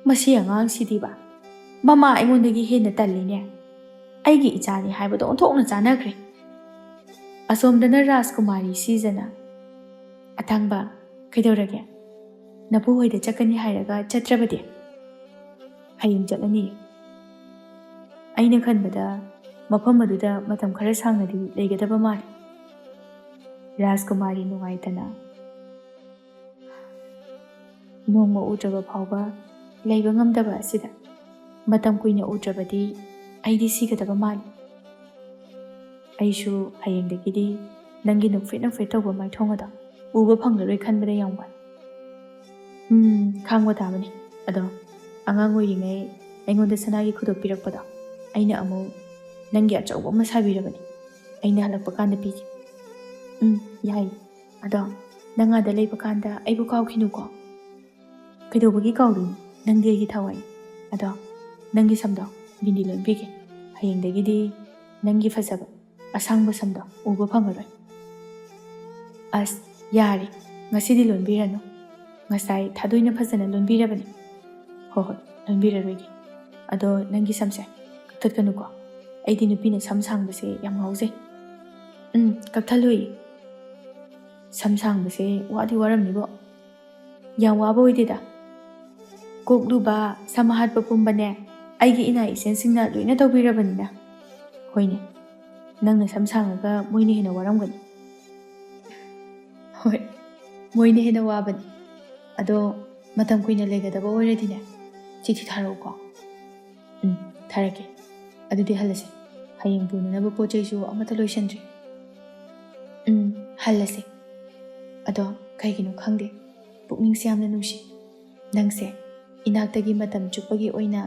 ꯃꯁꯤ ꯑꯉꯥꯡꯁꯤꯗꯤꯕ ꯃꯃꯥ ꯑꯩꯉꯣꯟꯗꯒꯤ ꯍꯦꯟꯅ ꯇꯜꯂꯤꯅꯦ. ꯑꯩꯒꯤ ꯏꯆꯥꯅꯤ ꯍꯥꯏꯕꯗꯣ ꯑꯣꯟꯊꯣꯛꯅ ꯆꯥꯟꯅꯈ꯭ꯔꯦ. ꯑꯁꯣꯝꯗꯅ ꯔꯥꯖꯀꯨꯃꯥꯔꯤ ꯁꯤꯖꯅ, ꯑꯊꯪꯕ ꯀꯩꯗꯧꯔꯒꯦ? ꯅꯄꯨ ꯍꯣꯏꯗ ꯆꯠꯀꯅꯤ ꯍꯥꯏꯔꯒ ꯆꯠꯇ꯭ꯔꯕꯗꯤ? ꯍꯌꯦꯡ ꯆꯠꯂꯅꯤ. ꯑꯩꯅ ꯈꯟꯕꯗ ꯃꯐꯝ ꯑꯗꯨꯗ ꯃꯇꯝ ꯈꯔ ꯁꯥꯡꯅꯗꯤ ꯂꯩꯒꯗꯕ ꯃꯥꯜꯂꯤ. ꯔꯥꯖꯀꯨꯃꯥꯔꯤ ꯅꯨꯡꯉꯥꯏꯇꯅ, ꯅꯣꯡꯃ ꯎꯗ꯭ꯔꯕ ꯐꯥꯎꯕ ꯂꯩꯕ ꯉꯝꯗꯕ ꯑꯁꯤꯗ ꯃꯇꯝ ꯀꯨꯏꯅ ꯎꯗ꯭ꯔꯕꯗꯤ ꯑꯩꯗꯤ ꯁꯤꯒꯗꯕ ꯃꯥꯜꯂꯤ. ꯑꯩꯁꯨ ꯍꯌꯦꯡꯗꯒꯤꯗꯤ ꯅꯪꯒꯤ ꯅꯣꯛꯐꯦꯠ ꯇꯧꯕ ꯃꯥꯏꯊꯣꯡ ꯑꯗꯣ ꯎꯕ ꯐꯪꯂꯔꯣꯏ ꯈꯟꯕꯗ ꯌꯥꯝ ꯋꯥꯏ. ꯈꯥꯡꯕ ꯇꯥꯕꯅꯤ. ꯑꯗꯣ ꯑꯉꯥꯡ ꯑꯣꯏꯔꯤꯉꯩ ꯑꯩꯉꯣꯟꯗ ꯁꯅꯥꯒꯤ ꯈꯨꯗꯣꯞ ꯄꯤꯔꯛꯄꯗꯣ ꯑꯩꯅ ꯑꯃꯨꯛ ꯅꯪꯒꯤ ꯑꯆꯧꯕ ꯑꯃ ꯁꯥꯕꯤꯔꯕꯅꯤ. ꯑꯩꯅ ꯍꯜꯂꯛꯄ ꯀꯥꯟꯗ ꯄꯤꯒꯦ. ꯌꯥꯏ. ꯑꯗꯣ ꯅꯪ ꯑꯥꯗ ꯂꯩꯕ ꯀꯥꯟꯗ ꯑꯩꯕꯨ ꯀꯥꯎꯈꯤꯅꯨꯀꯣ. ꯀꯩꯗꯧꯕꯒꯤ ꯀꯥꯎꯗꯣꯏꯅꯣ? ꯅꯪꯗꯤ ꯑꯩꯒꯤ ꯊꯋꯥꯏꯅꯤ. ꯑꯗꯣ ꯅꯪꯒꯤ ꯁꯝꯗꯣ ꯕꯤꯟꯗꯤ ꯂꯣꯟꯕꯤꯒꯦ. ꯍꯌꯦꯡꯗꯒꯤꯗꯤ ꯅꯪꯒꯤ ꯐꯖꯕ ꯑꯁꯥꯡꯕ ꯁꯝꯗꯣ ꯎꯕ ꯐꯪꯉꯔꯣꯏ. ꯑꯁ ꯌꯥꯔꯦ, ꯉꯁꯤꯗꯤ ꯂꯣꯟꯕꯤꯔꯅꯨ. ꯉꯁꯥꯏ ꯊꯥꯗꯣꯏꯅ ꯐꯖꯅ ꯂꯣꯟꯕꯤꯔꯕꯅꯤ. ꯍꯣꯏ ꯂꯣꯟꯕꯤꯔꯔꯣꯏꯒꯦ. ꯑꯗꯣ ꯅꯪꯒꯤ ꯁꯝꯁꯦ ꯀꯛꯊꯠꯀꯅꯨꯀꯣ. ꯑꯩꯗꯤ ꯅꯨꯄꯤꯅ ꯁꯝ ꯁꯥꯡꯕꯁꯦ ꯌꯥꯝ ꯉꯥꯎꯖꯩ. ꯀꯛꯊꯠꯂꯣꯏ. ꯁꯝ ꯁꯥꯡꯕꯁꯦ ꯋꯥꯗꯤ ꯋꯥꯔꯝꯅꯤꯕꯣ. ꯌꯥꯝ ꯋꯥꯕ ꯑꯣꯏꯗꯦꯗ. ꯀꯣꯛꯂꯨꯕ, ꯁꯝ ꯍꯥꯠꯄ ꯄꯨꯝꯕꯅꯦ ꯑꯩꯒꯤ ꯏꯅꯥ ꯏꯆꯦꯟꯁꯤꯡꯅ ꯂꯣꯏꯅ ꯇꯧꯕꯤꯔꯕꯅꯤꯅ. ꯍꯣꯏꯅꯦ, ꯅꯪꯅ ꯁꯝ ꯁꯥꯡꯉꯒ ꯃꯣꯏꯅ ꯍꯦꯟꯅ ꯋꯥꯔꯝꯒꯅꯤ. ꯍꯣꯏ, ꯃꯣꯏꯅ ꯍꯦꯟꯅ ꯋꯥꯕꯅꯤ. ꯑꯗꯣ ꯃꯇꯝ ꯀꯨꯏꯅ ꯂꯩꯒꯗꯕ ꯑꯣꯏꯔꯗꯤꯅꯦ ꯆꯤꯊꯤ ꯊꯥꯔꯛꯎꯀꯣ. ꯊꯥꯔꯛꯀꯦ. ꯑꯗꯨꯗꯤ ꯍꯜꯂꯁꯤ. ꯍꯌꯦꯡ ꯄꯨꯅꯅꯕ ꯄꯣꯠ ꯆꯩꯁꯨ ꯑꯃꯠꯇ ꯂꯣꯏꯁꯤꯟꯗ꯭ꯔꯤ. ꯍꯜꯂꯁꯤ. ꯑꯗꯣ ꯀꯩꯒꯤꯅꯣ ꯈꯪꯗꯦ, ꯄꯨꯛꯅꯤꯡꯁꯦ ꯌꯥꯝꯅ ꯅꯨꯡꯁꯤ. ꯅꯪꯁꯦ ꯏꯅꯥꯛꯇꯒꯤ ꯃꯇꯝ ꯆꯨꯞꯄꯒꯤ ꯑꯣꯏꯅ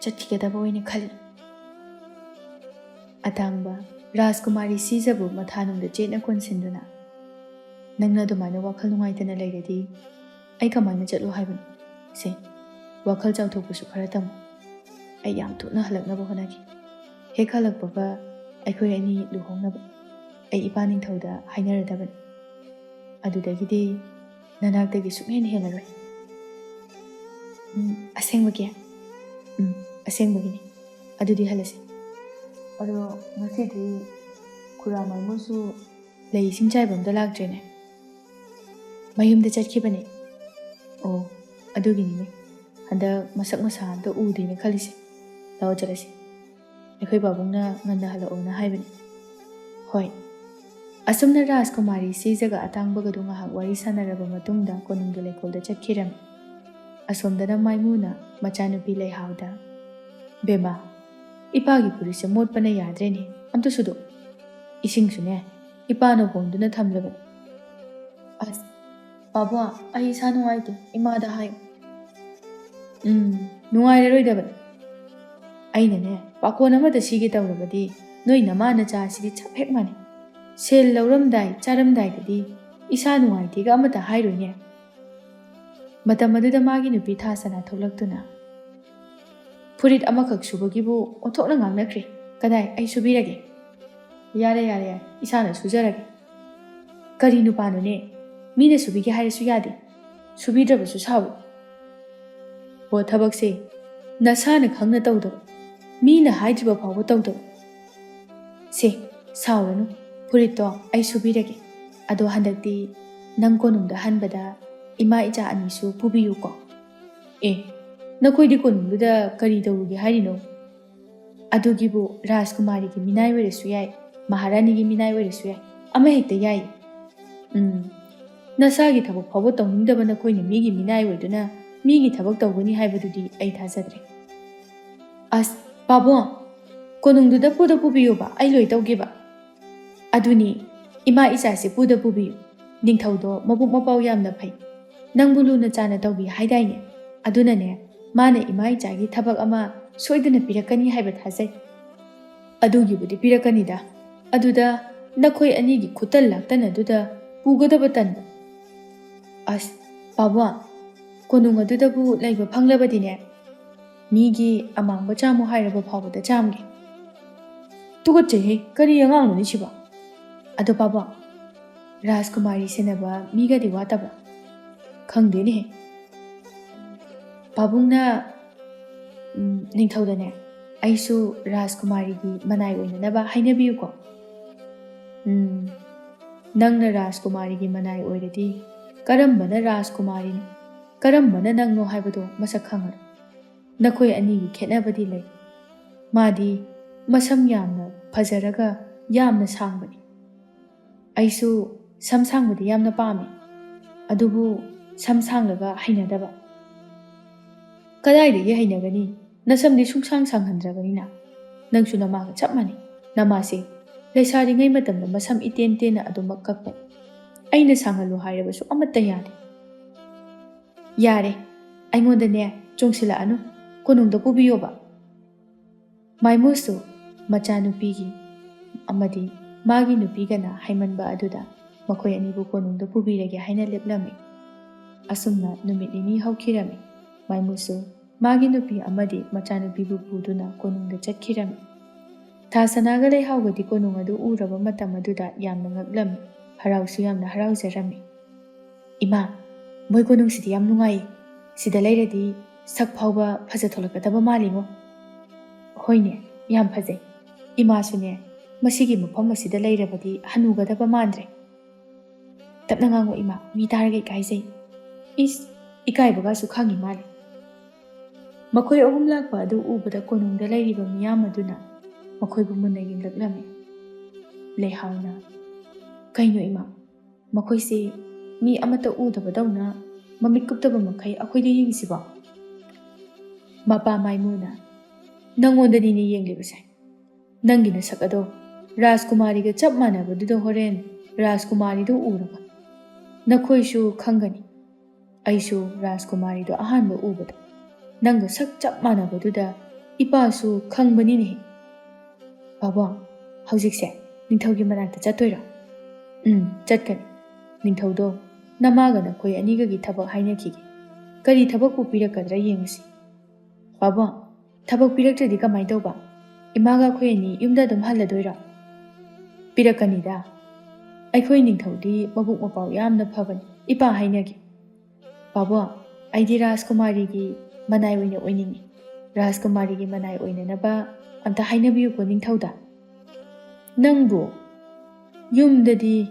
ꯆꯠꯈꯤꯒꯗꯕ ꯑꯣꯏꯅ ꯈꯜꯂꯤ. ꯑꯇꯥꯡꯕ ꯔꯥꯖꯀꯨꯃꯥꯔꯤ ꯁꯤꯖꯕꯨ ꯃꯊꯥꯅꯨꯡꯗ ꯆꯦꯠꯅ ꯀꯣꯟꯁꯤꯟꯗꯨꯅ, ꯅꯪꯅ ꯑꯗꯨꯃꯥꯏꯅ ꯋꯥꯈꯜ ꯅꯨꯡꯉꯥꯏꯇꯅ ꯂꯩꯔꯗꯤ ꯑꯩ ꯀꯃꯥꯏꯅ ꯆꯠꯂꯨ ꯍꯥꯏꯕꯅꯣ? ꯁꯦ, ꯋꯥꯈꯜ ꯆꯥꯎꯊꯣꯛꯄꯁꯨꯈꯔ ꯇꯝꯃꯨ. ꯑꯩ ꯌꯥꯝ ꯊꯨꯅ ꯍꯜꯂꯛꯅꯕ ꯍꯣꯠꯅꯒꯦ. ꯍꯦꯛ ꯍꯜꯂꯛꯄꯒ ꯑꯩꯈꯣꯏ ꯑꯅꯤ ꯂꯨꯍꯣꯡꯅꯕ ꯑꯩ ꯏꯄꯥꯅꯤꯡꯊꯧꯗ ꯍꯥꯏꯅꯔꯗꯕꯅꯤ. ꯑꯗꯨꯗꯒꯤꯗꯤ ꯅꯅꯥꯛꯇꯒꯤ ꯁꯨꯡꯍꯦꯟ ꯍꯦꯜꯂꯔꯣꯏ. ꯑꯁꯦꯡꯕꯒꯤ? ꯑꯁꯦꯡꯕꯒꯤꯅꯤ. ꯑꯗꯨꯗꯤ ꯍꯜꯂꯁꯤ. ꯑꯗꯣ ꯉꯁꯤꯗꯤ ꯈꯨꯔꯥ ꯃꯥꯏꯃꯨꯁꯨ ꯂꯩ ꯏꯁꯤꯡ ꯆꯥꯏꯕ ꯑꯝꯇ ꯂꯥꯛꯇ꯭ꯔꯦꯅꯦ. mayumda chatkibane. Oh, aduginine. Handa masak masa amta udine khalise. Lao chalase. Ekhoi babungna nganna halaona haibane. Hoi. Asumna Rajkumari si jaga atangbaga dunga hak wari sanaraba matungda konungda lekolda chatkirame. Asomdana Maimuna machanupi leihauda. Bema. Ipagi purisa motpana yadrene. Amta sudo. Ising sune. Ipano honduna thamlaban. As. Baba, ai sa nungaite. Imada hayo. Nungairaroidaban. Ainane. Pakon amada sige tawrabadi. Noi namana cha asidi chap hek mane. Sel lauramdai charamdai dadi. Isa nungaitiga amata hairoine. Matam aduda magi nupi thasana tholaktuna. Furit amakak subagibu onthokna ngangnakre. Kadai ai subirage. Yare. Isana sujarage. Kari nupano ne. Mina subige hairasu yade. Subidrabasu sabu. Bo thabakse nasana khangna tawdaba. Mina haidriba phawba tawdaba. Se sauranu. Furito ai subirage. Ado handakti nang konungda hanbada ima icha anisu pubiyu ko. Nakoidi konungda kari tawuge harino. Adugibu Rajkumari ki minai weresu yai. Maharani ki minai weresu yai. Ama hekta yai. Nasagi thabak phawba tawningdaba nakoina migi minai weduna migi thabak tawgani haibadudi ai thajadre. As babo konungduda puda pubiyu ba ai loi tawgeba. Aduni ima icha se puda pubiyu. Ningthaudo mabuk mapau yamna phai. Nangbulu na chana tawbi haidaine. Aduna ne mana ima icha gi thabak ama soidana pirakani haiba thajai. Adugibudi pirakani da. Aduda nakhoi ani gi khutal laktana duda pugadaba tanba. As baba konung aduda bu laiba phanglabadine migi amangba chamu hairaba phawbada chamge. Tugatche kari angang ni chiba. Ado baba Rajkumari senaba miga di wataba. Khangde ne. Babungna ningthaudane aisu Rajkumari gi manai oinanaba hainabiyu ko. Nangna Rajkumari gi manai oiradi karambana Rajkumari no karambana nangno haibado masak khangar. Nakhoi ani gi khetnabadi lai. Madi masam yamna phajaraga yamna sangbani. Aisu samsangbadi yamna pame. Adubu samsanglaga hainadaba. Kadaidagi hainagani nasamdi sungsang sanghandrabanina. Nangsu namaga chap mani. Namase laisari ngai matamda masam iten tena adumak kakpa. Aina sangalu hairabasu amatta yade. Yare. Aingonda ne chongsila anu konungda pubiyoba. Maimusu machanupigi amadi magi nupigana haimanba aduda makhoi anibu konungda pubirage haina leplame. Asumna numit nini haukhirame. Maimusu magi nupi amadi machanupibu puduna konungda chatkirame. Thasanaga leihawgadi konung adu uraba matam aduda yamna ngaglame. Harausu yamna harauzarame. Ima moi konung sidi yam nungai. Sida leiradi sak phawba phajatholakadaba malingo. Hoine yam phajai. Ima sune masigi mafam asida leirabadi hanugadaba mandre. Tapna ngango ima mi tarage ikaijai. Is ikaibaga su khangi mali. Makhoi ahum lakpa adu ubada konungda leiriba miyam aduna makhoi bu munna yinglaklame. Leihauna kaino ima makhoi se mi amata udaba dauna mamit kuptaba makhai akhoida yingsiba. Mapa Maimuna nangonda ni yenglibase. Nangi na sakado Rajkumari ga chap manabaduda horen Rajkumari do uraba. Nakhoi su khangani. Aisu Rajkumari do ahanba ubada. Nanga sak chap manabaduda ipa su khangbani ne. Baba haujikse ningthaugi manakta chatoira. Chatkani. Ningthaudo namaga nakhoi aniga gi thabak hainakhige. Kari thabak pu pirakadra yengsi. Baba thabak piraktradi kamai tawba. Imaga khoi ani yumda dum haladoira. Pirakani da. Aikhoi ningthaudi mabuk mapau yamna phabani. Ipa hainagi. Baba aidi Rajkumari gi manai oina oiningi. Rajkumari gi manai oinanaba amta hainabiyu ko ningthauda. Nangbu yumdadi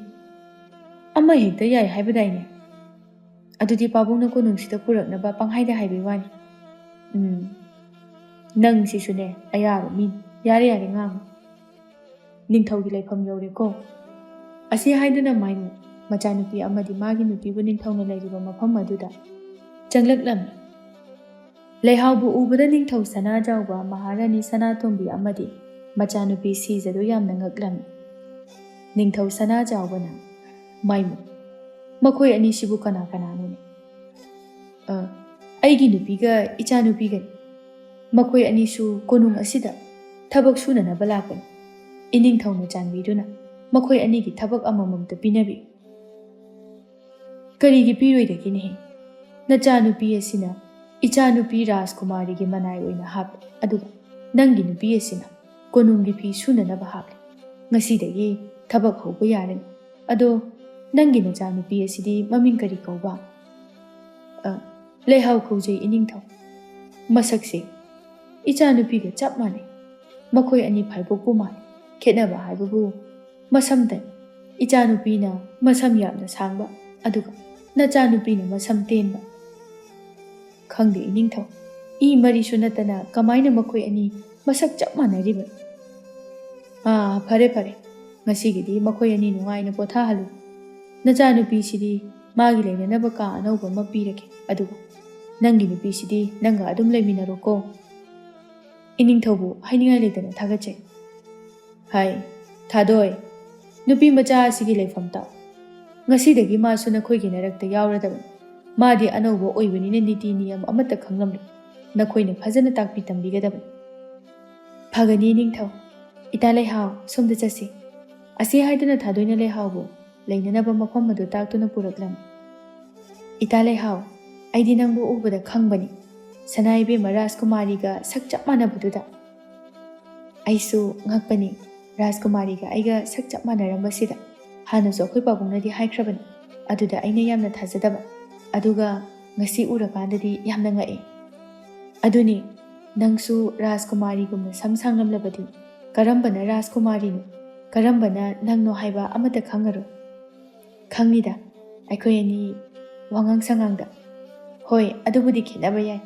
ama hekta yai haibadaine. ꯑꯗꯨꯗꯤ ꯄꯥꯕꯨꯡꯅ ꯀꯣꯅꯨꯡꯁꯤꯗ ꯄꯨꯔꯛꯅꯕ ꯄꯪꯍꯥꯏꯗ ꯍꯥꯏꯕꯩ ꯋꯥꯅꯤ. ꯅꯪ ꯁꯤꯁꯨꯅꯦ ꯑꯌꯥꯕ ꯃꯤꯅꯤ. ꯌꯥꯔꯦ ꯌꯥꯔꯦ ꯉꯥꯡꯉꯨ. ꯅꯤꯡꯊꯧꯒꯤ ꯂꯩꯐꯝ ꯌꯧꯔꯦꯀꯣ. ꯑꯁꯤ ꯍꯥꯏꯗꯨꯅ ꯃꯥꯏꯃꯨ ꯃꯆꯥꯅꯨꯄꯤ ꯑꯃꯗꯤ ꯃꯥꯒꯤ ꯅꯨꯄꯤꯕꯨ ꯅꯤꯡꯊꯧꯅ ꯂꯩꯔꯤꯕ ꯃꯐꯝ ꯑꯗꯨꯗ ꯆꯪꯂꯛꯂꯝꯃꯤ. ꯂꯩꯍꯥꯎꯕꯨ ꯎꯕꯗ ꯅꯤꯡꯊꯧ ꯁꯅꯥꯖꯥꯎꯕ, ꯃꯍꯥꯔꯥꯅꯤ ꯁꯅꯥꯇꯣꯝꯕꯤ ꯑꯃꯗꯤ ꯃꯆꯥꯅꯨꯄꯤ ꯁꯤꯖꯗꯨ ꯌꯥꯝꯅ ꯉꯛꯂꯝꯃꯤ. ꯅꯤꯡꯊꯧ ꯁꯅꯥꯖꯥꯎꯕꯅ ꯃꯥꯏꯃꯨ, ꯃꯈꯣꯏ ꯑꯅꯤꯁꯤꯕꯨ ꯀꯅꯥ ꯀꯅꯥꯅꯣꯅꯦ? ꯑꯩꯒꯤ ꯅꯨꯄꯤꯒ ꯏꯆꯥꯅꯨꯄꯤꯒꯅꯤ. ꯃꯈꯣꯏ ꯑꯅꯤꯁꯨ ꯀꯣꯅꯨꯡ ꯑꯁꯤꯗ ꯊꯕꯛ ꯁꯨꯅꯅꯕ ꯂꯥꯛꯄꯅꯤ. ꯏꯅꯤꯡꯊꯧꯅ ꯆꯥꯟꯕꯤꯗꯨꯅ ꯃꯈꯣꯏ ꯑꯅꯤꯒꯤ ꯊꯕꯛ ꯑꯃꯃꯝꯇ ꯄꯤꯅꯕꯤꯌꯨ. ꯀꯔꯤꯒꯤ ꯄꯤꯔꯣꯏꯗꯒꯦꯅꯦꯍꯦ? ꯅꯆꯥꯅꯨꯄꯤ ꯑꯁꯤꯅ ꯏꯆꯥꯅꯨꯄꯤ ꯔꯥꯖꯀꯨꯃꯥꯔꯤꯒꯤ ꯃꯅꯥꯏ ꯑꯣꯏꯅ ꯍꯥꯞꯂꯦ, ꯑꯗꯨꯒ ꯅꯪꯒꯤ ꯅꯨꯄꯤ ꯑꯁꯤꯅ ꯀꯣꯅꯨꯡꯒꯤ ꯐꯤ ꯁꯨꯅꯅꯕ ꯍꯥꯞꯂꯦ. ꯉꯁꯤꯗꯒꯤ ꯊꯕꯛ ꯍꯧꯕ ꯌꯥꯔꯅꯤ. ꯑꯗꯣ ꯅꯪꯒꯤ ꯅꯆꯥꯅꯨꯄꯤ ꯑꯁꯤꯗꯤ ꯃꯃꯤꯡ ꯀꯔꯤ ꯀꯧꯕ? ꯂꯩꯍꯥꯎ ꯀꯧꯖꯩ ꯏꯅꯤꯡꯊꯧ. ꯃꯁꯛꯁꯦ ꯏꯆꯥꯅꯨꯄꯤꯒ ꯆꯞ ꯃꯥꯟꯅꯩ. ꯃꯈꯣꯏ ꯑꯅꯤ ꯐꯥꯏꯕꯣꯛꯄꯨ ꯃꯥꯜꯂꯤ. ꯈꯦꯠꯅꯕ ꯍꯥꯏꯕꯕꯨ ꯃꯁꯝꯇꯅꯤ. ꯏꯆꯥꯅꯨꯄꯤꯅ ꯃꯁꯝ ꯌꯥꯝꯅ ꯁꯥꯡꯕ, ꯑꯗꯨꯒ ꯅꯆꯥꯅꯨꯄꯤꯅ ꯃꯁꯝ ꯇꯦꯟꯕ. ꯈꯪꯗꯦ ꯏꯅꯤꯡꯊꯧ, ꯏ ꯃꯔꯤꯁꯨ ꯅꯠꯇꯅ ꯀꯃꯥꯏꯅ ꯃꯈꯣꯏ ꯑꯅꯤ ꯃꯁꯛ ꯆꯞ ꯃꯥꯟꯅꯔꯤꯕ? ꯐꯔꯦ ꯐꯔꯦ, ꯉꯁꯤꯒꯤꯗꯤ ꯃꯈꯣꯏ ꯑꯅꯤ ꯅꯨꯡꯉꯥꯏꯅ ꯄꯣꯊꯥꯍꯜꯂꯨ. ꯅꯆꯥꯅꯨꯄꯤꯁꯤꯗꯤ ꯃꯥꯒꯤ ꯂꯩꯅꯅꯕ ꯀꯥ ꯑꯅꯧꯕ ꯑꯃ ꯄꯤꯔꯒꯦ, ꯑꯗꯨꯒ ꯅꯪꯒꯤ ꯅꯨꯄꯤꯁꯤꯗꯤ ꯅꯪꯒ ꯑꯗꯨꯝ ꯂꯩꯃꯤꯟꯅꯔꯣꯀꯣ. ꯏꯅꯤꯡꯊꯧꯕꯨ ꯍꯥꯏꯅꯤꯡꯉꯥꯏ ꯂꯩꯇꯅ ꯊꯥꯒꯠꯆꯩ. ꯍꯥꯏ ꯊꯥꯗꯣꯏ, ꯅꯨꯄꯤ ꯃꯆꯥ ꯑꯁꯤꯒꯤ ꯂꯩꯐꯝ ꯇꯥꯎ. ꯉꯁꯤꯗꯒꯤ ꯃꯥꯁꯨ ꯅꯈꯣꯏꯒꯤ ꯅꯔꯛꯇ ꯌꯥꯎꯔꯗꯕꯅꯤ. ꯃꯥꯗꯤ ꯑꯅꯧꯕ ꯑꯣꯏꯕꯅꯤꯅ ꯅꯤꯇꯤ ꯅꯤꯌꯝ ꯑꯃꯠꯇ ꯈꯪꯂꯝꯂꯣꯏ. ꯅꯈꯣꯏꯅ ꯐꯖꯅ ꯇꯥꯛꯄꯤ ꯇꯝꯕꯤꯒꯗꯕꯅꯤ. ꯐꯒꯅꯤ ꯏꯅꯤꯡꯊꯧ. ꯏꯇꯥ ꯂꯩꯍꯥꯎ, ꯁꯣꯝꯗ ꯆꯠꯁꯤ. ꯑꯁꯤ ꯍꯥꯏꯗꯨꯅ ꯊꯥꯗꯣꯏꯅ ꯂꯩꯍꯥꯎꯕꯨ ꯂꯩꯅꯅꯕ ꯃꯐꯝ ꯑꯗꯨ ꯇꯥꯛꯇꯨꯅ ꯄꯨꯔꯛꯂꯝꯃꯤ. ꯏꯇꯥ ꯂꯩꯍꯥꯎ, ꯑꯩꯗꯤ ꯅꯪꯕꯨ ꯎꯕꯗ ꯈꯪꯕꯅꯤ. ꯁꯅꯥꯏꯕꯦꯝꯃ ꯔꯥꯖꯀꯨꯃꯥꯔꯤꯒ ꯁꯛ ꯆꯞ ꯃꯥꯟꯅꯕꯗꯨꯗ. ꯑꯩꯁꯨ ꯉꯛꯄꯅꯤ ꯔꯥꯖꯀꯨꯃꯥꯔꯤꯒ ꯑꯩꯒ ꯁꯛ ꯆꯞ ꯃꯥꯟꯅꯔꯝꯕꯁꯤꯗ. ꯍꯥꯟꯅꯁꯨ ꯑꯩꯈꯣꯏ ꯄꯥꯕꯨꯡꯅꯗꯤ ꯍꯥꯏꯈ꯭ꯔꯕꯅꯤ. ꯑꯗꯨꯗ ꯑꯩꯅ ꯌꯥꯝꯅ ꯊꯥꯖꯗꯕ. ꯑꯗꯨꯒ ꯉꯁꯤ ꯎꯔꯀꯥꯟꯗꯗꯤ ꯌꯥꯝꯅ ꯉꯛꯑꯦ. ꯑꯗꯨꯅꯤ, ꯅꯪꯁꯨ ꯔꯥꯖꯀꯨꯃꯥꯔꯤꯒꯨꯝꯅ ꯁꯝ ꯁꯥꯡꯂꯝꯂꯕꯗꯤ ꯀꯔꯝꯕꯅ ꯔꯥꯖꯀꯨꯃꯥꯔꯤꯅꯣ, ꯀꯔꯝꯕꯅ ꯅꯪꯅꯣ ꯍꯥꯏꯕ ꯑꯃꯠꯇ ꯈꯪꯉꯔꯣꯏ. ꯈꯪꯅꯤꯗ, ꯑꯩꯈꯣꯏ ꯑꯅꯤ ꯋꯥꯉꯥꯡ ꯁꯉꯥꯡꯗ. ꯍꯣꯏ, ꯑꯗꯨꯕꯨꯗꯤ ꯈꯦꯠꯅꯕ ꯌꯥꯏ.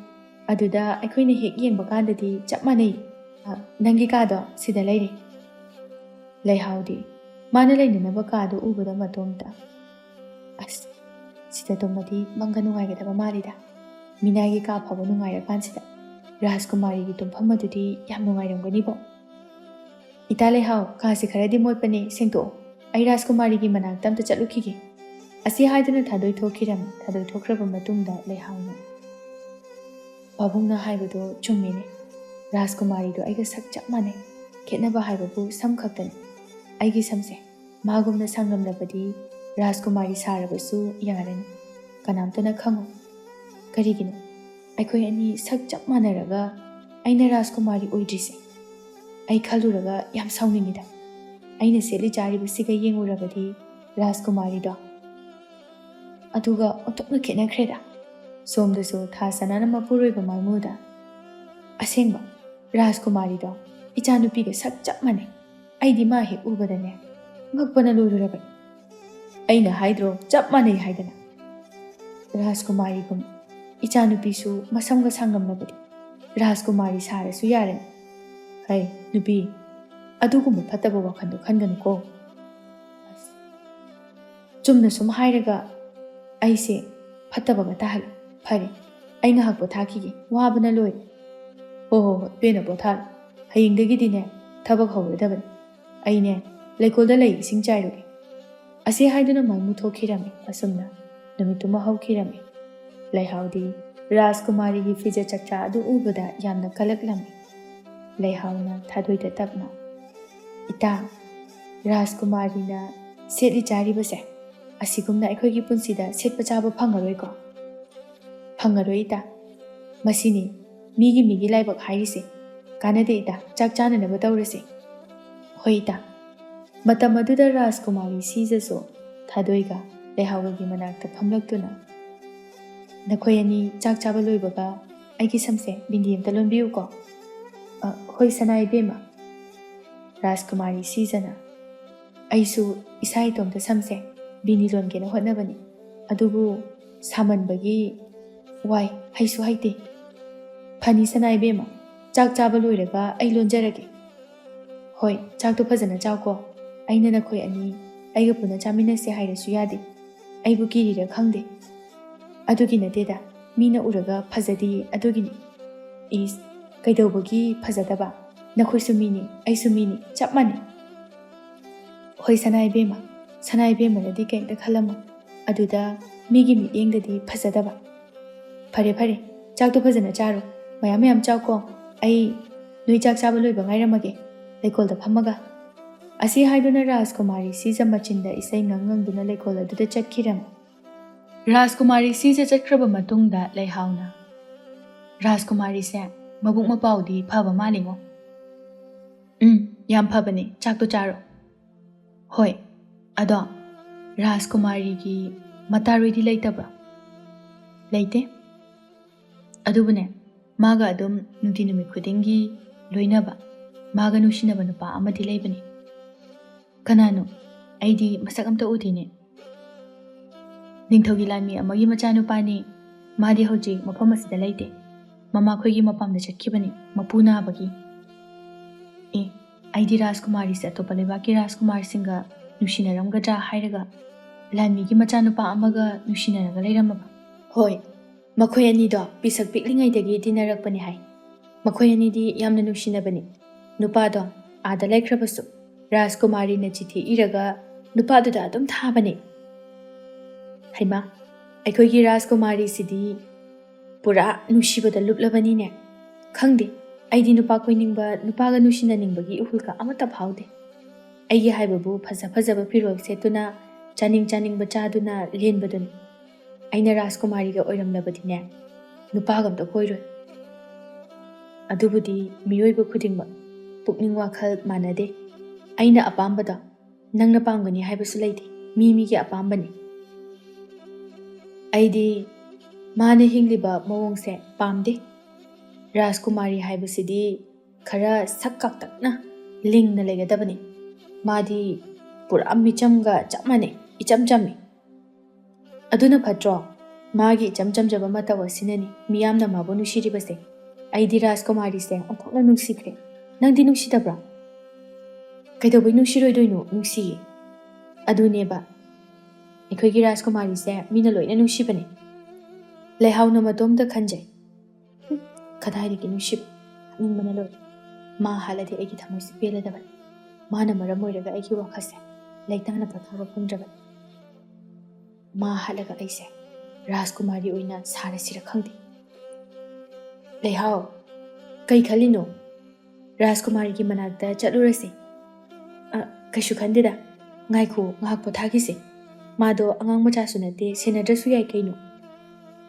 ꯑꯗꯨꯗ ꯑꯩꯈꯣꯏꯅ ꯍꯦꯛ ꯌꯦꯡꯕ ꯀꯥꯟꯗꯗꯤ ꯆꯞ ꯃꯥꯟꯅꯩ. ꯅꯪꯒꯤ ꯀꯥꯗꯣ ꯁꯤꯗ ꯂꯩꯔꯦ. ꯂꯩꯍꯥꯎꯗꯤ ꯃꯥꯅ ꯂꯩꯅꯅꯕ ꯀꯥꯗꯣ ꯎꯕꯗ ꯃꯇꯣꯝꯇ, ꯑꯁ, ꯁꯤꯗ ꯇꯨꯝꯃꯗꯤ ꯃꯪꯒ ꯅꯨꯡꯉꯥꯏꯒꯗꯕ ꯃꯥꯜꯂꯤꯗ. ꯃꯤꯅꯥꯏꯒꯤ ꯀꯥ ꯐꯥꯎꯕ ꯅꯨꯡꯉꯥꯏꯔꯀꯥꯟꯁꯤꯗ ꯔꯥꯖꯀꯨꯃꯥꯔꯤꯒꯤ ꯇꯨꯝꯐꯝ ꯑꯗꯨꯗꯤ ꯌꯥꯝ ꯅꯨꯡꯉꯥꯏꯔꯝꯒꯅꯤꯕꯣ. ꯏꯇꯥ ꯂꯩꯍꯥꯎ, ꯀꯥꯁꯤ ꯈꯔꯗꯤ ꯃꯣꯠꯄꯅꯦ, ꯁꯦꯡꯇꯣꯛꯑꯣ. ꯑꯩ ꯔꯥꯖꯀꯨꯃꯥꯔꯤꯒꯤ ꯃꯅꯥꯛꯇ ꯑꯝꯇ ꯆꯠꯂꯨꯈꯤꯒꯦ. ꯑꯁꯤ ꯍꯥꯏꯗꯨꯅ ꯊꯥꯗꯣꯏ ꯊꯣꯛꯈꯤꯔꯝꯃꯤ. ꯊꯥꯗꯣꯏ ꯊꯣꯛꯈ꯭ꯔꯕ ꯃꯇꯨꯡꯗ ꯂꯩꯍꯥꯎꯅ, ꯄꯥꯕꯨꯡꯅ ꯍꯥꯏꯕꯗꯣ ꯆꯨꯝꯃꯤꯅꯦ. ꯔꯥꯖꯀꯨꯃꯥꯔꯤꯗꯣ ꯑꯩꯒ ꯁꯛ ꯆꯞ ꯃꯥꯟꯅꯩ. ꯈꯦꯠꯅꯕ ꯍꯥꯏꯕꯕꯨ ꯁꯝ ꯈꯛꯇꯅꯤ. ꯑꯩꯒꯤ ꯁꯝꯁꯦ ꯃꯥꯒꯨꯝꯅ ꯁꯥꯡꯂꯝꯂꯕꯗꯤ ꯔꯥꯖꯀꯨꯃꯥꯔꯤ ꯁꯥꯔꯕꯁꯨ ꯌꯥꯔꯅꯤ. ꯀꯅꯥꯝꯇꯅ ꯈꯪꯉꯣꯏ. ꯀꯔꯤꯒꯤꯅꯣ ꯑꯩꯈꯣꯏ ꯑꯅꯤ ꯁꯛ ꯆꯞ ꯃꯥꯟꯅꯔꯒ ꯑꯩꯅ ꯔꯥꯖꯀꯨꯃꯥꯔꯤ ꯑꯣꯏꯗ꯭ꯔꯤꯁꯦ? ꯑꯩ ꯈꯜꯂꯨꯔꯒ ꯌꯥꯝ ꯁꯥꯎꯅꯤꯡꯉꯤꯗ. ꯑꯩꯅ ꯁꯦꯠꯂꯤ ꯆꯥꯔꯤꯕꯁꯤꯒ ꯌꯦꯡꯉꯨꯔꯕꯗꯤ ꯔꯥꯖꯀꯨꯃꯥꯔꯤꯗꯣ ꯑꯗꯨꯒ ꯑꯣꯟꯊꯣꯛꯅ ꯈꯦꯠꯅꯈ꯭ꯔꯦꯗ. ꯁꯣꯝꯗꯁꯨ ꯊꯥ ꯁꯅꯥꯅ ꯃꯄꯨꯔꯣꯏꯕ ꯃꯥꯏꯃꯨꯗ, ꯑꯁꯦꯡꯕ ꯔꯥꯖꯀꯨꯃꯥꯔꯤꯗꯣ ꯏꯆꯥꯅꯨꯄꯤꯒ ꯁꯛ ꯆꯞ ꯃꯥꯟꯅꯩ. ꯑꯩꯗꯤ ꯃꯥ ꯍꯦꯛ ꯎꯕꯗꯅꯦ ꯉꯛꯄꯅ ꯂꯣꯏꯔꯨꯔꯕꯅꯤ. ꯑꯩꯅ ꯍꯥꯏꯗ꯭ꯔꯣ ꯆꯞ ꯃꯥꯟꯅꯩ ꯍꯥꯏꯗꯅ. ꯔꯥꯖꯀꯨꯃꯥꯔꯤꯒꯨꯝ ꯏꯆꯥꯅꯨꯄꯤꯁꯨ ꯃꯁꯝꯒ ꯁꯥꯡꯂꯝꯂꯕꯗꯤ ꯔꯥꯖꯀꯨꯃꯥꯔꯤ ꯁꯥꯔꯁꯨ ꯌꯥꯔꯅꯤ. ꯍꯩ ꯅꯨꯄꯤ, ꯑꯗꯨꯒꯨꯝꯕ ꯐꯠꯇꯕ ꯋꯥꯈꯜꯗꯣ ꯈꯟꯒꯅꯨꯀꯣ. ꯑꯁ, ꯆꯨꯝꯅ ꯁꯨꯝ ꯍꯥꯏꯔꯒ ꯑꯩꯁꯦ ꯐꯠꯇꯕꯒ ꯇꯥꯍꯜꯂꯦ. ꯐꯔꯦ, ꯑꯩ ꯉꯥꯏꯍꯥꯛ ꯄꯣꯊꯥꯈꯤꯒꯦ. ꯋꯥꯕꯅ ꯂꯣꯏꯔꯦ. ꯍꯣꯏ, ꯄꯦꯟꯅ ꯄꯣꯊꯥꯔꯣ. ꯍꯌꯦꯡꯗꯒꯤꯗꯤꯅꯦ ꯊꯕꯛ ꯍꯧꯔꯗꯕꯅꯤ. ꯑꯩꯅꯦ ꯂꯩꯀꯣꯜꯗ ꯂꯩ ꯏꯁꯤꯡ ꯆꯥꯏꯔꯨꯒꯦ. ꯑꯁꯤ ꯍꯥꯏꯗꯨꯅ ꯃꯥꯏꯃꯨ ꯊꯣꯛꯈꯤꯔꯝꯃꯤ. ꯑꯁꯨꯝꯅ ꯅꯨꯃꯤꯠꯇꯨꯃ ꯍꯧꯈꯤꯔꯝꯃꯤ. ꯂꯩꯍꯥꯎꯗꯤ ꯔꯥꯖꯀꯨꯃꯥꯔꯤꯒꯤ ꯐꯤꯖꯦꯠ ꯆꯛꯆꯥ ꯑꯗꯨ ꯎꯕꯗ ꯌꯥꯝꯅ ꯀꯜꯂꯛꯂꯝꯃꯤ. ꯂꯩꯍꯥꯎꯅ ꯊꯥꯗꯣꯏꯗ ꯇꯞꯅ, ꯏꯇꯥ, ꯔꯥꯖꯀꯨꯃꯥꯔꯤꯅ ꯁꯦꯠꯂꯤ ꯆꯥꯔꯤꯕꯁꯦ ꯑꯁꯤꯒꯨꯝꯅ ꯑꯩꯈꯣꯏꯒꯤ ꯄꯨꯟꯁꯤꯗ ꯁꯦꯠꯄ ꯆꯥꯕ ꯐꯪꯉꯔꯣꯏꯀꯣ? ꯐꯪꯉꯔꯣꯏ ꯏꯇꯥ. ꯃꯁꯤꯅꯤ ꯃꯤꯒꯤ ꯂꯥꯏꯕꯛ ꯍꯥꯏꯔꯤꯁꯦ. ꯀꯥꯟꯅꯗꯦ ꯏꯇꯥ, ꯆꯥꯛ ꯆꯥꯅꯅꯕ ꯇꯧꯔꯁꯦ. ꯍꯣꯏ ꯏꯇꯥ. ꯃꯇꯝ ꯑꯗꯨꯗ ꯔꯥꯖꯀꯨꯃꯥꯔꯤ ꯁꯤꯖꯁꯨ ꯊꯥꯗꯣꯏꯒ ꯂꯩꯍꯥꯎꯒꯒꯤ ꯃꯅꯥꯛꯇ ꯐꯝꯂꯛꯇꯨꯅ, ꯅꯈꯣꯏ ꯑꯅꯤ ꯆꯥꯛ ꯆꯥꯕ ꯂꯣꯏꯕꯒ ꯑꯩꯒꯤ ꯁꯝꯁꯦ ꯕꯤꯟꯗꯤ ꯑꯃꯇ ꯂꯣꯟꯕꯤꯌꯨꯀꯣ. ꯍꯣꯏ ꯁꯅꯥꯏꯕꯦꯝꯃ. ꯔꯥꯖꯀꯨꯃꯥꯔꯤ ꯁꯤꯖꯅ, ꯑꯩꯁꯨ ꯏꯁꯥ ꯏꯇꯣꯝꯇ ꯁꯝꯁꯦ ꯕꯤꯟꯗꯤ ꯂꯣꯟꯒꯦꯅ ꯍꯣꯠꯅꯕꯅꯤ. ꯑꯗꯨꯕꯨ ꯁꯥꯃꯟꯕꯒꯤ ꯋꯥꯏ ꯍꯩꯁꯨ ꯍꯩꯇꯦ ꯐꯅꯤ ꯁꯅꯥꯏꯕꯦꯝꯃ ꯆꯥꯛ ꯆꯥꯕ ꯂꯣꯏꯔꯒ ꯑꯩ ꯂꯣꯟꯖꯔꯒꯦ ꯍꯣꯏ ꯆꯥꯛꯇꯣ ꯐꯖꯅ ꯆꯥꯎꯀꯣ ꯑꯩꯅ ꯅꯈꯣꯏ ꯑꯅꯤ ꯑꯩꯒ ꯄꯨꯟꯅ ꯆꯥꯃꯤꯟꯅꯁꯦ ꯍꯥꯏꯔꯁꯨ ꯌꯥꯗꯦ ꯑꯩꯕꯨ ꯀꯤꯔꯤꯔ ꯈꯪꯗꯦ ꯑꯗꯨꯒꯤ ꯅꯠꯇꯦꯗ ꯃꯤꯅ ꯎꯔꯒ ꯐꯖꯗꯦ ꯑꯗꯨꯒꯤꯅꯤ ꯏꯁ ꯀꯩꯗꯧꯕꯒꯤ ꯐꯖꯗꯕ ꯅꯈꯣꯏꯁꯨ ꯃꯤꯅꯤ ꯑꯩꯁꯨ ꯃꯤꯅꯤ ꯆꯞ ꯃꯥꯟꯅꯩ ꯍꯣꯏ ꯁꯅꯥꯏꯕꯦꯝꯃꯅꯗꯤ ꯀꯩꯝꯇ ꯈꯜꯂꯝꯃꯣ ꯑꯗꯨꯗ ꯃꯤꯒꯤ ꯃꯤꯠꯌꯦꯡꯗꯗꯤ ꯐꯖꯗꯕ ꯐꯔꯦ ꯆꯥꯛꯇꯣ ꯐꯖꯅ ꯆꯥꯔꯣ ꯃꯌꯥꯝ ꯆꯥꯎꯀꯣ ꯑꯩ ꯅꯣꯏ ꯆꯥꯛ ꯆꯥꯕ ꯂꯣꯏꯕ ꯉꯥꯏꯔꯝꯃꯒꯦ ꯂꯩꯀꯣꯜꯗ ꯐꯝꯃꯒ ꯑꯁꯤ ꯍꯥꯏꯗꯨꯅ ꯔꯥꯖꯀꯨꯃꯥꯔꯤ ꯁꯤꯖ ꯃꯆꯤꯟꯗ ꯏꯁꯩ ꯉꯪꯗꯨꯅ ꯂꯩꯀꯣꯜ ꯑꯗꯨꯗ ꯆꯠꯈꯤꯔꯝꯃꯤ ꯔꯥꯖꯀꯨꯃꯥꯔꯤ ꯁꯤꯖ ꯆꯠꯈ꯭ꯔꯕ ꯃꯇꯨꯡꯗ ꯂꯩꯍꯥꯎꯅ ꯔꯥꯖꯀꯨꯃꯥꯔꯤꯁꯦ ꯃꯕꯨꯛ ꯃꯄꯥꯎꯗꯤ ꯐꯕ ꯃꯥꯜꯂꯤꯉꯣ ꯌꯥꯝ ꯐꯕꯅꯦ ꯆꯥꯛꯇꯣ ꯆꯥꯔꯣ ꯍꯣꯏ ꯑꯗꯣ ꯔꯥꯖꯀꯨꯃꯥꯔꯤꯒꯤ ꯃꯇꯥꯔꯣꯏꯗꯤ ꯂꯩꯇꯕ꯭ꯔꯣ ꯂꯩꯇꯦ ꯑꯗꯨꯕꯨꯅꯦ ꯃꯥꯒ ꯑꯗꯨꯝ ꯅꯨꯡꯇꯤ ꯅꯨꯃꯤꯠ ꯈꯨꯗꯤꯡꯒꯤ ꯂꯣꯏꯅꯕ ꯃꯥꯒ ꯅꯨꯡꯁꯤꯅꯕ ꯅꯨꯄꯥ ꯑꯃꯗꯤ ꯂꯩꯕꯅꯤ ꯀꯅꯥꯅꯣ ꯑꯩꯗꯤ ꯃꯁꯛ ꯑꯝꯇ ꯎꯗꯦꯅꯦ ꯅꯤꯡꯊꯧꯒꯤ ꯂꯥꯟꯃꯤ ꯑꯃꯒꯤ ꯃꯆꯥꯅꯨꯄꯥꯅꯤ ꯃꯥꯗꯤ ꯍꯧꯖꯤꯛ ꯃꯐꯝ ꯑꯁꯤꯗ ꯂꯩꯇꯦ ꯃꯃꯥꯈꯣꯏꯒꯤ ꯃꯄꯥꯝꯗ ꯆꯠꯈꯤꯕꯅꯤ ꯃꯄꯨ ꯅꯥꯕꯒꯤ ꯑꯩꯗꯤ ꯔꯥꯖꯀꯨꯃꯥꯔꯤꯁꯦ ꯑꯇꯣꯞꯄ ꯂꯩꯕꯥꯛꯀꯤ ꯔꯥꯖꯀꯨꯃꯥꯔꯁꯤꯡꯒ ꯅꯨꯡꯁꯤꯅꯔꯝꯒꯗ꯭ꯔꯥ ꯍꯥꯏꯔꯒ ꯂꯥꯟꯃꯤꯒꯤ ꯃꯆꯥꯅꯨꯄꯥ ꯑꯃꯒ ꯅꯨꯡꯁꯤꯅꯔꯒ ꯂꯩꯔꯝꯃꯕ ꯍꯣꯏ ꯃꯈꯣꯏ ꯑꯅꯤꯗꯣ ꯄꯤꯁꯛ ꯄꯤꯛꯂꯤꯉꯩꯗꯒꯤ ꯇꯤꯟꯅꯔꯛꯄꯅꯤ ꯍꯥꯏ ꯃꯈꯣꯏ ꯑꯅꯤꯗꯤ ꯌꯥꯝꯅ ꯅꯨꯡꯁꯤꯅꯕꯅꯤ ꯅꯨꯄꯥꯗꯣ ꯑꯥꯗ ꯂꯩꯈ꯭ꯔꯕꯁꯨ ꯔꯥꯖꯀꯨꯃꯥꯔꯤꯅ ꯆꯤꯊꯤ ꯏꯔꯒ ꯅꯨꯄꯥꯗꯨꯗ ꯑꯗꯨꯝ ꯊꯥꯕꯅꯤ ꯍꯩꯃꯥ ꯑꯩꯈꯣꯏꯒꯤ ꯔꯥꯖꯀꯨꯃꯥꯔꯤꯁꯤꯗꯤ ꯄꯨꯔꯥ ꯅꯨꯡꯁꯤꯕꯗ ꯂꯨꯞꯂꯕꯅꯤꯅꯦ ꯈꯪꯗꯦ ꯑꯩꯗꯤ ꯅꯨꯄꯥ ꯀꯣꯏꯅꯤꯡꯕ ꯅꯨꯄꯥꯒ ꯅꯨꯡꯁꯤꯅꯅꯤꯡꯕꯒꯤ ꯏꯍꯨꯜꯀ ꯑꯃꯠꯇ ꯐꯥꯎꯗꯦ ꯑꯩꯒꯤ ꯍꯥꯏꯕꯕꯨ ꯐꯖꯕ ꯐꯤꯔꯣꯜ ꯁꯦꯠꯇꯨꯅ ꯆꯥꯅꯤꯡꯕ ꯆꯥꯗꯨꯅ ꯂꯦꯟꯕꯗꯨꯅꯤ ꯑꯩꯅ ꯔꯥꯖꯀꯨꯃꯥꯔꯤꯒ ꯑꯣꯏꯔꯝꯂꯕꯗꯤꯅꯦ ꯅꯨꯄꯥꯒ ꯑꯝꯇ ꯀꯣꯏꯔꯣꯏ ꯑꯗꯨꯕꯨꯗꯤ ꯃꯤꯑꯣꯏꯕ ꯈꯨꯗꯤꯡꯃꯛ ꯄꯨꯛꯅꯤꯡ ꯋꯥꯈꯜ ꯃꯥꯟꯅꯗꯦ ꯑꯩꯅ ꯑꯄꯥꯝꯕꯗꯣ ꯅꯪꯅ ꯄꯥꯝꯒꯅꯤ ꯍꯥꯏꯕꯁꯨ ꯂꯩꯇꯦ ꯃꯤꯒꯤ ꯑꯄꯥꯝꯕꯅꯤ ꯑꯩꯗꯤ ꯃꯥꯅ ꯍꯤꯡꯂꯤꯕ ꯃꯑꯣꯡꯁꯦ ꯄꯥꯝꯗꯦ ꯔꯥꯖꯀꯨꯃꯥꯔꯤ ꯍꯥꯏꯕꯁꯤꯗꯤ ꯈꯔ ꯁꯛ ꯀꯥꯛꯇꯛꯅ ꯂꯤꯡꯅ ꯂꯩꯒꯗꯕꯅꯤ ꯃꯥꯗꯤ ꯄꯨꯔꯥ ꯃꯤꯆꯝꯒ ꯆꯞ ꯃꯥꯟꯅꯩ ꯏꯆꯝ ꯆꯝꯃꯤ ꯑꯗꯨꯅ ꯐꯠꯇ꯭ꯔꯣ ꯃꯥꯒꯤ ꯏꯆꯝ ꯆꯝꯖꯕ ꯃꯇꯧ ꯑꯁꯤꯅꯅꯤ ꯃꯤꯌꯥꯝꯅ ꯃꯥꯕꯨ ꯅꯨꯡꯁꯤꯔꯤꯕꯁꯦ ꯑꯩꯗꯤ ꯔꯥꯖꯀꯨꯃꯥꯔꯤꯁꯦ ꯑꯣꯟꯊꯣꯛꯅ ꯅꯨꯡꯁꯤꯈ꯭ꯔꯦ ꯅꯪꯗꯤ ꯅꯨꯡꯁꯤꯗꯕ꯭ꯔꯥ ꯀꯩꯗꯧꯕꯩ ꯅꯨꯡꯁꯤꯔꯣꯏꯗꯣꯏꯅꯣ ꯅꯨꯡꯁꯤꯌꯦ ꯑꯗꯨꯅꯦꯕ ꯑꯩꯈꯣꯏꯒꯤ ꯔꯥꯖꯀꯨꯃꯥꯔꯤꯁꯦ ꯃꯤꯅ ꯂꯣꯏꯅ ꯅꯨꯡꯁꯤꯕꯅꯦ ꯂꯩꯍꯥꯎꯅ ꯃꯇꯣꯝꯇ ꯈꯟꯖꯩ ꯀꯗꯥꯏꯗꯒꯤ ꯅꯨꯡꯁꯤꯕ ꯍꯥꯠꯅꯤꯡꯕꯅ ꯂꯣꯏꯔꯦ ꯃꯥ ꯍꯥꯠꯂꯗꯤ ꯑꯩꯒꯤ ꯊꯃꯣꯏꯁꯦ ꯄꯦꯜꯂꯗꯕꯅꯤ ꯃꯥꯅ ꯃꯔꯝ ꯑꯣꯏꯔꯒ ꯑꯩꯒꯤ ꯋꯥꯈꯜꯁꯦ ꯂꯩꯇꯥꯅ ꯄꯣꯊꯥꯕ ꯐꯪꯗ꯭ꯔꯕꯅꯤ ꯃꯥ ꯍꯥꯠꯂꯒ ꯑꯩꯁꯦ ꯔꯥꯖꯀꯨꯃꯥꯔꯤ ꯑꯣꯏꯅ ꯁꯥꯔꯁꯤꯔ ꯈꯪꯗꯦ ꯂꯩꯍꯥꯎ ꯀꯩ ꯈꯜꯂꯤꯅꯣ ꯔꯥꯖꯀꯨꯃꯥꯔꯤꯒꯤ ꯃꯅꯥꯛꯇ ꯆꯠꯂꯨꯔꯁꯤ ꯀꯩꯁꯨ ꯈꯟꯗꯦꯗ ꯉꯥꯏꯈꯣ ꯉꯥꯏꯍꯥꯛ ꯄꯣꯊꯥꯈꯤꯁꯦ ꯃꯥꯗꯣ ꯑꯉꯥꯡ ꯃꯆꯥꯁꯨ ꯅꯠꯇꯦ ꯁꯦꯟꯅꯗ꯭ꯔꯁꯨ ꯌꯥꯏ ꯀꯩꯅꯣ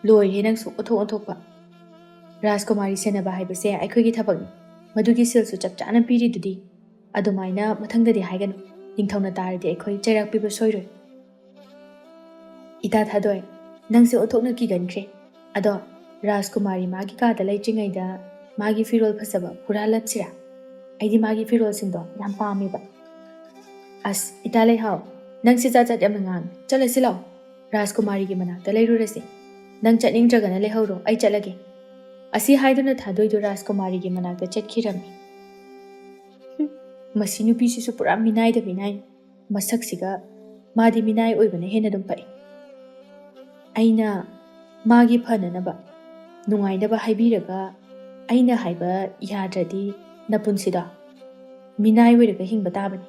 ꯂꯣꯏꯔꯦ ꯅꯪꯁꯨ ꯑꯣꯟꯊꯣꯛꯄ ꯔꯥꯖꯀꯨꯃꯥꯔꯤ ꯁꯦꯟꯅꯕ ꯍꯥꯏꯕꯁꯦ ꯑꯩꯈꯣꯏꯒꯤ ꯊꯕꯛꯅꯤ ꯃꯗꯨꯒꯤ ꯁꯤꯜꯁꯨ ꯆꯞ ꯆꯥꯅ ꯄꯤꯔꯤꯗꯨꯗꯤ ꯑꯗꯨꯃꯥꯏꯅ ꯃꯊꯪꯗꯗꯤ ꯍꯥꯏꯒꯅꯨ ꯅꯤꯡꯊꯧꯅ ꯇꯥꯔꯗꯤ ꯑꯩꯈꯣꯏ ꯆꯩꯔꯥꯛ ꯄꯤꯕ ꯁꯣꯏꯔꯣꯏ ꯏꯇꯥ ꯊꯥꯗꯣꯏ ꯅꯪꯁꯦ ꯑꯣꯟꯊꯣꯛꯅ ꯀꯤꯒꯟꯈ꯭ꯔꯦ ꯑꯗꯣ ꯔꯥꯖꯀꯨꯃꯥꯔꯤ ꯃꯥꯒꯤ ꯀꯥꯗ ꯂꯩꯇ꯭ꯔꯤꯉꯩꯗ ꯃꯥꯒꯤ ꯐꯤꯔꯣꯜ ꯐꯖꯕ ꯍꯨꯔꯥꯜꯂꯠꯁꯤꯔꯥ ꯑꯩꯗꯤ ꯃꯥꯒꯤ ꯐꯤꯔꯣꯜꯁꯤꯡꯗꯣ ꯌꯥꯝ ꯄꯥꯝꯃꯦꯕ ꯑꯁ ꯏꯇꯥ ꯂꯩꯍꯥꯎ ꯅꯪꯁꯦ ꯆꯥꯠ ꯌꯥꯝꯅ ꯉꯥꯡꯉꯦ ꯆꯠꯂꯁꯤ ꯂꯥꯛꯑꯣ ꯔꯥꯖꯀꯨꯃꯥꯔꯤꯒꯤ ꯃꯅꯥꯛꯇ ꯂꯩꯔꯨꯔꯁꯤ ꯅꯪ ꯆꯠꯅꯤꯡꯗ꯭ꯔꯒꯅ ꯂꯩꯍꯧꯔꯣ ꯑꯩ ꯆꯠꯂꯒꯦ ꯑꯁꯤ ꯍꯥꯏꯗꯨꯅ ꯊꯥꯗꯣꯏꯗꯣ ꯔꯥꯖꯀꯨꯃꯥꯔꯤꯒꯤ ꯃꯅꯥꯛꯇ ꯆꯠꯈꯤꯔꯝꯃꯤ ꯃꯁꯤ ꯅꯨꯄꯤꯁꯤꯁꯨ ꯄꯨꯔꯥ ꯃꯤꯅꯥꯏꯗ ꯃꯤꯅꯥꯏ ꯃꯁꯛꯁꯤꯒ ꯃꯥꯗꯤ ꯃꯤꯅꯥꯏ ꯑꯣꯏꯕꯅ ꯍꯦꯟꯅ ꯑꯗꯨꯝ ꯄꯛꯏ ꯑꯩꯅ ꯃꯥꯒꯤ ꯐꯅꯅꯕ ꯅꯨꯡꯉꯥꯏꯅꯕ ꯍꯥꯏꯕꯤꯔꯒ ꯑꯩꯅ ꯍꯥꯏꯕ ꯌꯥꯗ꯭ꯔꯗꯤ ꯅꯄꯨꯟꯁꯤꯗꯣ ꯃꯤꯅꯥꯏ ꯑꯣꯏꯔꯒ ꯍꯤꯡꯕ ꯇꯥꯕꯅꯤ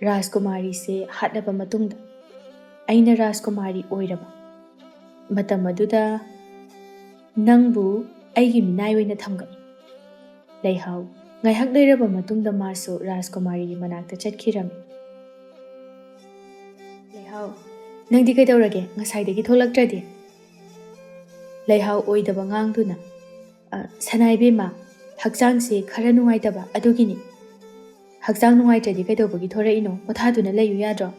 ꯔꯥꯖꯀꯨꯃꯥꯔꯤꯁꯦ ꯍꯥꯠꯂꯕ ꯃꯇꯨꯡꯗ ꯑꯩꯅ ꯔꯥꯖꯀꯨꯃꯥꯔꯤ ꯑꯣꯏꯔꯕ ꯃꯇꯝ ꯑꯗꯨꯗ ꯅꯪꯕꯨ ꯑꯩꯒꯤ ꯃꯤꯅꯥꯏ ꯑꯣꯏꯅ ꯊꯝꯒꯅꯤ ꯂꯩꯍꯥꯎ ꯉꯥꯏꯍꯥꯛ ꯂꯩꯔꯕ ꯃꯇꯨꯡꯗ ꯃꯥꯁꯨ ꯔꯥꯖꯀꯨꯃꯥꯔꯤꯒꯤ ꯃꯅꯥꯛꯇ ꯆꯠꯈꯤꯔꯝꯃꯤ ꯂꯩꯍꯥꯎ ꯅꯪꯗꯤ ꯀꯩꯗꯧꯔꯒꯦ ꯉꯁꯥꯏꯗꯒꯤ ꯊꯣꯛꯂꯛꯇ꯭ꯔꯗꯤ ꯂꯩꯍꯥꯎ ꯑꯣꯏꯗꯕ ꯉꯥꯡꯗꯨꯅ ꯁꯅꯥꯏꯕꯦꯝꯃ ꯍꯛꯆꯥꯡꯁꯦ ꯈꯔ ꯅꯨꯡꯉꯥꯏꯇꯕ ꯑꯗꯨꯒꯤꯅꯤ ꯍꯛꯆꯥꯡ ꯅꯨꯡꯉꯥꯏꯇ꯭ꯔꯗꯤ ꯀꯩꯗꯧꯕꯒꯤ ꯊꯣꯔꯛꯏꯅꯣ ꯄꯣꯊꯥꯗꯨꯅ ꯂꯩꯌꯨ ꯌꯥꯗ꯭ꯔꯣ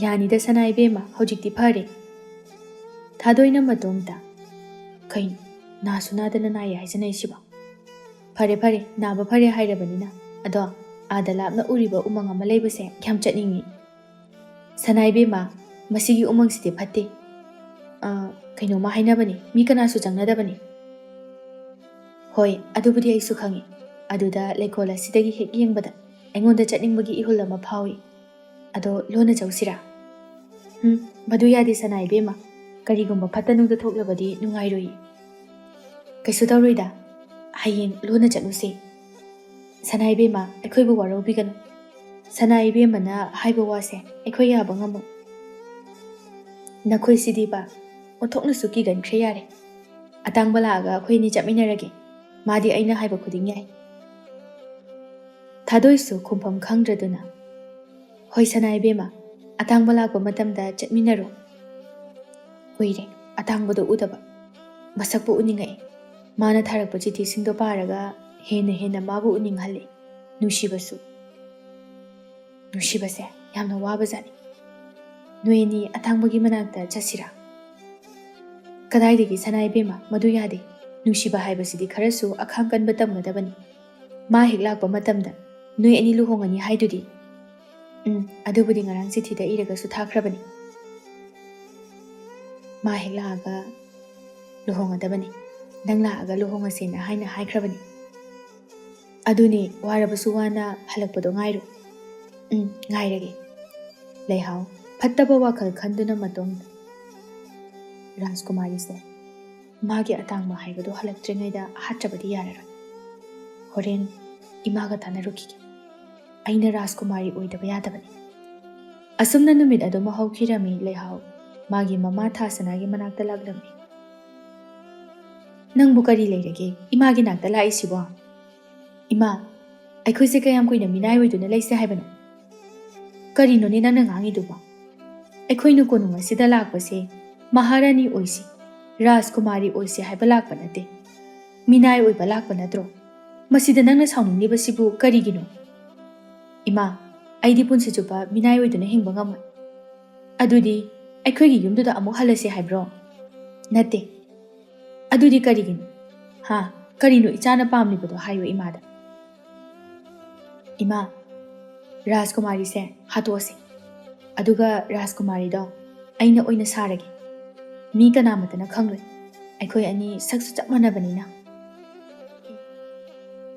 ꯌꯥꯅꯤꯗ ꯁꯅꯥꯏꯕꯦꯝꯃ ꯍꯧꯖꯤꯛꯇꯤ ꯐꯔꯦ ꯊꯥꯗꯣꯏꯅ ꯃꯇꯣꯝꯇ ꯀꯩꯅꯣ ꯅꯥꯁꯨ ꯅꯥꯗꯅ ꯅꯥꯏꯌꯦ ꯍꯥꯏꯖꯅꯩꯁꯤꯕꯣ ꯐꯔꯦ ꯅꯥꯕ ꯐꯔꯦ ꯍꯥꯏꯔꯕꯅꯤꯅ ꯑꯗꯣ ꯑꯥꯗ ꯂꯥꯞꯅ ꯎꯔꯤꯕ ꯎꯃꯪ ꯑꯃ ꯂꯩꯕꯁꯦ ꯌꯥꯝ ꯆꯠꯅꯤꯡꯉꯤ ꯁꯅꯥꯏꯕꯦꯝꯃ ꯃꯁꯤꯒꯤ ꯎꯃꯪꯁꯤꯗꯤ ꯐꯠꯇꯦ ꯀꯩꯅꯣꯝꯃ ꯍꯥꯏꯅꯕꯅꯤ, ꯃꯤ ꯀꯅꯥꯁꯨ ꯆꯪꯅꯗꯕꯅꯤ. ꯍꯣꯏ, ꯑꯗꯨꯕꯨꯗꯤ ꯑꯩꯁꯨ ꯈꯪꯉꯤ. ꯑꯗꯨꯗ ꯂꯩꯀꯣꯜ ꯑꯁꯤꯗꯒꯤ ꯍꯦꯛ ꯌꯦꯡꯕꯗ ꯑꯩꯉꯣꯟꯗ ꯆꯠꯅꯤꯡꯕꯒꯤ 이hꯨꯜ ꯑꯃ ꯐꯥꯎꯏ. ꯑꯗꯣ ꯂꯣꯟꯅ ꯆꯧꯁꯤꯔꯥ? ꯃꯗꯨ ꯌꯥꯗꯦ ꯁꯅꯥ ꯏꯕꯦꯝꯃ. ꯀꯔꯤꯒꯨꯝꯕ ꯐꯠꯇ ꯅꯨꯡꯗ ꯊꯣꯛꯂꯕꯗꯤ ꯅꯨꯡꯉꯥꯏꯔꯣꯏ. ꯀꯩꯁꯨ ꯇꯧꯔꯣꯏꯗ. ꯍꯌꯦꯡ ꯂꯣꯟꯅ ꯆꯠꯂꯨꯁꯦ. ꯁꯅꯥ ꯏꯕꯦꯝꯃ, ꯑꯩꯈꯣꯏꯕꯨ ꯋꯥꯔꯧꯕꯤꯒꯅꯨ. ꯁꯅꯥ ꯏꯕꯦꯝꯃꯅ ꯍꯥꯏꯕ ꯋꯥꯁꯦ ꯑꯩꯈꯣꯏ ꯌꯥꯕ ꯉꯝꯃꯣꯏ. ꯅꯈꯣꯏꯁꯤꯗꯤꯕ ꯑꯣꯟꯊꯣꯛꯅꯁꯨ ꯀꯤꯒꯟꯈ꯭ꯔꯦ ꯌꯥꯔꯦ. ꯑꯇꯥꯡꯕ ꯂꯥꯛꯑꯒ ꯑꯩꯈꯣꯏ ꯑꯅꯤ ꯆꯠꯃꯤꯟꯅꯔꯒꯦ. ꯃꯥꯗꯤ ꯑꯩꯅ ꯍꯥꯏꯕ ꯈꯨꯗꯤꯡ ꯌꯥꯏ. ꯊꯥꯗꯣꯏꯁꯨ ꯈꯨꯝꯐꯝ ꯈꯪꯗ꯭ꯔꯗꯨꯅ, ꯍꯣꯏ ꯁꯅꯥ ꯏꯕꯦꯝꯃ, ꯑꯇꯥꯡꯕ ꯂꯥꯛꯄ ꯃꯇꯝꯗ ꯆꯠꯃꯤꯟꯅꯔꯣ. ꯀꯨꯏꯔꯦ ꯑꯇꯥꯡꯕꯗꯣ ꯎꯗꯕ. ꯃꯁꯛꯄꯨ ꯎꯅꯤꯡꯉꯛꯏ. ꯃꯥꯅ ꯊꯥꯔꯛꯄ ꯆꯤꯊꯤꯁꯤꯡꯗꯣ ꯄꯥꯔꯒ ꯍꯦꯟꯅ ꯃꯥꯕꯨ ꯎꯅꯤꯡꯍꯜꯂꯤ. ꯅꯨꯡꯁꯤꯕꯁꯨ. ꯅꯨꯡꯁꯤꯕꯁꯦ ꯌꯥꯝꯅ ꯋꯥꯕꯖꯥꯠꯅꯤ. ꯅꯣꯏ ꯑꯅꯤ ꯑꯇꯥꯡꯕꯒꯤ ꯃꯅꯥꯛꯇ ꯆꯠꯁꯤꯔꯥ? ꯀꯗꯥꯏꯗꯒꯤ ꯁꯅꯥ ꯏꯕꯦꯝꯃ, ꯃꯗꯨ ꯌꯥꯗꯦ. ꯅꯨꯡꯁꯤꯕ ꯍꯥꯏꯕꯁꯤꯗꯤ ꯈꯔꯁꯨ ꯑꯈꯥꯡ ꯀꯟꯕ ꯇꯝꯒꯗꯕꯅꯤ. ꯃꯥ ꯍꯦꯛ ꯂꯥꯛꯄ ꯃꯇꯝꯗ ꯅꯣꯏ ꯑꯅꯤ ꯂꯨꯍꯣꯡꯉꯅꯤ ꯍꯥꯏꯗꯨꯗꯤ. ꯑꯗꯨꯕꯨꯗꯤ ꯉꯔꯥꯡ ꯆꯤꯊꯤꯗ ꯏꯔꯒꯁꯨ ꯊꯥꯈ꯭ꯔꯕꯅꯤ. ꯃꯥ ꯍꯦꯛ ꯂꯥꯛꯑꯒ ꯂꯨꯍꯣꯡꯒꯗꯕꯅꯤ. ꯅꯪ ꯂꯥꯛꯑꯒ ꯂꯨꯍꯣꯡꯉꯁꯦꯅ ꯍꯥꯏꯈ꯭ꯔꯕꯅꯤ. ꯑꯗꯨꯅꯤ, ꯋꯥꯔꯕꯁꯨ ꯋꯥꯅ ꯍꯜꯂꯛꯄꯗꯣ ꯉꯥꯏꯔꯣ. ꯉꯥꯏꯔꯒꯦ. ꯂꯩꯍꯥꯎ, ꯐꯠꯇꯕ ꯋꯥꯈꯜ ꯈꯟꯗꯨꯅ ꯃꯇꯨꯡꯗ ꯔꯥꯖꯀꯨꯃꯥꯔꯤꯁꯦ ꯃꯥꯒꯤ ꯑꯇꯥꯡꯕ ꯍꯥꯏꯕꯗꯣ ꯍꯜꯂꯛꯇ꯭ꯔꯤꯉꯩꯗ ꯍꯥꯠꯇ꯭ꯔꯕꯗꯤ ꯌꯥꯔꯔꯣꯏ. ꯍꯣꯔꯦꯟ ꯏꯃꯥꯒ ꯇꯥꯟꯅꯔꯨꯈꯤꯒꯦ. ꯑꯩꯅ ꯔꯥꯖꯀꯨꯃꯥꯔꯤ ꯑꯣꯏꯗꯕ ꯌꯥꯗꯕꯅꯤ. ꯑꯁꯨꯝꯅ ꯅꯨꯃꯤꯠ ꯑꯗꯨꯃ ꯍꯧꯈꯤꯔꯝꯃꯤ. ꯂꯩꯍꯥꯎ ꯃꯥꯒꯤ ꯃꯃꯥ ꯊꯥꯁꯅꯥꯒꯤ ꯃꯅꯥꯛꯇ ꯂꯥꯛꯂꯝꯃꯤ. ꯅꯪꯕꯨ ꯀꯔꯤ ꯂꯩꯔꯒꯦ ꯏꯃꯥꯒꯤ ꯅꯥꯛꯇ ꯂꯥꯛꯏꯁꯤꯕꯣ? ꯏꯃꯥ, ꯑꯩꯈꯣꯏꯁꯦ ꯀꯌꯥꯝ ꯀꯨꯏꯅ ꯃꯤꯅꯥꯏ ꯑꯣꯏꯗꯨꯅ ꯂꯩꯁꯦ ꯍꯥꯏꯕꯅꯣ? ꯀꯔꯤꯅꯣꯅꯦ ꯅꯪꯅ ꯉꯥꯡꯉꯤꯗꯨꯕꯣ? ꯑꯩꯈꯣꯏꯅ ꯀꯣꯅꯨꯡ ꯑꯁꯤꯗ ꯂꯥꯛꯄꯁꯦ ꯃꯍꯥꯔꯥꯅꯤ ꯑꯣꯏꯁꯤ, ꯔꯥꯖꯀꯨꯃꯥꯔꯤ ꯑꯣꯏꯁꯤ ꯍꯥꯏꯕ ꯂꯥꯛꯄ ꯅꯠꯇꯦ. ꯃꯤꯅꯥꯏ ꯑꯣꯏꯕ ꯂꯥꯛꯄ ꯅꯠꯇ꯭ꯔꯣ? ꯃꯁꯤꯗ ꯅꯪꯅ ꯁꯥꯎꯅꯤꯡꯂꯤꯕꯁꯤꯕꯨ ꯀꯔꯤꯒꯤꯅꯣ? ꯏꯃꯥ, ꯑꯩꯗꯤ ꯄꯨꯟꯁꯤ ꯆꯨꯞꯄ ꯃꯤꯅꯥꯏ ꯑꯣꯏꯗꯨꯅ ꯍꯤꯡꯕ ꯉꯝꯃꯣꯏ. ꯑꯗꯨꯗꯤ ꯑꯩꯈꯣꯏꯒꯤ ꯌꯨꯝꯗꯨꯗ ꯑꯃꯨꯛ ꯍꯜꯂꯁꯤ ꯍꯥꯏꯕ꯭ꯔꯣ? ꯅꯠꯇꯦ. ꯑꯗꯨꯗꯤ ꯀꯔꯤꯒꯤꯅꯣ? ꯀꯔꯤꯅꯣ ꯏꯆꯥꯅ ꯄꯥꯝꯂꯤꯕꯗꯣ ꯍꯥꯏꯌꯣ ꯏꯃꯥꯗ. ꯏꯃꯥ, ꯔꯥꯖꯀꯨꯃꯥꯔꯤꯁꯦ ꯍꯥꯠꯇꯣꯛꯑꯁꯤ. ꯑꯗꯨꯒ ꯔꯥꯖꯀꯨꯃꯥꯔꯤꯗꯣ ꯑꯩꯅ ꯑꯣꯏꯅ ꯁꯥꯔꯒꯦ. ꯃꯤ ꯀꯅꯥꯃꯠꯇꯅ ꯈꯪꯂꯣꯏ. ꯑꯩꯈꯣꯏ ꯑꯅꯤ ꯁꯛꯁꯨ ꯆꯞ ꯃꯥꯟꯅꯕꯅꯤꯅ.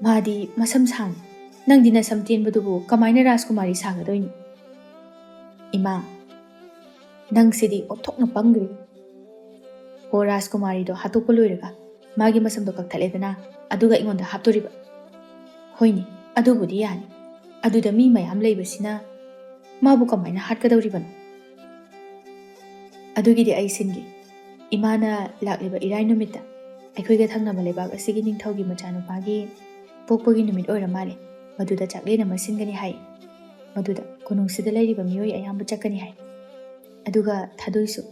ꯃꯥꯗꯤ ꯃꯁꯝ ꯁꯥꯡꯉꯤ. ꯅꯪꯗꯤ ꯅꯁꯝ ꯇꯦꯟꯕꯗꯨꯕꯨ ꯀꯃꯥꯏꯅ ꯔꯥꯖꯀꯨꯃꯥꯔꯤ ꯁꯥꯒꯗꯣꯏꯅꯤ? ꯏꯃꯥ, ꯅꯪꯁꯤꯗꯤ ꯑꯣꯟꯊꯣꯛꯅ ꯄꯪꯒ꯭ꯔꯦ. ꯍꯣ, ꯔꯥꯖꯀꯨꯃꯥꯔꯤꯗꯣ ꯍꯥꯠꯇꯣꯛꯄ ꯂꯣꯏꯔꯒ ꯃꯥꯒꯤ ꯃꯁꯝꯗꯣ ꯀꯛꯊꯠꯂꯦꯗꯅ, ꯑꯗꯨꯒ ꯑꯩꯉꯣꯟꯗ ꯍꯥꯞꯇꯣꯔꯤꯕ. ꯍꯣꯏꯅꯦ, ꯑꯗꯨꯕꯨꯗꯤ ꯌꯥꯅꯤ. ꯑꯗꯨꯗ ꯃꯤ ꯃꯌꯥꯝ ꯂꯩꯕꯁꯤꯅ ꯃꯥꯕꯨ ꯀꯃꯥꯏꯅ ꯍꯥꯠꯀꯗꯧꯔꯤꯕꯅꯣ? ꯑꯗꯨꯒꯤꯗꯤ ꯑꯩ ꯁꯤꯟꯒꯦ. ꯏꯃꯥꯅ ꯂꯥꯛꯂꯤꯕ ꯏꯔꯥꯏ ꯅꯨꯃꯤꯠꯇ ꯑꯩꯈꯣꯏꯒ ꯊꯪꯅꯕ ꯂꯩꯕꯥꯛ ꯑꯁꯤꯒꯤ ꯅꯤꯡꯊꯧꯒꯤ ꯃꯆꯥꯅꯨꯄꯥꯒꯤ ꯄꯣꯛꯄꯒꯤ ꯅꯨꯃꯤꯠ ꯑꯣꯏꯔ ꯃꯥꯜꯂꯦ. ꯃꯗꯨꯗ ꯆꯥꯛꯂꯦꯟ ꯑꯃ ꯁꯤꯟꯒꯅꯤ ꯍꯥꯏ. ꯃꯗꯨꯗ ꯀꯣꯅꯨꯡꯁꯤꯗ ꯂꯩꯔꯤꯕ ꯃꯤꯑꯣꯏ ꯑꯌꯥꯝꯕ ꯆꯠꯀꯅꯤ ꯍꯥꯏ. ꯑꯗꯨꯒ ꯊꯥꯗꯣꯏꯁꯨ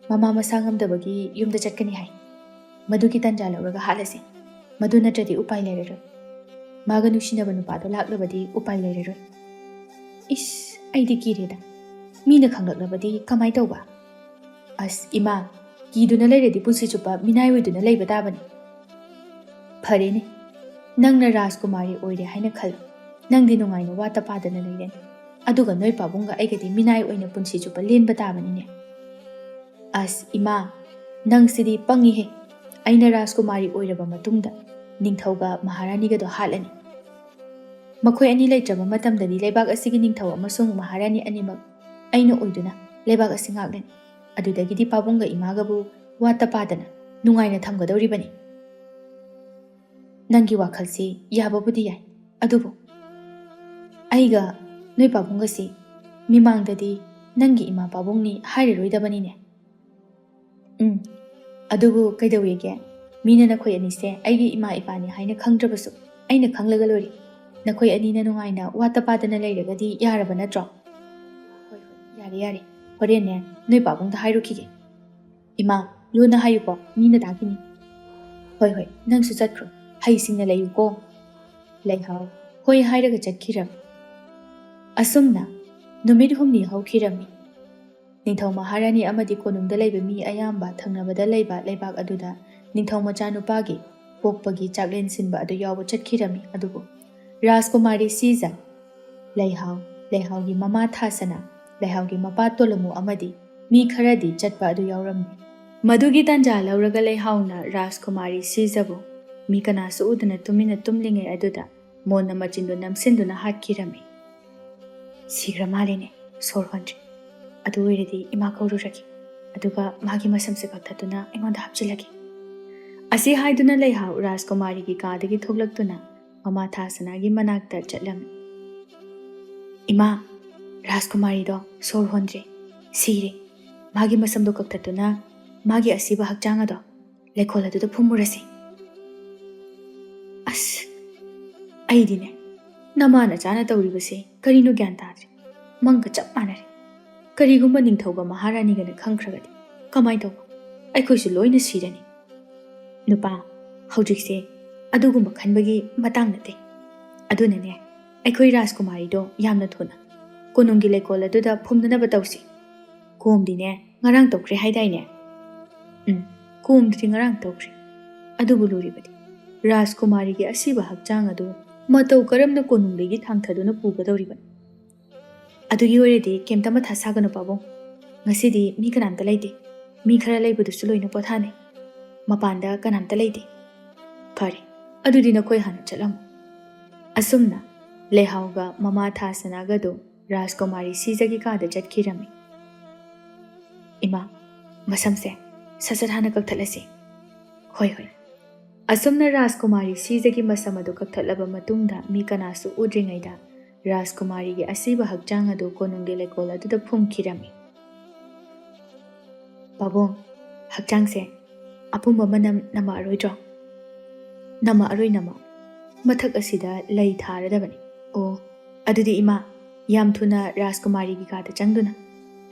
ꯃꯃꯥ ꯃꯁꯥ ꯉꯝꯗꯕꯒꯤ ꯌꯨꯝꯗ ꯆꯠꯀꯅꯤ ꯍꯥꯏ. ꯃꯗꯨꯒꯤ ꯇꯟꯖꯥ ꯂꯧꯔꯒ ꯍꯥꯠꯂꯁꯤ. ꯃꯗꯨ ꯅꯠꯇ꯭ꯔꯗꯤ ꯎꯄꯥꯏ ꯂꯩꯔꯔꯣꯏ. ꯃꯥꯒ ꯅꯨꯡꯁꯤꯅꯕ ꯅꯨꯄꯥꯗꯣ ꯂꯥꯛꯂꯕꯗꯤ ꯎꯄꯥꯏ ꯂꯩꯔꯔꯣꯏ. ꯏꯁ, ꯑꯩꯗꯤ ꯀꯤꯔꯦꯗ. ꯃꯤꯅ ꯈꯪꯂꯛꯂꯕꯗꯤ ꯀꯃꯥꯏ ꯇꯧꯕ? ꯑꯁ ꯏꯃꯥ, ꯀꯤꯗꯨꯅ ꯂꯩꯔꯗꯤ ꯄꯨꯟꯁꯤ ꯆꯨꯞꯄ ꯃꯤꯅꯥꯏ ꯑꯣꯏꯗꯨꯅ ꯂꯩꯕ ꯇꯥꯕꯅꯤ. ꯐꯔꯦꯅꯦ, ꯅꯪꯅ ꯔꯥꯖꯀꯨꯃꯥꯔꯤ ꯑꯣꯏꯔꯦ ꯍꯥꯏꯅ ꯈꯜꯂꯨ. ꯅꯪꯗꯤ ꯅꯨꯡꯉꯥꯏꯅ ꯋꯥꯠꯇ ꯄꯥꯗꯅ ꯂꯩꯔꯅꯤ. ꯑꯗꯨꯒ ꯅꯣꯏ ꯄꯥꯕꯨꯡꯒ ꯑꯩꯒꯗꯤ ꯃꯤꯅꯥꯏ ꯑꯣꯏꯅ ꯄꯨꯟꯁꯤ ꯆꯨꯞꯄ ꯂꯦꯟꯕ ꯇꯥꯕꯅꯤꯅꯦ. ꯑꯁ ꯏꯃꯥ, ꯅꯪꯁꯤꯗꯤ ꯄꯪꯉꯤꯍꯦ. ꯑꯩꯅ ꯔꯥꯖꯀꯨꯃꯥꯔꯤ ꯑꯣꯏꯔꯕ ꯃꯇꯨꯡꯗ ꯅꯤꯡꯊꯧꯒ ꯃꯍꯥꯔꯥꯅꯤꯒꯗꯣ ꯍꯥꯠꯂꯅꯤ. ꯃꯈꯣꯏ ꯑꯅꯤ ꯂꯩꯇ꯭ꯔꯕ ꯃꯇꯝꯗꯗꯤ ꯂꯩꯕꯥꯛ ꯑꯁꯤꯒꯤ ꯅꯤꯡꯊꯧ ꯑꯃꯁꯨꯡ ꯃꯍꯥꯔꯥꯅꯤ ꯑꯅꯤꯃꯛ ꯑꯩꯅ ꯑꯣꯏꯗꯨꯅ ꯂꯩꯕꯥꯛ ꯑꯁꯤ ꯉꯥꯛꯂꯅꯤ. ꯑꯗꯨꯗꯒꯤꯗꯤ ꯄꯥꯕꯨꯡꯒ ꯏꯃꯥꯒꯕꯨ ꯋꯥꯠꯇ ꯄꯥꯗꯅ ꯅꯨꯡꯉꯥꯏꯅ ꯊꯝꯒꯗꯧꯔꯤꯕꯅꯤ. ꯅꯪꯒꯤ ꯋꯥꯈꯜꯁꯤ ꯌꯥꯕꯕꯨꯗꯤ ꯌꯥꯏ. ꯑꯗꯨꯕꯨ ꯑꯩꯒ ꯅꯣꯏ ꯄꯥꯕꯨꯡꯒꯁꯤ ꯃꯤꯃꯥꯡꯗꯗꯤ ꯅꯪꯒꯤ ꯏꯃꯥ ꯄꯥꯕꯨꯡꯅꯤ ꯍꯥꯏꯔꯔꯣꯏꯗꯕꯅꯤꯅꯦ. ꯑꯗꯨꯕꯨ ꯀꯩꯗꯧꯋꯦꯒꯦ? ꯃꯤꯅ ꯅꯈꯣꯏ ꯑꯅꯤꯁꯦ ꯑꯩꯒꯤ ꯏꯃꯥ ꯏꯄꯥꯅꯤ ꯍꯥꯏꯅ ꯈꯪꯗ꯭ꯔꯕꯁꯨ ꯑꯩꯅ ꯈꯪꯂꯒ ꯂꯣꯏꯔꯦ. ꯅꯈꯣꯏ ꯑꯅꯤꯅ ꯅꯨꯡꯉꯥꯏꯅ ꯋꯥꯠꯇ ꯄꯥꯗꯅ ꯂꯩꯔꯒꯗꯤ ꯌꯥꯔꯕ ꯅꯠꯇ꯭ꯔꯣ? ꯍꯣꯏ, ꯌꯥꯔꯦ. ꯍꯣꯔꯦꯟꯅꯦ ꯅꯣꯏ ꯄꯥꯕꯨꯡꯗ ꯍꯥꯏꯔꯨꯈꯤꯒꯦ. ꯏꯃꯥ, ꯂꯣꯟꯅ ꯍꯥꯏꯌꯨꯀꯣ, ꯃꯤꯅ ꯇꯥꯈꯤꯅꯤ. ꯍꯣꯏ, ꯅꯪꯁꯨ ꯆꯠꯈ꯭ꯔꯣ. ꯍꯩꯁꯤꯡꯅ ꯂꯩꯌꯨꯀꯣ. ꯂꯩꯍꯥꯎ ꯍꯣꯏ ꯍꯥꯏꯔꯒ ꯆꯠꯈꯤꯔꯝꯃꯤ. ꯑꯁꯨꯝꯅ ꯅꯨꯃꯤꯠ 6 ꯍꯧꯈꯤꯔꯝꯃꯤ. ꯅꯤꯡꯊꯧ ꯃꯍꯥꯔꯥꯅꯤ ꯑꯃꯗꯤ ꯀꯣꯅꯨꯡꯗ ꯂꯩꯕ ꯃꯤ ꯑꯌꯥꯝꯕ ꯊꯪꯅꯕꯗ ꯂꯩꯕ ꯂꯩꯕꯥꯛ ꯑꯗꯨꯗ ꯅꯤꯡꯊꯧ ꯃꯆꯥꯅꯨꯄꯥꯒꯤ ꯄꯣꯛꯄꯒꯤ ꯆꯥꯛꯂꯦꯟ ꯁꯤꯟꯕ ꯑꯗꯨ ꯌꯥꯎꯕ ꯆꯠꯈꯤꯔꯝꯃꯤ. ꯑꯗꯨꯕꯨ ꯔꯥꯖꯀꯨꯃꯥꯔꯤ ꯁꯤꯖ, ꯂꯩꯍꯥꯎꯒꯤ ꯃꯃꯥ ꯊꯥꯁꯅꯥ, ꯂꯩꯍꯥꯎꯒꯤ ꯃꯄꯥ ꯇꯣꯂꯃꯨ ꯑꯃꯗꯤ ꯃꯤ ꯈꯔꯗꯤ ꯆꯠꯄ ꯑꯗꯨ ꯌꯥꯎꯔꯝꯃꯤ꯫ ꯃꯗꯨꯒꯤ ꯇꯥꯟꯖꯥ ꯂꯧꯔꯒ ꯂꯩꯍꯥꯎꯅ ꯔꯥꯖꯀꯨꯃꯥꯔꯤ ꯁꯤꯖꯕꯨ ꯃꯤ ꯀꯅꯥꯁꯨ ꯎꯗꯅ ꯇꯨꯃꯤꯟꯅ ꯇꯨꯝꯂꯤꯉꯩ ꯑꯗꯨꯗ ꯃꯣꯟꯅ ꯃꯆꯤꯟꯗꯨ ꯅꯝꯁꯤꯟꯗꯨꯅ ꯍꯥꯠꯈꯤꯔꯝꯃꯤ꯫ ꯁꯤꯈ꯭ꯔ ꯃꯥꯜꯂꯦꯅꯦ, ꯁꯣꯔ ꯍꯣꯟꯗ꯭ꯔꯤ꯫ ꯑꯗꯨ ꯑꯣꯏꯔꯗꯤ ꯏꯃꯥ ꯀꯧꯔꯨꯔꯒꯦ, ꯑꯗꯨꯒ ꯃꯥꯒꯤ ꯃꯁꯝꯁꯦ ꯀꯛꯊꯠꯇꯨꯅ ꯑꯩꯉꯣꯟꯗ ꯍꯥꯞꯆꯤꯜꯂꯒꯦ꯫ ꯑꯁꯤ ꯍꯥꯏꯗꯨꯅ ꯂꯩꯍꯥꯎ ꯔꯥꯖꯀꯨꯃꯥꯔꯤꯒꯤ ꯀꯥꯗꯒꯤ ꯊꯣꯛꯂꯛꯇꯨꯅ ꯃꯃꯥ ꯊꯥꯁꯅꯥꯒꯤ ꯃꯅꯥꯛꯇ ꯆꯠꯂꯝꯃꯤ꯫ ꯏꯃꯥ, ꯔꯥꯖꯀꯨꯃꯥꯔꯤꯗꯣ ꯁꯣꯔ ꯍꯣꯟꯗ꯭ꯔꯦ, ꯁꯤꯔꯦ꯫ ꯃꯥꯒꯤ ꯃꯁꯝꯗꯣ ꯀꯛꯊꯠꯇꯨꯅ ꯃꯥꯒꯤ ꯑꯁꯤꯕ ꯍꯛꯆꯥꯡ ꯑꯗꯣ ꯂꯩꯀꯣꯜ ꯑꯗꯨꯗ ꯐꯨꯝꯃꯨꯔꯁꯤ꯫ ꯑꯁ, ꯑꯩꯗꯤꯅꯦ ꯅꯃꯥꯅ ꯆꯥꯅ ꯇꯧꯔꯤꯕꯁꯦ ꯀꯔꯤꯅꯣ ꯒ꯭ꯌꯥꯟ ꯇꯥꯗ꯭ꯔꯦ꯫ ꯃꯪꯒ ꯆꯞ ꯃꯥꯟꯅꯔꯦ꯫ ꯀꯔꯤꯒꯨꯝꯕ ꯅꯤꯡꯊꯧꯒ ꯃꯍꯥꯔꯥꯅꯤꯒꯅ ꯈꯪꯈ꯭ꯔꯒꯗꯤ ꯀꯃꯥꯏ ꯇꯧꯕ? ꯑꯩꯈꯣꯏꯁꯨ ꯂꯣꯏꯅ ꯁꯤꯔꯅꯤ꯫ ꯅꯨꯄꯥ, ꯍꯧꯖꯤꯛꯁꯦ ꯑꯗꯨꯒꯨꯝꯕ ꯈꯟꯕꯒꯤ ꯃꯇꯥꯡ ꯅꯠꯇꯦ꯫ ꯑꯗꯨꯅꯅꯦ ꯑꯩꯈꯣꯏ ꯔꯥꯖꯀꯨꯃꯥꯔꯤꯗꯣ ꯌꯥꯝꯅ ꯊꯨꯅ ꯀꯣꯅꯨꯡꯒꯤ ꯂꯩꯀꯣꯜ ꯑꯗꯨꯗ ꯐꯨꯝꯅꯅꯕ ꯇꯧꯁꯤ꯫ ꯀꯣꯝꯗꯤꯅꯦ ꯉꯔꯥꯡ ꯇꯧꯈ꯭ꯔꯦ ꯍꯥꯏꯗꯥꯏꯅꯦ? ꯀꯣꯝꯗꯨꯗꯤ ꯉꯔꯥꯡ ꯇꯧꯈ꯭ꯔꯦ꯫ ꯑꯗꯨꯕꯨ ꯂꯨꯔꯤꯕꯗꯤ ꯔꯥꯖꯀꯨꯃꯥꯔꯤꯒꯤ ꯑꯁꯤꯕ ꯍꯛꯆꯥꯡ ꯑꯗꯨ ꯃꯇꯧ ꯀꯔꯝꯅ ꯀꯣꯅꯨꯡꯗꯒꯤ ꯊꯥꯡꯊꯗꯨꯅ ꯄꯨꯒꯗꯧꯔꯤꯕꯅꯤ? ꯑꯗꯨꯒꯤ ꯑꯣꯏꯔꯗꯤ ꯀꯩꯝꯇ ꯃꯊꯥ ꯁꯥꯒꯅꯨ ꯄꯥꯕꯨꯡ꯫ ꯉꯁꯤꯗꯤ ꯃꯤ ꯀꯅꯥꯝꯇ ꯂꯩꯇꯦ꯫ ꯃꯤ ꯈꯔ ꯂꯩꯕꯗꯨꯁꯨ ꯂꯣꯏꯅ ꯄꯣꯊꯥꯅꯩ꯫ ꯃꯄꯥꯟꯗ ꯀꯅꯥꯝꯇ ꯂꯩꯇꯦ꯫ ꯐꯔꯦ, ꯑꯗꯨꯗꯤ ꯅꯈꯣꯏ ꯍꯥꯟꯅ ꯆꯠꯂꯝꯃꯨ꯫ ꯑꯁꯨꯝꯅ ꯂꯩꯍꯥꯎꯒ ꯃꯃꯥ ꯊꯥꯁꯅꯥꯒꯗꯨ ꯔꯥꯖꯀꯨꯃꯥꯔꯤ ꯁꯤꯖꯒꯤ ꯀꯥꯗ ꯆꯠꯈꯤꯔꯝꯃꯤ꯫ ꯏꯃꯥ, ꯃꯁꯝꯁꯦ ꯁꯠ ꯍꯥꯟꯅ ꯀꯛꯊꯠꯂꯁꯤ꯫ ꯍꯣꯏ ꯍꯣꯏ꯫ ꯑꯁꯨꯝꯅ ꯔꯥꯖꯀꯨꯃꯥꯔꯤ ꯁꯤꯖꯒꯤ ꯃꯁꯝ ꯑꯗꯨ ꯀꯛꯊꯠꯂꯕ ꯃꯇꯨꯡꯗ ꯃꯤ ꯀꯅꯥꯁꯨ ꯎꯗ꯭ꯔꯤꯉꯩꯗ ꯔꯥꯖꯀꯨꯃꯥꯔꯤꯒꯤ ꯑꯁꯤꯕ ꯍꯛꯆꯥꯡ ꯑꯗꯨ ꯀꯣꯅꯨꯡꯒꯤ ꯂꯩꯀꯣꯜ ꯑꯗꯨꯗ ꯐꯨꯝꯈꯤꯔꯝꯃꯤ꯫ ꯄꯥꯕꯨꯡ, ꯍꯛꯆꯥꯡꯁꯦ ꯑꯄꯨꯝꯕ ꯃꯅꯝ ꯅꯝꯃꯛꯑꯔꯣꯏꯗ꯭ꯔꯣ? ꯅꯝꯃꯛꯑꯔꯣꯏ ꯅꯝꯃ꯫ ꯃꯊꯛ ꯑꯁꯤꯗ ꯂꯩ ꯊꯥꯔꯗꯕꯅꯤ꯫ ꯑꯣ, ꯑꯗꯨꯗꯤ ꯏꯃꯥ, ꯌꯥꯝ ꯊꯨꯅ ꯔꯥꯖꯀꯨꯃꯥꯔꯤꯒꯤ ꯀꯥꯗ ꯆꯪꯗꯨꯅ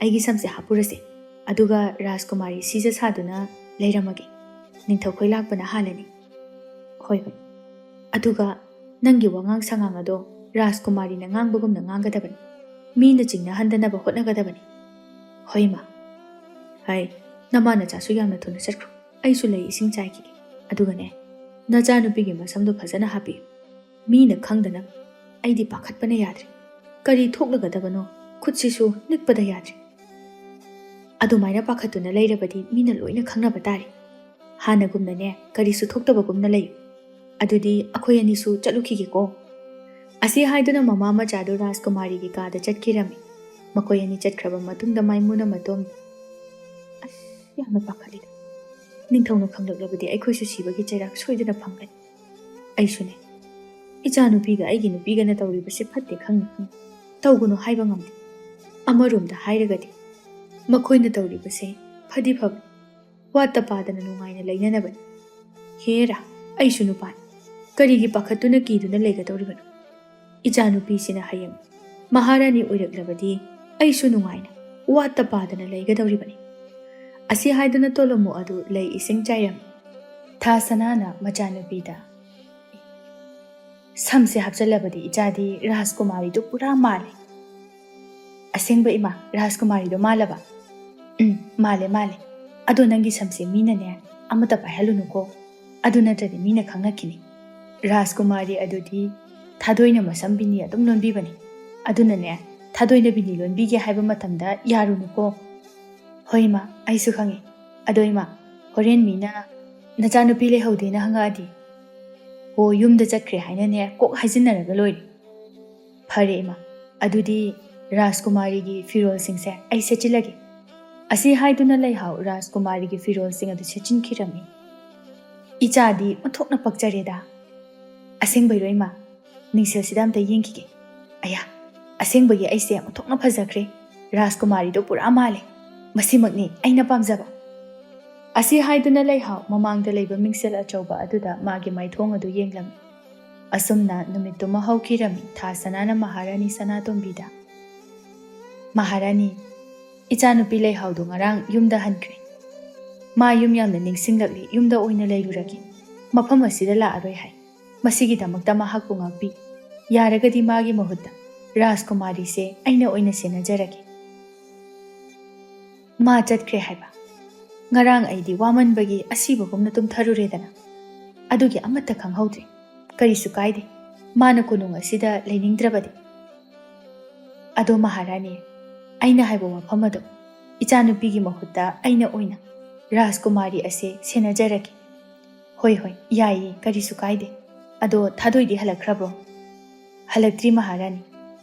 ꯑꯩꯒꯤ ꯁꯝꯁꯦ ꯍꯥꯞꯄꯨꯔꯁꯤ, ꯑꯗꯨꯒ ꯔꯥꯖꯀꯨꯃꯥꯔꯤ ꯁꯤꯖ ꯁꯥꯗꯨꯅ ꯂꯩꯔꯝꯃꯒꯦ꯫ ꯅꯤꯡꯊꯧꯈꯣꯏ ꯂꯥꯛꯄꯅ ꯍꯥꯜꯂꯅꯤ꯫ ꯍꯣꯏ ꯍꯣꯏ꯫ ꯑꯗꯨꯒ ꯅꯪꯒꯤ ꯋꯥꯉꯥꯡ ꯁꯉꯥꯡ ꯑꯗꯣ ꯔꯥꯖꯀꯨꯃꯥꯔꯤꯅ ꯉꯥꯡꯕꯒꯨꯝꯅ ꯉꯥꯡꯒꯗꯕꯅꯤ꯫ ꯃꯤꯅ ꯆꯤꯡꯅꯍꯟꯗꯅꯕ ꯍꯣꯠꯅꯒꯗꯕꯅꯤ꯫ ꯍꯣꯏ ꯏꯃꯥ꯫ ꯍꯩ, ꯅꯃꯥ ꯅꯆꯥꯁꯨ ꯌꯥꯝꯅ ꯊꯨꯅ ꯆꯠꯈ꯭ꯔꯣ꯫ ꯑꯩꯁꯨ ꯂꯩ ꯏꯁꯤꯡ ꯆꯥꯏꯈꯤꯒꯦ꯫ ꯑꯗꯨꯒꯅꯦ, ꯅꯆꯥꯅꯨꯄꯤꯒꯤ ꯃꯁꯝꯗꯣ ꯐꯖꯅ ꯍꯥꯞꯄꯤꯌꯨ꯫ ꯃꯤꯅ ꯈꯪꯗꯅꯕ꯫ ꯑꯩꯗꯤ ꯄꯥꯈꯠꯄꯅ ꯌꯥꯗ꯭ꯔꯦ꯫ ꯀꯔꯤ ꯊꯣꯛꯂꯒꯗꯕꯅꯣ ꯈꯨꯠꯁꯤꯁꯨ ꯅꯤꯛꯄꯗ ꯌꯥꯗ꯭ꯔꯦ꯫ ꯑꯗꯨꯃꯥꯏꯅ ꯄꯥꯈꯠꯇꯨꯅ ꯂꯩꯔꯕꯗꯤ ꯃꯤꯅ ꯂꯣꯏꯅ ꯈꯪꯅꯕ ꯇꯥꯔꯦ꯫ ꯍꯥꯟꯅꯒꯨꯝꯅꯅꯦ ꯀꯔꯤꯁꯨ ꯊꯣꯛꯇꯕꯒꯨꯝꯅ ꯂꯩꯌꯨ꯫ ꯑꯗꯨꯗꯤ ꯑꯩꯈꯣꯏ ꯑꯅꯤꯁꯨ ꯆꯠꯂꯨꯈꯤꯒꯦꯀꯣ꯫ ꯑꯁꯤ ꯍꯥꯏꯗꯨꯅ ꯃꯃꯥ ꯃꯆꯥꯗꯨ ꯔꯥꯖꯀꯨꯃꯥꯔꯤꯒꯤ ꯀꯥꯗ ꯆꯠꯈꯤꯔꯝꯃꯤ꯫ ꯃꯈꯣꯏ ꯑꯅꯤ ꯆꯠꯈ꯭ꯔꯕ ꯃꯇꯨꯡꯗ ꯃꯥꯏꯃꯨꯅ ꯃꯇꯣꯝꯗ, ꯑꯁ, ꯌꯥꯝꯅ ꯄꯥꯈꯠꯂꯤꯗ꯫ ꯅꯤꯡꯊꯧꯅ ꯈꯪꯂꯛꯂꯕꯗꯤ ꯑꯩꯈꯣꯏꯁꯨ ꯁꯤꯕꯒꯤ ꯆꯩꯔꯥꯛ ꯁꯣꯏꯗꯅ ꯐꯪꯒꯅꯤ꯫ ꯑꯩꯁꯨꯅꯦ, ꯏꯆꯥꯅꯨꯄꯤꯒ ꯑꯩꯒꯤ ꯅꯨꯄꯤꯒꯅ ꯇꯧꯔꯤꯕꯁꯦ ꯐꯠꯇꯦ ꯈꯪꯅ ꯇꯧꯒꯅꯨ ꯍꯥꯏꯕ ꯉꯝꯗꯦ꯫ ꯑꯃꯔꯣꯝꯗ ꯍꯥꯏꯔꯒꯗꯤ ꯃꯈꯣꯏꯅ ꯇꯧꯔꯤꯕꯁꯦ ꯐꯗꯤ ꯐꯕꯅꯤ, ꯋꯥꯠꯇ ꯄꯥꯗꯅ ꯅꯨꯡꯉꯥꯏꯅ ꯂꯩꯅꯅꯕꯅꯤ꯫ ꯍꯦꯔꯥ, ꯑꯩꯁꯨ ꯅꯨꯄꯥꯅꯤ, ꯀꯔꯤꯒꯤ ꯄꯥꯈꯠꯇꯨꯅ ꯀꯤꯗꯨꯅ ꯂꯩꯒꯗꯧꯔꯤꯕꯅꯣ? ꯏꯆꯥꯅꯨꯄꯤꯁꯤꯅ ꯍꯌꯦꯡ ꯃꯍꯥꯔꯥꯅꯤ ꯑꯣꯏꯔꯛꯂꯕꯗꯤ ꯑꯩꯁꯨ ꯅꯨꯡꯉꯥꯏꯅ ꯋꯥꯠꯇ ꯄꯥꯗꯅ ꯂꯩꯒꯗꯧꯔꯤꯕꯅꯤ꯫ ꯑꯁꯤ ꯍꯥꯏꯗꯨꯅ ꯇꯣꯂꯣꯃꯨ ꯑꯗꯨ ꯂꯩ ꯏꯁꯤꯡ ꯆꯥꯏꯔꯝꯃꯤ꯫ ꯊꯥꯁꯅꯥꯅ ꯃꯆꯥꯅꯨꯄꯤꯗ, ꯁꯝꯁꯦ ꯍꯥꯞꯆꯜꯂꯕꯗꯤ ꯏꯆꯥꯗꯤ ꯔꯥꯖꯀꯨꯃꯥꯔꯤꯗꯨ ꯄꯨꯔꯥ ꯃꯥꯜꯂꯦ꯫ ꯑꯁꯦꯡꯕ ꯏꯃꯥ, ꯔꯥꯖꯀꯨꯃꯥꯔꯤꯗꯣ ꯃꯥꯜꯂꯕ? ꯃꯥꯜꯂꯦ ꯃꯥꯜꯂꯦ꯫ ꯑꯗꯣ ꯅꯪꯒꯤ ꯁꯝꯁꯦ ꯃꯤꯅꯅꯦ ꯑꯃꯠꯇ ꯄꯥꯏꯍꯜꯂꯨꯅꯨꯀꯣ, ꯑꯗꯨ ꯅꯠꯇ꯭ꯔꯗꯤ ꯃꯤꯅ ꯈꯪꯅꯈꯤꯅꯤ꯫ ꯔꯥꯖꯀꯨꯃꯥꯔꯤ ꯑꯗꯨꯗꯤ ꯊꯥꯗꯣꯏꯅ ꯃꯁꯝ ꯕꯤꯅꯤ ꯑꯗꯨꯝ ꯂꯣꯟꯕꯤꯕꯅꯤ꯫ ꯑꯗꯨꯅꯅꯦ ꯊꯥꯗꯣꯏꯅ ꯕꯤꯅꯤ ꯂꯣꯟꯕꯤꯒꯦ ꯍꯥꯏꯕ ꯃꯇꯝꯗ ꯌꯥꯔꯨꯅꯨꯀꯣ꯫ ꯍꯣꯏ ꯏꯃꯥ, ꯑꯩꯁꯨ ꯈꯪꯉꯤ꯫ ꯑꯗꯣ ꯏꯃꯥ, ꯍꯣꯔꯦꯟ ꯃꯤꯅ ꯅꯆꯥꯅꯨꯄꯤ ꯂꯩꯍꯧꯗꯦꯅ ꯍꯪꯉꯛꯑꯗꯤ? ꯍꯣ, ꯌꯨꯝꯗ ꯆꯠꯈ꯭ꯔꯦ ꯍꯥꯏꯅꯅꯦ ꯀꯣꯛ ꯍꯥꯏꯖꯤꯟꯅꯔꯒ ꯂꯣꯏꯔꯦ꯫ ꯐꯔꯦ ꯏꯃꯥ, ꯑꯗꯨꯗꯤ ꯔꯥꯖꯀꯨꯃꯥꯔꯤꯒꯤ ꯐꯤꯔꯣꯜꯁꯤꯡꯁꯦ ꯑꯩ ꯁꯦꯠꯆꯤꯜꯂꯒꯦ꯫ ꯑꯁꯤ ꯍꯥꯏꯗꯨꯅ ꯂꯩꯍꯥꯎ ꯔꯥꯖꯀꯨꯃꯥꯔꯤꯒꯤ ꯐꯤꯔꯣꯜꯁꯤꯡ ꯑꯗꯨ ꯁꯦꯠꯆꯤꯟꯈꯤꯔꯝꯃꯤ꯫ ꯏꯆꯥꯗꯤ ꯑꯣꯟꯊꯣꯛꯅ ꯄꯛꯆꯔꯦꯗ꯫ ꯑꯁꯦꯡꯕꯩꯔꯣ ꯏꯃꯥ? ꯅꯤꯡꯁꯦꯜꯁꯤꯗ ꯑꯝꯇ ꯌꯦꯡꯈꯤꯒꯦ꯫ ꯑꯌꯥ, ꯑꯁꯦꯡꯕꯒꯤ ꯑꯩꯁꯦ ꯑꯣꯟꯊꯣꯛꯅ ꯐꯖꯈ꯭ꯔꯦ꯫ ꯔꯥꯖꯀꯨꯃꯥꯔꯤꯗꯣ ꯄꯨꯔꯥ ꯃꯥꯜꯂꯦ꯫ ꯃꯁꯤꯃꯛꯅꯤ ꯑꯩꯅ ꯄꯥꯝꯖꯕ꯫ ꯑꯁꯤ ꯍꯥꯏꯗꯨꯅ ꯂꯩꯍꯥꯎ ꯃꯃꯥꯡꯗ ꯂꯩꯕ ꯃꯤꯡꯁꯦꯜ ꯑꯆꯧꯕ ꯑꯗꯨꯗ ꯃꯥꯒꯤ ꯃꯥꯏꯊꯣꯡ ꯑꯗꯨ ꯌꯦꯡꯂꯝꯃꯤ꯫ ꯑꯁꯨꯝꯅ ꯅꯨꯃꯤꯠꯇꯨꯃ ꯍꯧꯈꯤꯔꯝꯃꯤ꯫ ꯊꯥꯁꯅꯥꯅ ꯃꯍꯥꯔꯥꯅꯤ ꯁꯅꯥꯇꯣꯝꯕꯤꯗ, ꯃꯍꯥꯔꯥꯅꯤ, ꯏꯆꯥꯅꯨꯄꯤ ꯂꯩꯍꯥꯎꯗꯣ ꯉꯔꯥꯡ ꯌꯨꯝꯗ ꯍꯟꯈ꯭ꯔꯦ꯫ ꯃꯥ ꯌꯨꯝ ꯌꯥꯝꯅ ꯅꯤꯡꯁꯤꯡꯂꯛꯂꯤ, ꯌꯨꯝꯗ ꯑꯣꯏꯅ ꯂꯩꯔꯨꯔꯒꯦ꯫ ꯃꯐꯝ ꯑꯁꯤꯗ ꯂꯥꯛꯑꯔꯣꯏ ꯍꯥꯏ꯫ ꯃꯁꯤꯒꯤꯗꯃꯛꯇ ꯃꯍꯥꯛꯄꯨ ꯉꯥꯛꯄꯤ꯫ ꯌꯥꯔꯒꯗꯤ ꯃꯥꯒꯤ ꯃꯍꯨꯠꯇ ꯔꯥꯖꯀꯨꯃꯥꯔꯤꯁꯦ ꯑꯩꯅ ꯑꯣꯏꯅ ꯁꯦꯟꯅꯖꯔꯒꯦ꯫ ꯃꯥ ꯆꯠꯈ꯭ꯔꯦ ꯍꯥꯏꯕ? ꯉꯔꯥꯡ ꯑꯩꯗꯤ ꯋꯥꯃꯟꯕꯒꯤ ꯑꯁꯤꯕꯒꯨꯝꯅ ꯇꯨꯝꯊꯔꯨꯔꯦꯗꯅ, ꯑꯗꯨꯒꯤ ꯑꯃꯠꯇ ꯈꯪꯍꯧꯗ꯭ꯔꯦ꯫ ꯀꯔꯤꯁꯨ ꯀꯥꯏꯗꯦ, ꯃꯥꯅ ꯀꯣꯅꯨꯡ ꯑꯁꯤꯗ ꯂꯩꯅꯤꯡꯗ꯭ꯔꯕꯗꯤ꯫ ꯑꯗꯣ ꯃꯍꯥꯔꯥꯅꯤ, ꯑꯩꯅ ꯍꯥꯏꯕ ꯋꯥꯐꯝ ꯑꯗꯣ ꯏꯆꯥꯅꯨꯄꯤꯒꯤ ꯃꯍꯨꯠꯇ ꯑꯩꯅ ꯑꯣꯏꯅ ꯔꯥꯖꯀꯨꯃꯥꯔꯤ ꯑꯁꯦ ꯁꯦꯟꯅꯖꯔꯒꯦ꯫ ꯍꯣꯏ ꯍꯣꯏ ꯌꯥꯏꯌꯦ, ꯀꯔꯤꯁꯨ ꯀꯥꯏꯗꯦ꯫ ꯑꯗꯣ ꯊꯥꯗꯣꯏꯗꯤ ꯍꯜꯂꯛꯈ꯭ꯔꯕ꯭ꯔꯣ? ꯍꯜꯂꯛꯇ꯭ꯔꯤ ꯃꯍꯥꯔꯥꯅꯤ꯫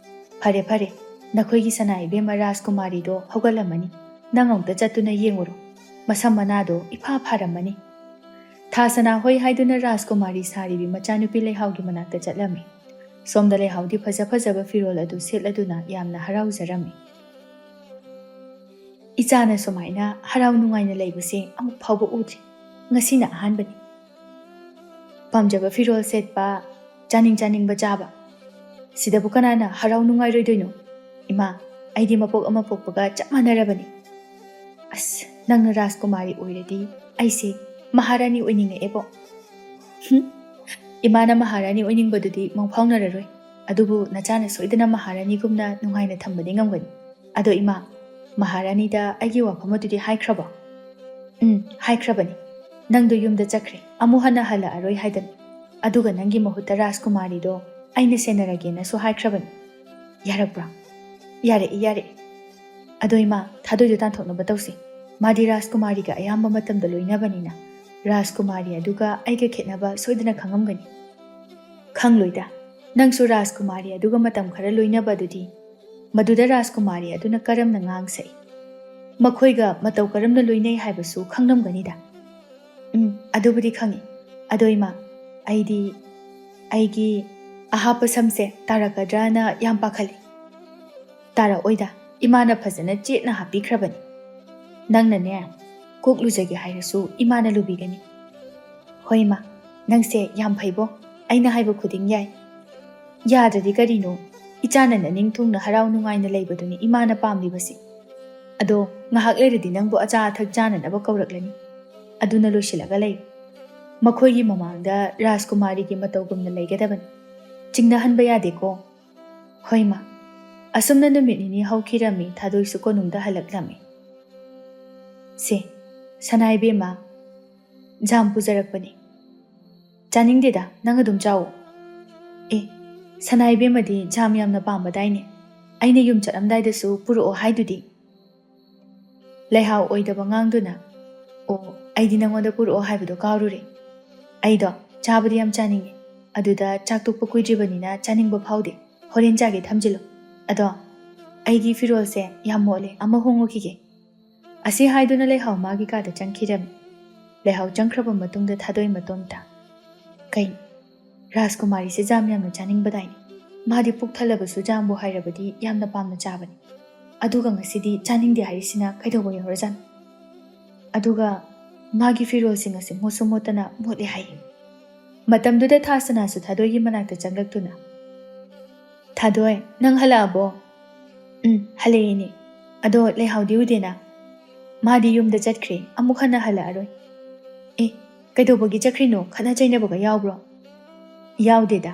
ꯐꯔꯦ ꯐꯔꯦ, ꯅꯈꯣꯏꯒꯤ ꯁꯅꯥ ꯏꯕꯦꯝꯃ ꯔꯥꯖꯀꯨꯃꯥꯔꯤꯗꯣ ꯍꯧꯒꯠꯂꯝꯃꯅꯤ꯫ ꯅꯪ ꯑꯃꯨꯛꯇ ꯆꯠꯇꯨꯅ ꯌꯦꯡꯉꯨꯔꯣ, ꯃꯁꯝ ꯃꯅꯥꯗꯣ ꯏꯐꯥ ꯐꯥꯔꯝꯃꯅꯤ꯫ ꯊꯥꯁꯅꯥ ꯍꯣꯏ ꯍꯥꯏꯗꯨꯅ ꯔꯥꯖꯀꯨꯃꯥꯔꯤ ꯁꯥꯔꯤꯕꯤ ꯃꯆꯥꯅꯨꯄꯤ ꯂꯩꯍꯥꯎꯒꯤ ꯃꯅꯥꯛꯇ ꯆꯠꯂꯝꯃꯤ꯫ ꯁꯣꯝꯗ ꯂꯩꯍꯥꯎꯗꯤ ꯐꯖ ꯐꯖꯕ ꯐꯤꯔꯣꯜ ꯑꯗꯨ ꯁꯦꯠꯂꯗꯨꯅ ꯌꯥꯝꯅ ꯍꯔꯥꯎꯖꯔꯝꯃꯤ꯫ ꯏꯆꯥꯅ ꯁꯨꯃꯥꯏꯅ ꯍꯔꯥꯎ ꯅꯨꯡꯉꯥꯏꯅ ꯂꯩꯕꯁꯦ ꯑꯃꯨꯛ ꯐꯥꯎꯕ ꯎꯗ꯭ꯔꯤ, ꯉꯁꯤꯅ ꯑꯍꯥꯟꯕꯅꯤ꯫ ꯄꯥꯝꯖꯕ ꯐꯤꯔꯣꯜ ꯁꯦꯠꯄ, ꯆꯥꯅꯤꯡ ꯆꯥꯅꯤꯡꯕ ꯆꯥꯕ, ꯁꯤꯗꯕꯨ ꯀꯅꯥꯅ ꯍꯔꯥꯎ ꯅꯨꯡꯉꯥꯏꯔꯣꯏꯗꯣꯏꯅꯣ? ꯏꯃꯥ, ꯑꯩꯗꯤ ꯃꯄꯣꯛ ꯑꯃ ꯄꯣꯛꯄꯒ ꯆꯞ ꯃꯥꯟꯅꯔꯕꯅꯤ꯫ ꯑꯁ, ꯅꯪꯅ ꯔꯥꯖꯀꯨꯃꯥꯔꯤ ꯑꯣꯏꯔꯗꯤ ꯑꯩꯁꯦ ꯃꯍꯥꯔꯥꯅꯤ ꯑꯣꯏꯅꯤꯡꯉꯛꯑꯦꯕꯣ꯫ ꯏꯃꯥꯅ ꯃꯍꯥꯔꯥꯅꯤ ꯑꯣꯏꯅꯤꯡꯕꯗꯨꯗꯤ ꯃꯪꯐꯥꯎꯅꯔꯔꯣꯏ, ꯑꯗꯨꯕꯨ ꯅꯆꯥꯅ ꯁꯣꯏꯗꯅ ꯃꯍꯥꯔꯥꯅꯤꯒꯨꯝꯅ ꯅꯨꯡꯉꯥꯏꯅ ꯊꯝꯕꯗꯤ ꯉꯝꯒꯅꯤ꯫ ꯑꯗꯣ ꯏꯃꯥ, ꯃꯍꯥꯔꯥꯅꯤꯗ ꯑꯩꯒꯤ ꯋꯥꯐꯝ ꯑꯗꯨꯗꯤ ꯍꯥꯏꯈ꯭ꯔꯕꯣ? ꯍꯥꯏꯈ꯭ꯔꯕꯅꯤ꯫ ꯅꯪꯗꯣ ꯌꯨꯝꯗ ꯆꯠꯈ꯭ꯔꯦ, ꯑꯃꯨꯛ ꯍꯟꯅ ꯍꯜꯂꯛꯑꯔꯣꯏ ꯍꯥꯏꯗꯅ, ꯑꯗꯨꯒ ꯅꯪꯒꯤ ꯃꯍꯨꯠꯇ ꯔꯥꯖꯀꯨꯃꯥꯔꯤꯗꯣ ꯑꯩꯅ ꯁꯦꯟꯅꯔꯒꯦꯅꯁꯨ ꯍꯥꯏꯈ꯭ꯔꯕꯅꯤ꯫ ꯌꯥꯔꯛꯄ꯭ꯔꯥ? ꯌꯥꯔꯛꯏ ꯌꯥꯔꯛꯏ꯫ ꯑꯗꯣ ꯏꯃꯥ, ꯊꯥꯗꯣꯏꯗꯣ ꯇꯥꯟꯊꯣꯛꯅꯕ ꯇꯧꯁꯤ꯫ ꯃꯥꯗꯤ ꯔꯥꯖꯀꯨꯃꯥꯔꯤꯒ ꯑꯌꯥꯝꯕ ꯃꯇꯝꯗ ꯂꯣꯏꯅꯕꯅꯤꯅ ꯔꯥꯖꯀꯨꯃꯥꯔꯤ ꯑꯗꯨꯒ ꯑꯩꯒ ꯈꯦꯠꯅꯕ ꯁꯣꯏꯗꯅ ꯈꯪꯉꯝꯒꯅꯤ꯫ ꯈꯪꯂꯣꯏꯗ, ꯅꯪꯁꯨ ꯔꯥꯖꯀꯨꯃꯥꯔꯤ ꯑꯗꯨꯒ ꯃꯇꯝ ꯈꯔ ꯂꯣꯏꯅꯕ ꯑꯗꯨꯗꯤ, ꯃꯗꯨꯗ ꯔꯥꯖꯀꯨꯃꯥꯔꯤ ꯑꯗꯨꯅ ꯀꯔꯝꯅ ꯉꯥꯡꯁꯩ, ꯃꯈꯣꯏꯒ ꯃꯇꯧ ꯀꯔꯝꯅ ꯂꯣꯏꯅꯩ ꯍꯥꯏꯕꯁꯨ ꯈꯪꯂꯝꯒꯅꯤꯗ꯫ ꯑꯗꯨꯕꯨꯗꯤ ꯈꯪꯉꯤ꯫ ꯑꯗꯣ ꯏꯃꯥ, ꯑꯩꯒꯤ ꯑꯍꯥꯞꯄ ꯁꯝꯁꯦ ꯇꯥꯔꯛꯀꯗ꯭ꯔꯥꯅ ꯌꯥꯝ ꯄꯥꯈꯠꯂꯤ꯫ ꯇꯥꯔꯛꯑꯣꯏꯗ, ꯏꯃꯥꯅ ꯐꯖꯅ ꯆꯦꯠꯅ ꯍꯥꯞꯄꯤꯈ꯭ꯔꯕꯅꯤ꯫ ꯅꯪꯅꯅꯦ ꯀꯣꯛ ꯂꯨꯖꯒꯦ ꯍꯥꯏꯔꯁꯨ ꯏꯃꯥꯅ ꯂꯨꯕꯤꯒꯅꯤ꯫ ꯍꯣꯏ ꯏꯃꯥ, ꯅꯪꯁꯦ ꯌꯥꯝ ꯐꯩꯕꯣ, ꯑꯩꯅ ꯍꯥꯏꯕ ꯈꯨꯗꯤꯡ ꯌꯥꯏ꯫ ꯌꯥꯗ꯭ꯔꯗꯤ ꯀꯔꯤꯅꯣ, ꯏꯆꯥꯅ ꯅꯅꯤꯡꯊꯨꯡꯅ ꯍꯔꯥꯎ ꯅꯨꯡꯉꯥꯏꯅ ꯂꯩꯕꯗꯨꯅꯤ ꯏꯃꯥꯅ ꯄꯥꯝꯂꯤꯕꯁꯤ꯫ ꯑꯗꯣ ꯉꯥꯏꯍꯥꯛ ꯂꯩꯔꯗꯤ ꯅꯪꯕꯨ ꯑꯆꯥ ꯑꯊꯛ ꯆꯥꯅꯅꯕ ꯀꯧꯔꯛꯂꯅꯤ, ꯑꯗꯨꯅ ꯂꯣꯏꯁꯤꯜꯂꯒ ꯂꯩ꯫ ꯃꯈꯣꯏꯒꯤ ꯃꯃꯥꯡꯗ ꯔꯥꯖꯀꯨꯃꯥꯔꯤꯒꯤ ꯃꯇꯧꯒꯨꯝꯅ ꯂꯩꯒꯗꯕꯅꯤ, ꯆꯤꯡꯅꯍꯟꯕ ꯌꯥꯗꯦꯀꯣ꯫ ꯍꯣꯏ ꯏꯃꯥ꯫ ꯑꯁꯨꯝꯅ ꯅꯨꯃꯤꯠ ꯅꯤꯅꯤ ꯍꯧꯈꯤꯔꯝꯃꯤ꯫ ꯊꯥꯗꯣꯏꯁꯨ ꯀꯣꯅꯨꯡꯗ ꯍꯜꯂꯛꯂꯝꯃꯤ꯫ ꯁꯦ, ꯁꯅꯥ ꯏꯕꯦꯝꯃ, ꯖꯥꯝ ꯄꯨꯖꯔꯛꯄꯅꯤ꯫ ꯆꯥꯅꯤꯡꯗꯦꯗ, ꯅꯪ ꯑꯗꯨꯝ ꯆꯥꯋꯣ꯫ ꯁꯅꯥ ꯏꯕꯦꯝꯃꯗꯤ ꯖꯥꯝ ꯌꯥꯝꯅ ꯄꯥꯝꯕꯗꯥꯏꯅꯦ, ꯑꯩꯅ ꯌꯨꯝ ꯆꯠꯂꯝꯗꯥꯏꯗꯁꯨ ꯄꯨꯔꯛꯑꯣ ꯍꯥꯏꯗꯨꯗꯤ꯫ ꯂꯩꯍꯥꯎ ꯑꯣꯏꯗꯕ ꯉꯥꯡꯗꯨꯅ, ꯑꯩꯗꯤ ꯅꯪꯉꯣꯟꯗ ꯄꯨꯔꯛꯑꯣ ꯍꯥꯏꯕꯗꯣ ꯀꯥꯎꯔꯨꯔꯦ꯫ ꯑꯩꯗꯣ ꯆꯥꯕꯗꯤ ꯌꯥꯝ ꯆꯥꯅꯤꯡꯉꯦ, ꯑꯗꯨꯗ ꯆꯥꯛ ꯇꯣꯛꯄ ꯀꯨꯏꯗ꯭ꯔꯤꯕꯅꯤꯅ ꯆꯥꯅꯤꯡꯕ ꯐꯥꯎꯗꯦ꯫ ꯍꯣꯔꯦꯟ ꯆꯥꯒꯦ, ꯊꯝꯖꯤꯜꯂꯣ꯫ ꯑꯗꯣ ꯑꯩꯒꯤ ꯐꯤꯔꯣꯜꯁꯦ ꯌꯥꯝ ꯃꯣꯠꯂꯦ, ꯑꯃ ꯍꯣꯡꯉꯨꯈꯤꯒꯦ꯫ ꯑꯁꯤ ꯍꯥꯏꯗꯨꯅ ꯂꯩꯍꯥꯎ ꯃꯥꯒꯤ ꯀꯥꯗ ꯆꯪꯈꯤꯔꯝꯃꯤ꯫ ꯂꯩꯍꯥꯎ ꯆꯪꯈ꯭ꯔꯕ ꯃꯇꯨꯡꯗ ꯊꯥꯗꯣꯏ ꯃꯇꯣꯝꯇ, ꯀꯩꯅꯣ, ꯔꯥꯖꯀꯨꯃꯥꯔꯤꯁꯦ ꯖꯥꯝ ꯌꯥꯝꯅ ꯆꯥꯅꯤꯡꯕꯗꯥꯏꯅꯦ꯫ ꯃꯥꯗꯤ ꯄꯨꯛ ꯊꯜꯂꯕꯁꯨ ꯖꯥꯝꯕꯨ ꯍꯥꯏꯔꯕꯗꯤ ꯌꯥꯝꯅ ꯄꯥꯝꯅ ꯆꯥꯕꯅꯤ, ꯑꯗꯨꯒ ꯉꯁꯤꯗꯤ ꯆꯥꯅꯤꯡꯗꯦ ꯍꯥꯏꯔꯤꯁꯤꯅ ꯀꯩꯗꯧꯕ ꯌꯥꯎꯔꯖꯥꯠꯅꯣ? ꯑꯗꯨꯒ ꯃꯥꯒꯤ ꯐꯤꯔꯣꯜꯁꯤꯡ ꯑꯁꯤ ꯃꯣꯠꯁꯨ ꯃꯣꯠꯇꯅ ꯃꯣꯠꯂꯦ ꯍꯥꯏꯌꯦ꯫ ꯃꯇꯝꯗꯨꯗ ꯊꯥꯁꯅꯥꯁꯨ ꯊꯥꯗꯣꯏꯒꯤ ꯃꯅꯥꯛꯇ ꯆꯪꯂꯛꯇꯨꯅ, ꯊꯥꯗꯣꯏ, ꯅꯪ ꯍꯜꯂꯛꯑꯕꯣ? ꯍꯜꯂꯛꯑꯦꯅꯦ꯫ ꯑꯗꯣ ꯂꯩꯍꯥꯎꯗꯤ ꯎꯗꯦꯅ? ꯃꯥꯗꯤ ꯌꯨꯝꯗ ꯆꯠꯈ꯭ꯔꯦ, ꯑꯃꯨꯛ ꯍꯟꯅ ꯍꯜꯂꯛꯑꯔꯣꯏ꯫ ꯀꯩꯗꯧꯕꯒꯤ ꯆꯠꯈ꯭ꯔꯤꯅꯣ? ꯈꯠꯅ ꯆꯩꯅꯕꯒ ꯌꯥꯎꯕ꯭ꯔꯣ? ꯌꯥꯎꯗꯦꯗ,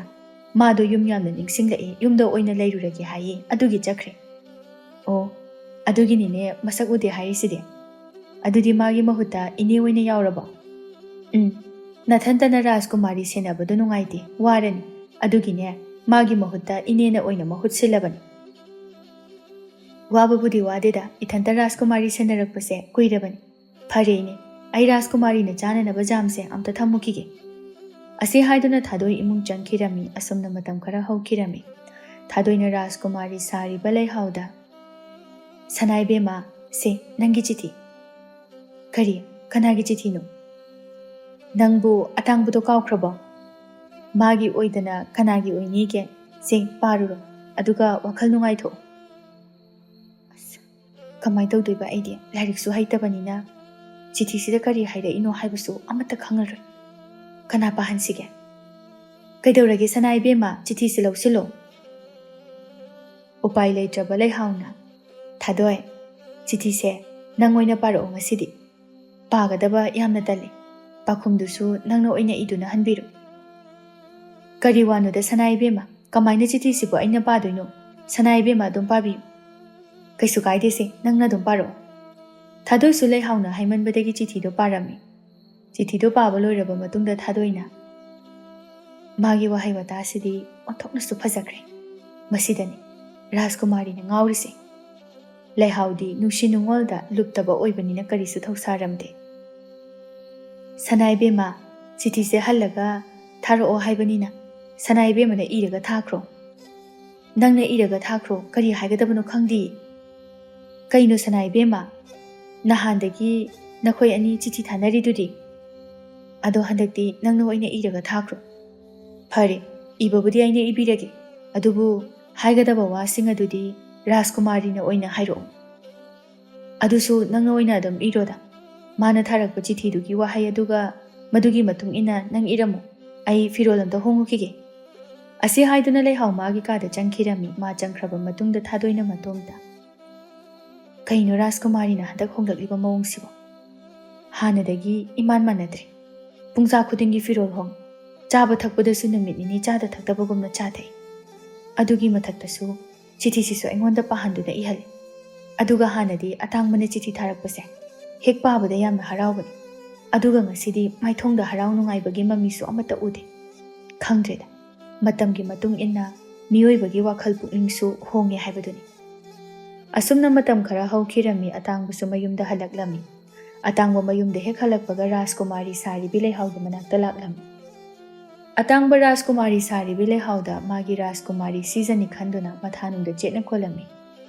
ꯃꯥꯗꯣ ꯌꯨꯝ ꯌꯥꯝꯅ ꯅꯤꯡꯁꯤꯡꯂꯛꯑꯦ, ꯌꯨꯝꯗ ꯑꯣꯏꯅ ꯂꯩꯔꯨꯔꯒꯦ ꯍꯥꯏꯌꯦ, ꯑꯗꯨꯒꯤ ꯆꯠꯈ꯭ꯔꯦ꯫ ꯑꯗꯨꯒꯤꯅꯤꯅꯦ ꯃꯁꯛ ꯎꯗꯦ ꯍꯥꯏꯔꯤꯁꯤꯗꯤ꯫ ꯑꯗꯨꯗꯤ ꯃꯥꯒꯤ ꯃꯍꯨꯠꯇ ꯏꯅꯦ ꯑꯣꯏꯅ ꯌꯥꯎꯔꯕꯣ? ꯅꯊꯟꯇꯅ ꯔꯥꯖꯀꯨꯃꯥꯔꯤ ꯁꯦꯟꯅꯕꯗꯣ ꯅꯨꯡꯉꯥꯏꯇꯦ, ꯋꯥꯔꯅꯤ, ꯑꯗꯨꯒꯤꯅꯦ ꯃꯥꯒꯤ ꯃꯍꯨꯠꯇ ꯏꯅꯦꯅ ꯑꯣꯏꯅ ꯃꯍꯨꯠ ꯁꯤꯜꯂꯕꯅꯤ꯫ ꯋꯥꯕꯕꯨꯗꯤ ꯋꯥꯗꯦꯗ, ꯏꯊꯟꯇ ꯔꯥꯖꯀꯨꯃꯥꯔꯤ ꯁꯦꯟꯅꯔꯛꯄꯁꯦ ꯀꯨꯏꯔꯕꯅꯤ꯫ ꯐꯔꯦ ꯏꯅꯦ, ꯑꯩ ꯔꯥꯖꯀꯨꯃꯥꯔꯤꯅ ꯆꯥꯅꯅꯕ ꯖꯥꯝꯁꯦ ꯑꯝꯇ ꯊꯝꯃꯨꯈꯤꯒꯦ꯫ ꯑꯁꯤ ꯍꯥꯏꯗꯨꯅ ꯊꯥꯗꯣꯏ ꯏꯃꯨꯡ ꯆꯪꯈꯤꯔꯝꯃꯤ꯫ ꯑꯁꯨꯝꯅ ꯃꯇꯝ ꯈꯔ ꯍꯧꯈꯤꯔꯝꯃꯤ꯫ ꯊꯥꯗꯣꯏꯅ ꯔꯥꯖꯀꯨꯃꯥꯔꯤ ꯁꯥꯔꯤꯕ ꯂꯩꯍꯥꯎꯗ, ꯁꯅꯥ ꯏꯕꯦꯝꯃ, ꯁꯦ ꯅꯪꯒꯤ ꯆꯤꯊꯤ꯫ ꯀꯔꯤ? ꯀꯅꯥꯒꯤ ꯆꯤꯊꯤꯅꯣ? ꯅꯪꯕꯨ ꯑꯇꯥꯡꯕꯗꯣ ꯀꯥꯎꯈ꯭ꯔꯕꯣ? ꯃꯥꯒꯤ ꯑꯣꯏꯗꯅ ꯀꯅꯥꯒꯤ ꯑꯣꯏꯅꯤꯒꯦ? ꯁꯦ ꯄꯥꯔꯨꯔꯣ, ꯑꯗꯨꯒ ꯋꯥꯈꯜ ꯅꯨꯡꯉꯥꯏꯊꯣꯛꯑꯣ꯫ ꯀꯃꯥꯏꯅ ꯇꯧꯗꯣꯏꯕ? ꯑꯩꯗꯤ ꯂꯥꯏꯔꯤꯛꯁꯨ ꯍꯩꯇꯕꯅꯤꯅ ꯆꯤꯊꯤꯁꯤꯗ ꯀꯔꯤ ꯍꯥꯏꯔꯛꯏꯅꯣ ꯍꯥꯏꯕꯁꯨ ꯑꯃꯠꯇ ꯈꯪꯉꯔꯣꯏ꯫ ꯀꯅꯥ ꯄꯥꯍꯟꯁꯤꯒꯦ? ꯀꯩꯗꯧꯔꯒꯦ ꯁꯅꯥ ꯏꯕꯦꯝꯃ, ꯆꯤꯊꯤꯁꯤ ꯂꯧꯁꯤꯜꯂꯣ꯫ ꯎꯄꯥꯏ ꯂꯩꯇ꯭ꯔꯕ ꯂꯩꯍꯥꯎꯅ, ꯊꯥꯗꯣꯏ, ꯆꯤꯊꯤꯁꯦ ꯅꯪ ꯑꯣꯏꯅ ꯄꯥꯔꯛꯑꯣ ꯉꯁꯤꯗꯤ꯫ ꯄꯥꯒꯗꯕ ꯌꯥꯝꯅ ꯇꯜꯂꯤ, ꯄꯥꯈꯨꯝꯗꯨꯁꯨ ꯅꯪꯅ ꯑꯣꯏꯅ ꯏꯗꯨꯅ ꯍꯟꯕꯤꯔꯣ꯫ ꯀꯔꯤ ꯋꯥꯅꯣꯗ ꯁꯅꯥ ꯏꯕꯦꯝꯃ, ꯀꯃꯥꯏꯅ ꯆꯤꯊꯤꯁꯤꯕꯨ ꯑꯩꯅ ꯄꯥꯗꯣꯏꯅꯣ? ꯁꯅꯥ ꯏꯕꯦꯝꯃ ꯑꯗꯨꯝ ꯄꯥꯕꯤꯌꯨ꯫ ꯀꯩꯁꯨ ꯀꯥꯏꯗꯦꯁꯦ, ꯅꯪꯅ ꯑꯗꯨꯝ ꯄꯥꯔꯛꯑꯣ꯫ ꯊꯥꯗꯣꯏꯁꯨ ꯂꯩꯍꯥꯎꯅ ꯍꯥꯏꯃꯟꯕꯗꯒꯤ ꯆꯤꯊꯤꯗꯣ ꯄꯥꯔꯝꯃꯤ꯫ ꯆꯤꯊꯤꯗꯣ ꯄꯥꯕ ꯂꯣꯏꯔꯕ ꯃꯇꯨꯡꯗ ꯊꯥꯗꯣꯏꯅ, ꯃꯥꯒꯤ ꯋꯥꯍꯩ ꯋꯥꯇꯥꯁꯤꯗꯤ ꯑꯣꯟꯊꯣꯛꯅꯁꯨ ꯐꯖꯈ꯭ꯔꯦ, ꯃꯁꯤꯗꯅꯤ ꯔꯥꯖꯀꯨꯃꯥꯔꯤꯅ ꯉꯥꯎꯔꯤꯁꯦ꯫ ꯂꯩꯍꯥꯎꯗꯤ ꯅꯨꯡꯁꯤ ꯅꯨꯡꯉꯣꯜꯗ ꯂꯨꯞꯇꯕ ꯑꯣꯏꯕꯅꯤꯅ ꯀꯔꯤꯁꯨ ꯊꯧꯁꯥꯔꯝꯗꯦ꯫ ꯁꯅꯥꯏꯕꯦꯝꯃ, ꯆꯤꯊꯤꯁꯦ ꯍꯜꯂꯒ ꯊꯥꯔꯛꯑꯣ ꯍꯥꯏꯕꯅꯤꯅ ꯁꯅꯥꯏꯕꯦꯝꯃꯅ ꯏꯔꯒ ꯊꯥꯈ꯭ꯔꯣ꯫ ꯅꯪꯅ ꯏꯔꯒ ꯊꯥꯈ꯭ꯔꯣ, ꯀꯔꯤ ꯍꯥꯏꯒꯗꯕꯅꯣ ꯈꯪꯗꯦ꯫ ꯀꯩꯅꯣ ꯁꯅꯥꯏꯕꯦꯝꯃ, ꯅꯍꯥꯟꯗꯒꯤ ꯅꯈꯣꯏ ꯑꯅꯤ ꯆꯤꯊꯤ ꯊꯥꯅꯔꯤꯗꯨꯗꯤ? ꯑꯗꯣ ꯍꯟꯗꯛꯇꯤ ꯅꯪꯅ ꯑꯣꯏꯅ ꯏꯔꯒ ꯊꯥꯈ꯭ꯔꯣ꯫ ꯐꯔꯦ, ꯏꯕꯕꯨꯗꯤ ꯑꯩꯅ ꯏꯕꯤꯔꯒꯦ, ꯑꯗꯨꯕꯨ ꯍꯥꯏꯒꯗꯕ ꯋꯥꯁꯤꯡ ꯑꯗꯨꯗꯤ ꯔꯥꯖꯀꯨꯃꯥꯔꯤꯅ ꯑꯣꯏꯅ ꯍꯥꯏꯔꯛꯑꯣ꯫ ꯑꯗꯨꯁꯨ ꯅꯪꯅ ꯑꯣꯏꯅ ꯑꯗꯨꯝ ꯏꯔꯣꯗ꯫ ꯃꯥꯅ ꯊꯥꯔꯛꯄ ꯆꯤꯊꯤꯗꯨꯒꯤ ꯋꯥꯍꯩ ꯑꯗꯨꯒ ꯃꯗꯨꯒꯤ ꯃꯇꯨꯡ ꯏꯟꯅ ꯅꯪ ꯏꯔꯝꯃꯨ꯫ ꯑꯩ ꯐꯤꯔꯣꯜ ꯑꯝꯇ ꯍꯣꯡꯉꯨꯈꯤꯒꯦ꯫ ꯑꯁꯤ ꯍꯥꯏꯗꯨꯅ ꯂꯩꯍꯥꯎ ꯃꯥꯒꯤ ꯀꯥꯗ ꯆꯪꯈꯤꯔꯝꯃꯤ꯫ ꯃꯥ ꯆꯪꯈ꯭ꯔꯕ ꯃꯇꯨꯡꯗ ꯊꯥꯗꯣꯏꯅ ꯃꯇꯣꯝꯇ, ꯀꯩꯅꯣ ꯔꯥꯖꯀꯨꯃꯥꯔꯤꯅ ꯍꯟꯗꯛ ꯍꯣꯡꯂꯛꯂꯤꯕ ꯃꯑꯣꯡꯁꯤꯕꯣ? ꯍꯥꯟꯅꯗꯒꯤ ꯏꯃꯥꯟ ꯃꯥꯟꯅꯗ꯭ꯔꯦ꯫ ꯄꯨꯡꯖꯥ ꯈꯨꯗꯤꯡꯒꯤ ꯐꯤꯔꯣꯜ ꯍꯣꯡ, ꯆꯥꯕ ꯊꯛꯄꯗꯁꯨ ꯅꯨꯃꯤꯠ ꯅꯤꯅꯤ ꯆꯥꯗ ꯊꯛꯇꯕꯒꯨꯝꯅ ꯆꯥꯊꯩ꯫ ꯑꯗꯨꯒꯤ ꯃꯊꯛꯇꯁꯨ ꯆꯤꯊꯤꯁꯤꯁꯨ ꯑꯩꯉꯣꯟꯗ ꯄꯥꯍꯟꯗꯨꯅ ꯏꯍꯜꯂꯤ꯫ ꯑꯗꯨꯒ ꯍꯥꯟꯅꯗꯤ ꯑꯇꯥꯡꯕꯅ ꯆꯤꯊꯤ ꯊꯥꯔꯛꯄꯁꯦ ꯍꯦꯛ ꯄꯥꯕꯗ ꯌꯥꯝꯅ ꯍꯔꯥꯎꯕꯅꯤ, ꯑꯗꯨꯒ ꯉꯁꯤꯗꯤ ꯃꯥꯏꯊꯣꯡꯗ ꯍꯔꯥꯎ ꯅꯨꯡꯉꯥꯏꯕꯒꯤ ꯃꯃꯤꯁꯨ ꯑꯃꯠꯇ ꯎꯗꯦ꯫ ꯈꯪꯗ꯭ꯔꯦꯗ, ꯃꯇꯝꯒꯤ ꯃꯇꯨꯡ ꯏꯟꯅ ꯃꯤꯑꯣꯏꯕꯒꯤ ꯋꯥꯈꯜ ꯄꯨꯛꯅꯤꯡꯁꯨ ꯍꯣꯡꯉꯦ ꯍꯥꯏꯕꯗꯨꯅꯤ꯫ ꯑꯁꯨꯝꯅ ꯃꯇꯝ ꯈꯔ ꯍꯧꯈꯤꯔꯝꯃꯤ꯫ ꯑꯇꯥꯡꯕꯁꯨ ꯃꯌꯨꯝꯗ ꯍꯜꯂꯛꯂꯝꯃꯤ꯫ ꯑꯇꯥꯡꯕ ꯃꯌꯨꯝꯗ ꯍꯦꯛ ꯍꯜꯂꯛꯄꯒ ꯔꯥꯖꯀꯨꯃꯥꯔꯤ ꯁꯥꯔꯤꯕꯤ ꯂꯩꯍꯥꯎꯒꯤ ꯃꯅꯥꯛꯇ ꯂꯥꯛꯂꯝꯃꯤ꯫ ꯑꯇꯥꯡꯕ ꯔꯥꯖꯀꯨꯃꯥꯔꯤ ꯁꯥꯔꯤꯕꯤ ꯂꯩꯍꯥꯎꯗ ꯃꯥꯒꯤ ꯔꯥꯖꯀꯨꯃꯥꯔꯤ ꯁꯤꯖꯅꯤ ꯈꯟꯗꯨꯅ ꯃꯊꯥꯅꯨꯡꯗ ꯆꯦꯠꯅ ꯀꯣꯜꯂꯝꯃꯤ꯫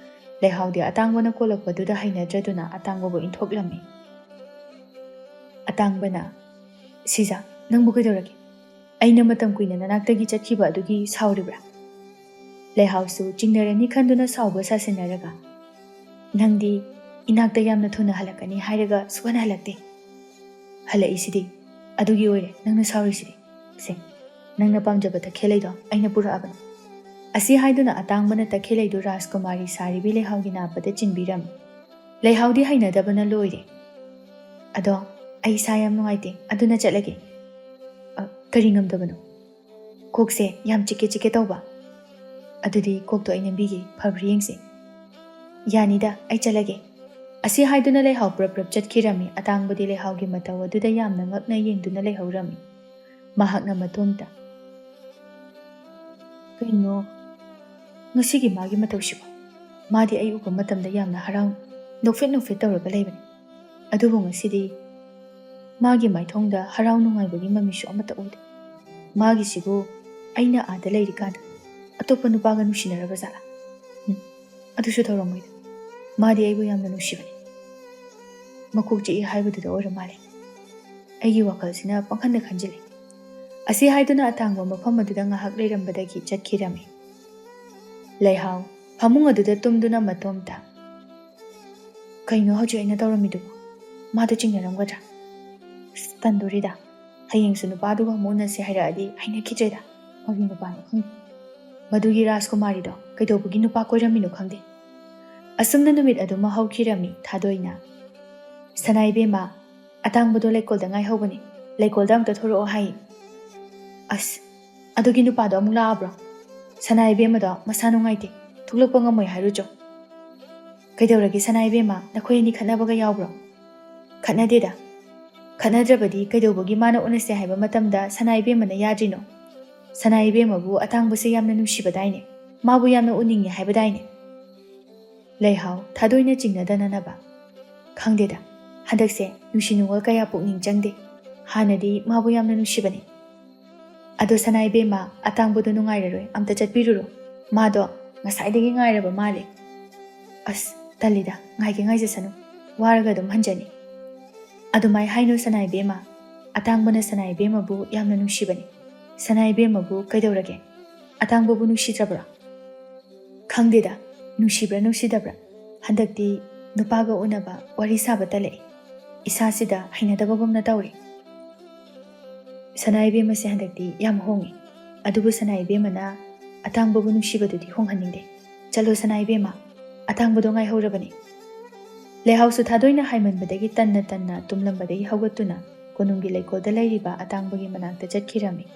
ꯂꯩꯍꯥꯎꯗꯤ ꯑꯇꯥꯡꯕꯅ ꯀꯣꯜꯂꯛꯄꯗꯨꯗ ꯍꯩꯅꯗ꯭ꯔꯗꯨꯅ ꯑꯇꯥꯡꯕꯕꯨ ꯏꯟꯊꯣꯛꯂꯝꯃꯤ꯫ ꯑꯇꯥꯡꯕꯅ, ꯁꯤꯖ, ꯅꯪꯕꯨ ꯀꯩꯗꯧꯔꯒꯦ? ꯑꯩꯅ ꯃꯇꯝ ꯀꯨꯏꯅ ꯅꯅꯥꯛꯇꯒꯤ ꯆꯠꯈꯤꯕ ꯑꯗꯨꯒꯤ ꯁꯥꯎꯔꯤꯕ꯭ꯔꯥ? ꯂꯩꯍꯥꯎꯁꯨ ꯆꯤꯡꯅꯔꯅꯤ ꯈꯟꯗꯨꯅ ꯁꯥꯎꯕ ꯁꯥꯁꯤꯟꯅꯔꯒ, ꯅꯪꯗꯤ ꯏꯅꯥꯛꯇ ꯌꯥꯝꯅ ꯊꯨꯅ ꯍꯜꯂꯛꯀꯅꯤ ꯍꯥꯏꯔꯒ ꯁꯨꯛꯍꯟ ꯍꯜꯂꯛꯇꯦ꯫ ꯍꯜꯂꯛꯏꯁꯤꯗꯤ, ꯑꯗꯨꯒꯤ ꯑꯣꯏꯔꯦ ꯅꯪꯅ ꯁꯥꯎꯔꯤꯁꯤꯗꯤ꯫ ꯁꯦ, ꯅꯪꯅ ꯄꯥꯝꯖꯕ ꯇꯈꯦꯜꯂꯩꯗꯣ ꯑꯩꯅ ꯄꯨꯔꯛꯑꯕꯅꯤ꯫ ꯑꯁꯤ ꯍꯥꯏꯗꯨꯅ ꯑꯇꯥꯡꯕꯅ ꯇꯈꯦꯜꯂꯩꯗꯨ ꯔꯥꯖꯀꯨꯃꯥꯔꯤ ꯁꯥꯔꯤꯕꯤ ꯂꯩꯍꯥꯎꯒꯤ ꯅꯥꯞꯄꯗ ꯆꯤꯟꯕꯤꯔꯝꯃꯤ꯫ ꯂꯩꯍꯥꯎꯗꯤ ꯍꯩꯅꯗꯕꯅ ꯂꯣꯏꯔꯦ꯫ ꯑꯗꯣ ꯑꯩ ꯏꯁꯥ ꯌꯥꯝ ꯅꯨꯡꯉꯥꯏꯇꯦ, ꯑꯗꯨꯅ ꯆꯠꯂꯒꯦ꯫ ꯀꯔꯤ ꯉꯝꯗꯕꯅꯣ? ꯀꯣꯛꯁꯦ ꯌꯥꯝ ꯆꯤꯛꯀꯦ ꯆꯤꯛꯀꯦ ꯇꯧꯕ꯫ ꯑꯗꯨꯗꯤ ꯀꯣꯛꯇꯣ ꯑꯩ ꯅꯝꯕꯤꯒꯦ, ꯐꯕ꯭ꯔꯥ ꯌꯦꯡꯁꯦ꯫ ꯌꯥꯅꯤꯗ, ꯑꯩ ꯆꯠꯂꯒꯦ꯫ ꯑꯁꯤ ꯍꯥꯏꯗꯨꯅ ꯂꯩꯍꯥꯎ ꯄ꯭ꯔꯞ ꯄ꯭ꯔꯞ ꯆꯠꯈꯤꯔꯝꯃꯤ꯫ ꯑꯇꯥꯡꯕꯗꯤ ꯂꯩꯍꯥꯎꯒꯤ ꯃꯇꯧ ꯑꯗꯨꯗ ꯌꯥꯝꯅ ꯉꯛꯅ ꯌꯦꯡꯗꯨꯅ ꯂꯩꯍꯧꯔꯝꯃꯤ꯫ ꯃꯍꯥꯛꯅ ꯃꯇꯣꯝꯇ, ꯀꯩꯅꯣ ꯉꯁꯤꯒꯤ ꯃꯥꯒꯤ ꯃꯇꯧꯁꯤꯕꯣ? ꯃꯥꯗꯤ ꯑꯩ ꯎꯕ ꯃꯇꯝꯗ ꯌꯥꯝꯅ ꯍꯔꯥꯎꯅ ꯅꯣꯛꯐꯦꯠ ꯅꯣꯛꯐꯦꯠ ꯇꯧꯔꯒ ꯂꯩꯕꯅꯤ, ꯑꯗꯨꯕꯨ ꯉꯁꯤꯗꯤ ꯃꯥꯒꯤ ꯃꯥꯏꯊꯣꯡꯗ ꯍꯔꯥꯎ ꯅꯨꯡꯉꯥꯏꯕꯒꯤ ꯃꯃꯤꯁꯨ ꯑꯃꯠꯇ ꯎꯗꯦ꯫ ꯃꯥꯒꯤꯁꯤꯕꯨ ꯑꯩꯅ ꯑꯥꯗ ꯂꯩꯔꯤꯀꯥꯟꯗ ꯑꯇꯣꯞꯄ ꯅꯨꯄꯥꯒ ꯅꯨꯡꯁꯤꯅꯔꯕ ꯖꯥꯠꯂꯥ? ꯑꯗꯨꯁꯨ ꯇꯧꯔꯝꯃꯣꯏꯗ꯫ ꯃꯥꯗꯤ ꯑꯩꯕꯨ ꯌꯥꯝꯅ ꯅꯨꯡꯁꯤꯕꯅꯤ꯫ ꯃꯀꯣꯛ ꯆꯤꯛꯏ ꯍꯥꯏꯕꯗꯨꯗ ꯑꯣꯏꯔ ꯃꯥꯜꯂꯦ꯫ ꯑꯩꯒꯤ ꯋꯥꯈꯜꯁꯤꯅ ꯄꯪꯈꯟꯗ ꯈꯟꯖꯤꯜꯂꯤ꯫ ꯑꯁꯤ ꯍꯥꯏꯗꯨꯅ ꯑꯇꯥꯡꯕ ꯃꯐꯝ ꯑꯗꯨꯗ ꯉꯥꯏꯍꯥꯛ ꯂꯩꯔꯝꯕꯗꯒꯤ ꯆꯠꯈꯤꯔꯝꯃꯤ꯫ ꯂꯩꯍꯥꯎ ꯐꯃꯨꯡ ꯑꯗꯨꯗ ꯇꯨꯝꯗꯨꯅ ꯃꯇꯣꯝꯇ, ꯀꯩꯅꯣ ꯍꯧꯖꯤꯛ ꯑꯩꯅ ꯇꯧꯔꯝꯃꯤꯗꯨꯕꯨ? ꯃꯥꯗꯣ ꯆꯤꯡꯅꯔꯝꯒꯗ꯭ꯔꯥ? ꯇꯟꯗꯣꯔꯤꯗ, ꯍꯌꯦꯡꯁꯨ ꯅꯨꯄꯥꯗꯨꯒ ꯑꯃꯨꯛ ꯎꯅꯁꯦ ꯍꯥꯏꯔꯛꯑꯗꯤ ꯍꯩꯅꯈꯤꯗ꯭ꯔꯦꯗ꯫ ꯀꯔꯤ ꯅꯨꯄꯥꯅꯣ ꯈꯪꯗꯦ, ꯃꯗꯨꯒꯤ ꯔꯥꯖꯀꯨꯃꯥꯔꯤꯗꯣ ꯀꯩꯗꯧꯕꯒꯤ ꯅꯨꯄꯥ ꯀꯣꯏꯔꯝꯃꯤꯅꯣ ꯈꯪꯗꯦ꯫ ꯑꯁꯨꯝꯅ ꯅꯨꯃꯤꯠ ꯑꯗꯨꯃ ꯍꯧꯈꯤꯔꯝꯃꯤ꯫ ꯊꯥꯗꯣꯏꯅ, ꯁꯅꯥꯏꯕꯦꯝꯃ, ꯑꯇꯥꯡꯕꯗꯣ ꯂꯩꯀꯣꯜꯗ ꯉꯥꯏꯍꯧꯕꯅꯤ, ꯂꯩꯀꯣꯜꯗ ꯑꯝꯇ ꯊꯣꯔꯛꯑꯣ ꯍꯥꯏ꯫ ꯑꯁ, ꯑꯗꯨꯒꯤ ꯅꯨꯄꯥꯗꯣ ꯑꯃꯨꯛ ꯂꯥꯛꯑꯕ꯭ꯔꯣ? ꯁꯅꯥꯏꯕꯦꯝꯃꯗꯣ ꯃꯁꯥ ꯅꯨꯡꯉꯥꯏꯇꯦ, ꯊꯣꯛꯂꯛꯄ ꯉꯝꯃꯣꯏ ꯍꯥꯏꯔꯨꯆꯣ꯫ ꯀꯩꯗꯧꯔꯒꯦ ꯁꯅꯥꯏꯕꯦꯝꯃ, ꯅꯈꯣꯏ ꯑꯅꯤ ꯈꯠꯅꯕꯒ ꯌꯥꯎꯕ꯭ꯔꯣ? ꯈꯠꯅꯗꯦꯗ꯫ ꯈꯠꯅꯗ꯭ꯔꯕꯗꯤ ꯀꯩꯗꯧꯕꯒꯤ ꯃꯥꯅ ꯎꯅꯁꯦ ꯍꯥꯏꯕ ꯃꯇꯝꯗ ꯁꯅꯥꯏꯕꯦꯝꯃꯅ ꯌꯥꯗ꯭ꯔꯤꯅꯣ? ꯁꯅꯥꯏꯕꯦꯝꯃꯕꯨ ꯑꯇꯥꯡꯕꯁꯦ ꯌꯥꯝꯅ ꯅꯨꯡꯁꯤꯕꯗꯥꯏꯅꯦ, ꯃꯥꯕꯨ ꯌꯥꯝꯅ ꯎꯅꯤꯡꯉꯦ ꯍꯥꯏꯕꯗꯥꯏꯅꯦ? ꯂꯩꯍꯥꯎ ꯊꯥꯗꯣꯏꯅ ꯆꯤꯡꯅꯗꯅꯅꯕ, ꯈꯪꯗꯦꯗ, ꯍꯟꯗꯛꯁꯦ ꯅꯨꯡꯁꯤ ꯅꯨꯡꯉꯣꯜ ꯀꯌꯥ ꯄꯨꯛꯅꯤꯡ ꯆꯪꯗꯦ꯫ ꯍꯥꯟꯅꯗꯤ ꯃꯥꯕꯨ ꯌꯥꯝꯅ ꯅꯨꯡꯁꯤꯕꯅꯤ꯫ ꯑꯗꯣ ꯁꯅꯥꯏꯕꯦꯝꯃ, ꯑꯇꯥꯡꯕꯗꯣ ꯅꯨꯡꯉꯥꯏꯔꯔꯣꯏ, ꯑꯝꯇ ꯆꯠꯄꯤꯔꯨꯔꯣ꯫ ꯃꯥꯗꯣ ꯉꯁꯥꯏꯗꯒꯤ ꯉꯥꯏꯔꯕ ꯃꯥꯜꯂꯦ꯫ ꯑꯁ, ꯇꯜꯂꯤꯗ, ꯉꯥꯏꯒꯦ ꯉꯥꯏꯖꯁꯅꯨ, ꯋꯥꯔꯒ ꯑꯗꯨꯝ ꯍꯟꯖꯅꯤ꯫ ꯑꯗꯨꯃꯥꯏ ꯍꯥꯏꯅꯨ ꯁꯅꯥꯏꯕꯦꯝꯃ, ꯑꯇꯥꯡꯕꯅ ꯁꯅꯥꯏꯕꯦꯝꯃꯕꯨ ꯌꯥꯝꯅ ꯅꯨꯡꯁꯤꯕꯅꯤ꯫ ꯁꯅꯥꯏꯕꯦꯝꯃꯕꯨ ꯀꯩꯗꯧꯔꯒꯦ? ꯑꯇꯥꯡꯕꯕꯨ ꯅꯨꯡꯁꯤꯗ꯭ꯔꯕ꯭ꯔꯣ? ꯈꯪꯗꯦꯗ, ꯅꯨꯡꯁꯤꯕ꯭ꯔꯥ ꯅꯨꯡꯁꯤꯗꯕ꯭ꯔꯥ, ꯍꯟꯗꯛꯇꯤ ꯅꯨꯄꯥꯒ ꯎꯅꯕ ꯋꯥꯔꯤ ꯁꯥꯕ ꯇꯜꯂꯛꯏ꯫ ꯏꯁꯥꯁꯤꯗ ꯍꯩꯅꯗꯕꯒꯨꯝꯅ ꯇꯧꯔꯤ꯫ ꯁꯅꯥꯏꯕꯦꯝꯃꯁꯦ ꯍꯟꯗꯛꯇꯤ ꯌꯥꯝ ꯍꯣꯡꯉꯤ, ꯑꯗꯨꯕꯨ ꯁꯅꯥꯏꯕꯦꯝꯃꯅ ꯑꯇꯥꯡꯕꯕꯨ ꯅꯨꯡꯁꯤꯕꯗꯨꯗꯤ ꯍꯣꯡꯍꯟꯅꯤꯡꯗꯦ꯫ ꯆꯠꯂꯣ ꯁꯅꯥꯏꯕꯦꯝꯃ, ꯑꯇꯥꯡꯕꯗꯣ ꯉꯥꯏꯍꯧꯔꯕꯅꯤ꯫ ꯂꯩꯍꯥꯎꯁꯨ ꯊꯥꯗꯣꯏꯅ ꯍꯥꯏꯃꯟꯕꯗꯒꯤ ꯇꯟꯅ ꯇꯟꯅ ꯇꯨꯝꯂꯝꯕꯗꯒꯤ ꯍꯧꯒꯠꯇꯨꯅ ꯀꯣꯅꯨꯡꯒꯤ ꯂꯩꯀꯣꯜꯗ ꯂꯩꯔꯤꯕ ꯑꯇꯥꯡꯕꯒꯤ ꯃꯅꯥꯛꯇ ꯆꯠꯈꯤꯔꯝꯃꯤ꯫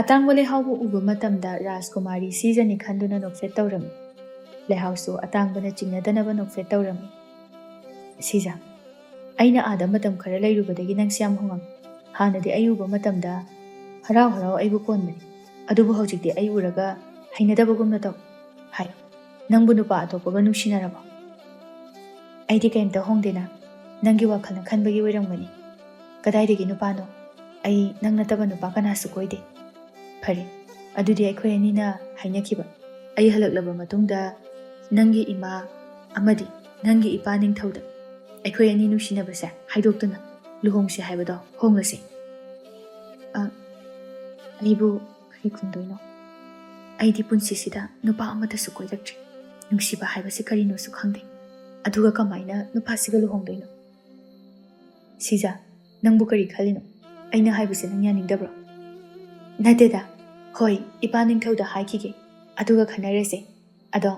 ꯑꯇꯥꯡꯕ ꯂꯩꯍꯥꯎꯕꯨ ꯎꯕ ꯃꯇꯝꯗ ꯔꯥꯖꯀꯨꯃꯥꯔꯤ ꯁꯤꯖꯅꯤ ꯈꯟꯗꯨꯅ ꯅꯣꯛꯐꯦꯠ ꯇꯧꯔꯝꯃꯤ꯫ ꯂꯩꯍꯥꯎꯁꯨ ꯑꯇꯥꯡꯕꯅ ꯆꯤꯡꯅꯗꯅꯕ ꯅꯣꯛꯐꯦꯠ ꯇꯧꯔꯝꯃꯤ꯫ ꯁꯤꯖ, ꯑꯩꯅ ꯑꯥꯗ ꯃꯇꯝ ꯈꯔ ꯂꯩꯔꯨꯕꯗꯒꯤ ꯅꯪꯁꯤ ꯌꯥꯝ ꯍꯣꯡꯉꯝꯃꯤ꯫ ꯍꯥꯟꯅꯗꯤ ꯑꯩ ꯎꯕ ꯃꯇꯝꯗ ꯍꯔꯥꯎ ꯍꯔꯥꯎ ꯑꯩꯕꯨ ꯀꯣꯟꯕꯅꯤ, ꯑꯗꯨꯕꯨ ꯍꯧꯖꯤꯛꯇꯤ ꯑꯩ ꯎꯔꯒ ꯍꯩꯅꯗꯕꯒꯨꯝꯅ ꯇꯧ꯫ ꯍꯥꯏ, ꯅꯪꯕꯨ ꯅꯨꯄꯥ ꯑꯇꯣꯞꯄꯒ ꯅꯨꯡꯁꯤꯅꯔꯕꯣ? ꯑꯩꯗꯤ ꯀꯩꯝꯇ ꯍꯣꯡꯗꯦꯅ ꯅꯪꯒꯤ ꯋꯥꯈꯜꯅ ꯈꯟꯕꯒꯤ ꯑꯣꯏꯔꯝꯒꯅꯤ ꯀꯗꯥꯏꯗꯒꯤ ꯅꯨꯄꯥꯅꯣ ꯑꯩ ꯅꯪ ꯅꯠꯇꯕ ꯅꯨꯄꯥ ꯀꯅꯥꯁꯨ ꯀꯣꯏꯗꯦ ꯐꯔꯦ ꯑꯗꯨꯗꯤ ꯑꯩꯈꯣꯏ ꯑꯅꯤꯅ ꯍꯥꯏꯅꯈꯤꯕ ꯑꯩ ꯍꯜꯂꯛꯂꯕ ꯃꯇꯨꯡꯗ ꯅꯪꯒꯤ ꯏꯃꯥ ꯑꯃꯗꯤ ꯅꯪꯒꯤ ꯏꯄꯥ ꯅꯤꯡꯊꯧꯗ ꯑꯩꯈꯣꯏ ꯑꯅꯤ ꯅꯨꯡꯁꯤꯅꯕꯁꯦ ꯍꯥꯏꯗꯣꯛꯇꯨꯅ ꯂꯨꯍꯣꯡꯁꯤ ꯍꯥꯏꯕꯗꯣ ꯍꯣꯡꯂꯁꯤ ꯑꯩꯕꯨ ꯀꯔꯤ ꯈꯨꯝꯗꯣꯏꯅꯣ ꯑꯩꯗꯤ ꯄꯨꯟꯁꯤꯁꯤꯗ ꯅꯨꯄꯥ ꯑꯃꯇꯁꯨ ꯀꯣꯏꯔꯛꯇ꯭ꯔꯤ ꯅꯨꯡꯁꯤꯕ ꯍꯥꯏꯕꯁꯤ ꯀꯔꯤꯅꯣꯁꯨ ꯈꯪꯗꯦ ꯑꯗꯨꯒ ꯀꯃꯥꯏꯅ ꯅꯨꯄꯥꯁꯤꯒ ꯂꯨꯍꯣꯡꯗꯣꯏꯅꯣ ꯁꯤꯖꯥ ꯅꯪꯕꯨ ꯀꯔꯤ ꯈꯜꯂꯤꯅꯣ ꯑꯩꯅ ꯍꯥꯏꯕꯁꯦ ꯅꯪ ꯌꯥꯅꯤꯡꯗꯕ꯭ꯔꯣ ꯅꯠꯇꯦꯗ ꯍꯣꯏ ꯏꯄꯥ ꯅꯤꯡꯊꯧꯗ ꯍꯥꯏꯈꯤꯒꯦ ꯑꯗꯨꯒ ꯈꯟꯅꯔꯁꯦ ꯑꯗꯣ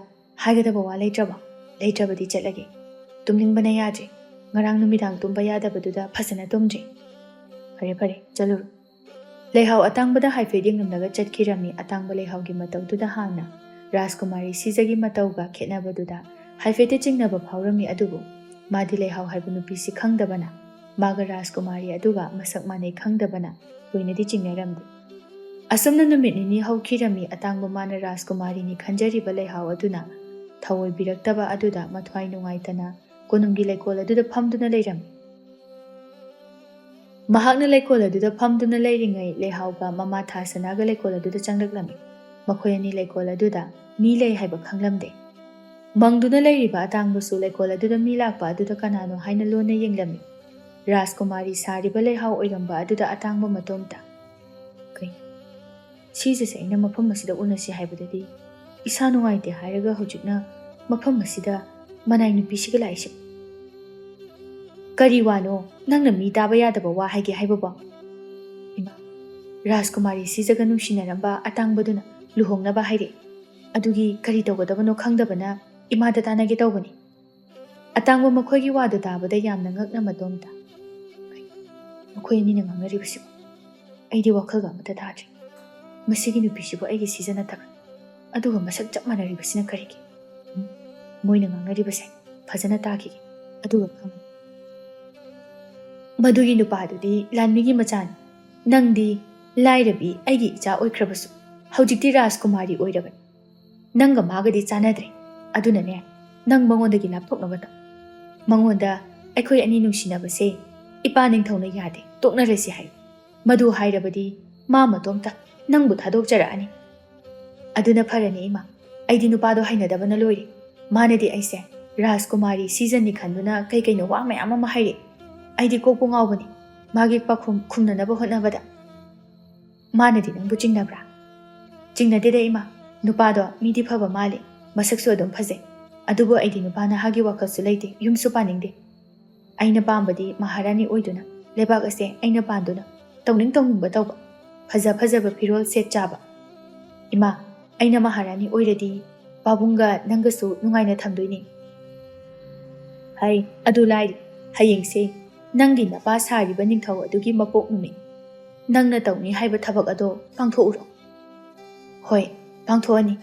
ꯍꯥꯏꯒꯗꯕ ꯋꯥ ꯂꯩꯇ꯭ꯔꯕꯣ ꯂꯩꯇ꯭ꯔꯕꯗꯤ ꯆꯠꯂꯒꯦ ꯇꯨꯝꯅꯤꯡꯕꯅ ꯌꯥꯗ꯭ꯔꯦ ꯉꯔꯥꯡ ꯅꯨꯃꯤꯗꯥꯡ ꯇꯨꯝꯕ ꯌꯥꯗꯕꯗꯨꯗ ꯐꯖꯅ ꯇꯨꯝꯗ꯭ꯔꯤ ꯐꯔꯦ ꯐꯔꯦ ꯆꯠꯂꯨꯔꯣ ꯂꯩꯍꯥꯎ ꯑꯇꯥꯡꯕꯗ ꯍꯥꯏꯐꯦꯠ ꯌꯦꯡꯂꯝꯂꯒ ꯆꯠꯈꯤꯔꯝꯃꯤ ꯑꯇꯥꯡꯕ ꯂꯩꯍꯥꯎꯒꯤ ꯃꯇꯧꯗꯨꯗ ꯍꯥꯟꯅ ꯔꯥꯖꯀꯨꯃꯥꯔꯤ ꯁꯤꯖꯒꯤ ꯃꯇꯧꯒ ꯈꯦꯠꯅꯕꯗꯨꯗ ꯍꯥꯏꯐꯦꯠꯇꯤ ꯆꯤꯡꯅꯕ ꯐꯥꯎꯔꯝꯃꯤ ꯑꯗꯨꯕꯨ ꯃꯥꯗꯤ ꯂꯩꯍꯥꯎ ꯍꯥꯏꯕ ꯅꯨꯄꯤꯁꯤ ꯈꯪꯗꯕꯅ ꯃꯥꯒ ꯔꯥꯖꯀꯨꯃꯥꯔꯤ ꯑꯗꯨꯒ ꯃꯁꯛ ꯃꯥꯟꯅꯩ ꯈꯪꯗꯕꯅ ꯂꯣꯏꯅꯗꯤ ꯆꯤꯡꯅꯔꯝꯗꯦ ꯑꯁꯨꯝꯅ ꯅꯨꯃꯤꯠ ꯅꯤꯅꯤ ꯍꯧꯈꯤꯔꯝꯃꯤ ꯑꯇꯥꯡꯕ ꯃꯥꯅ ꯔꯥꯖꯀꯨꯃꯥꯔꯤꯅꯤ ꯈꯟꯖꯔꯤꯕ ꯂꯩꯍꯥꯎ ꯑꯗꯨꯅ ꯊꯑꯣꯏꯕꯤꯔꯛꯇꯕ ꯑꯗꯨꯗ ꯃꯊ꯭ꯋꯥꯏ ꯅꯨꯡꯉꯥꯏꯇꯅ ꯀꯣꯅꯨꯡꯒꯤ ꯂꯩꯀꯣꯜ ꯑꯗꯨꯗ ꯐꯝꯗꯨꯅ ꯂꯩꯔꯝꯃꯤ ꯃꯍꯥꯛꯅ ꯂꯩꯀꯣꯜ ꯑꯗꯨꯗ ꯐꯝꯗꯨꯅ ꯂꯩꯔꯤꯉꯩ ꯂꯩꯍꯥꯎꯒ ꯃꯃꯥ ꯊꯥꯁꯅꯥꯒ ꯂꯩꯀꯣꯜ ꯑꯗꯨꯗ ꯆꯪꯂꯛꯂꯝꯃꯤ ꯃꯈꯣꯏ ꯑꯅꯤ ꯂꯩꯀꯣꯜ ꯑꯗꯨꯗ ꯃꯤ ꯂꯩ ꯍꯥꯏꯕ ꯈꯪꯂꯝꯗꯦ ꯃꯪꯗꯨꯅ ꯂꯩꯔꯤꯕ ꯑꯇꯥꯡꯕꯁꯨ ꯂꯩꯀꯣꯜ ꯑꯗꯨꯗ ꯃꯤ ꯂꯥꯛꯄ ꯑꯗꯨꯗ ꯀꯅꯥꯅꯣ ꯍꯥꯏꯅ ꯂꯣꯟꯅ ꯌꯦꯡꯂꯝꯃꯤ ꯔꯥꯖꯀꯨꯃꯥꯔꯤ ꯁꯥꯔꯤꯕ ꯂꯩꯍꯥꯎ ꯑꯣꯏꯔꯝꯕ ꯑꯗꯨꯗ ꯑꯇꯥꯡꯕ ꯃꯇꯣꯝꯇ ꯀꯩ ꯁꯤꯖꯁꯦ ꯑꯩꯅ ꯃꯐꯝ ꯑꯁꯤꯗ ꯎꯅꯁꯤ ꯍꯥꯏꯕꯗꯗꯤ ꯏꯁꯥ ꯅꯨꯡꯉꯥꯏꯇꯦ ꯍꯥꯏꯔꯒ ꯍꯧꯖꯤꯛꯅ ꯃꯐꯝ ꯑꯁꯤꯗ ꯃꯅꯥꯏ ꯅꯨꯄꯤꯁꯤꯒ ꯂꯥꯛꯏꯁꯦ ꯀꯔꯤ ꯋꯥꯅꯣ ꯅꯪꯅ ꯃꯤ ꯇꯥꯕ ꯌꯥꯗꯕ ꯋꯥ ꯍꯥꯏꯒꯦ ꯍꯥꯏꯕꯕꯣ ꯏꯃꯥ ꯔꯥꯖꯀꯨꯃꯥꯔꯤ ꯁꯤꯖꯒ ꯅꯨꯡꯁꯤꯅꯔꯝꯕ ꯑꯇꯥꯡꯕꯗꯨꯅ ꯂꯨꯍꯣꯡꯅꯕ ꯍꯥꯏꯔꯛꯑꯦ ꯑꯗꯨꯒꯤ ꯀꯔꯤ ꯇꯧꯒꯗꯕꯅꯣ ꯈꯪꯗꯕꯅ ꯏꯃꯥꯗ ꯇꯥꯟꯅꯒꯦ ꯇꯧꯕꯅꯤ ꯑꯇꯥꯡꯕ ꯃꯈꯣꯏꯒꯤ ꯋꯥꯗꯨ ꯇꯥꯕꯗ ꯌꯥꯝꯅ ꯉꯛꯅ ꯃꯇꯣꯝꯇ ꯃꯈꯣꯏ ꯑꯅꯤꯅ ꯉꯥꯡꯅꯔꯤꯕꯁꯤꯕꯨ ꯑꯩꯗꯤ ꯋꯥꯈꯜꯒ ꯑꯃꯇ ꯇꯥꯗ꯭ꯔꯤ ꯃꯁꯤꯒꯤ ꯅꯨꯄꯤꯁꯤꯕꯨ ꯑꯩꯒꯤ ꯁꯤꯖ ꯅꯠꯇꯕ꯭ꯔꯥ ꯑꯗꯨꯒ ꯃꯁꯛ ꯆꯞ ꯃꯥꯟꯅꯔꯤꯕꯁꯤꯅ ꯀꯔꯤꯒꯤ ꯃꯣꯏꯅ ꯉꯥꯡꯅꯔꯤꯕꯁꯦ ꯐꯖꯅ ꯇꯥꯈꯤꯒꯦ ꯑꯗꯨꯒ ꯈꯪꯉꯅꯤ ꯃꯗꯨꯒꯤ ꯅꯨꯄꯥꯗꯨꯗꯤ ꯂꯥꯟꯃꯤꯒꯤ ꯃꯆꯥꯅꯤ ꯅꯪꯗꯤ ꯂꯥꯏꯔꯕꯤ ꯑꯩꯒꯤ ꯏꯆꯥ ꯑꯣꯏꯈ꯭ꯔꯕꯁꯨ ꯍꯧꯖꯤꯛꯇꯤ ꯔꯥꯖꯀꯨꯃꯥꯔꯤ ꯑꯣꯏꯔꯕꯅꯤ ꯅꯪꯒ ꯃꯥꯒꯗꯤ ꯆꯥꯟꯅꯗ꯭ꯔꯦ ꯑꯗꯨꯅꯅꯦ ꯅꯪ ꯃꯉꯣꯟꯗꯒꯤ ꯂꯥꯞꯊꯣꯛꯅꯕ ꯇꯧ ꯃꯉꯣꯟꯗ ꯑꯩꯈꯣꯏ ꯑꯅꯤ ꯅꯨꯡꯁꯤꯅꯕꯁꯦ ꯏꯄꯥ ꯅꯤꯡꯊꯧꯅ ꯌꯥꯗꯦ ꯇꯣꯛꯅꯔꯁꯤ ꯍꯥꯏ ꯃꯗꯨ ꯍꯥꯏꯔꯕꯗꯤ ꯃꯥ ꯃꯇꯣꯝꯇ ꯅꯪꯕꯨ ꯊꯥꯗꯣꯛꯆꯔꯛꯑꯅꯤ ꯑꯗꯨꯅ ꯐꯔꯅꯤ ꯏꯃꯥ ꯑꯩꯗꯤ ꯅꯨꯄꯥꯗꯣ ꯍꯩꯅꯗꯕꯅ ꯂꯣꯏꯔꯦ ꯃꯥꯅꯗꯤ ꯑꯩꯁꯦ ꯔꯥꯖꯀꯨꯃꯥꯔꯤ ꯁꯤꯖꯟꯅꯤ ꯈꯟꯗꯨꯅ ꯀꯩ ꯀꯩꯅꯣ ꯋꯥ ꯃꯌꯥꯝ ꯑꯃ ꯍꯥꯏꯔꯛꯑꯦ ꯑꯩꯗꯤ ꯀꯣꯛꯄꯨ ꯉꯥꯎꯕꯅꯤ ꯃꯥꯒꯤ ꯄꯥꯈꯨꯝ ꯈꯨꯝꯅꯅꯕ ꯍꯣꯠꯅꯕꯗ ꯃꯥꯅꯗꯤ ꯅꯪꯕꯨ ꯆꯤꯡꯅꯕ꯭ꯔꯥ ꯆꯤꯡꯅꯗꯦꯗ ꯏꯃꯥ ꯅꯨꯄꯥꯗꯣ ꯃꯤꯗꯤ ꯐꯕ ꯃꯥꯜꯂꯤ ꯃꯁꯛꯁꯨ ꯑꯗꯨꯝ ꯐꯖꯩ ꯑꯗꯨꯕꯨ ꯑꯩꯗꯤ ꯅꯨꯄꯥ ꯅꯍꯥꯒꯤ ꯋꯥꯈꯜꯁꯨ ꯂꯩꯇꯦ ꯌꯨꯝꯁꯨ ꯄꯥꯅꯤꯡꯗꯦ ꯑꯩꯅ ꯄꯥꯝꯕꯗꯤ ꯃꯍꯥꯔꯥꯅꯤ ꯑꯣꯏꯗꯨꯅ ꯂꯩꯕꯥꯛ ꯑꯁꯦ ꯑꯩꯅ ꯄꯥꯟꯗꯨꯅ ꯇꯧꯅꯤꯡꯕ ꯇꯧꯕ ꯐꯖꯕ ꯐꯤꯔꯣꯜ ꯁꯦꯠ ꯆꯥꯕ ꯏꯃꯥ ꯑꯩꯅ ꯃꯍꯥꯔꯥꯅꯤ ꯑꯣꯏꯔꯗꯤ ꯄꯥꯕꯨꯡꯒ ꯅꯪꯒꯁꯨ ꯅꯨꯡꯉꯥꯏꯅ ꯊꯝꯗꯣꯏꯅꯤ ꯍꯩ ꯑꯗꯨ ꯂꯥꯏꯔꯤ ꯍꯌꯦꯡꯁꯦ ꯅꯪꯒꯤ ꯅꯄꯥ ꯁꯥꯔꯤꯕ ꯅꯤꯡꯊꯧ ꯑꯗꯨꯒꯤ ꯃꯄꯣꯛ ꯅꯨꯃꯤꯠ ꯅꯪꯅ ꯇꯧꯅꯤ ꯍꯥꯏꯕ ꯊꯕꯛ ꯑꯗꯣ ꯄꯥꯡꯊꯣꯛꯎꯔꯣ ꯍꯣꯏ ꯄꯥꯡꯊꯣꯛꯑꯅꯤ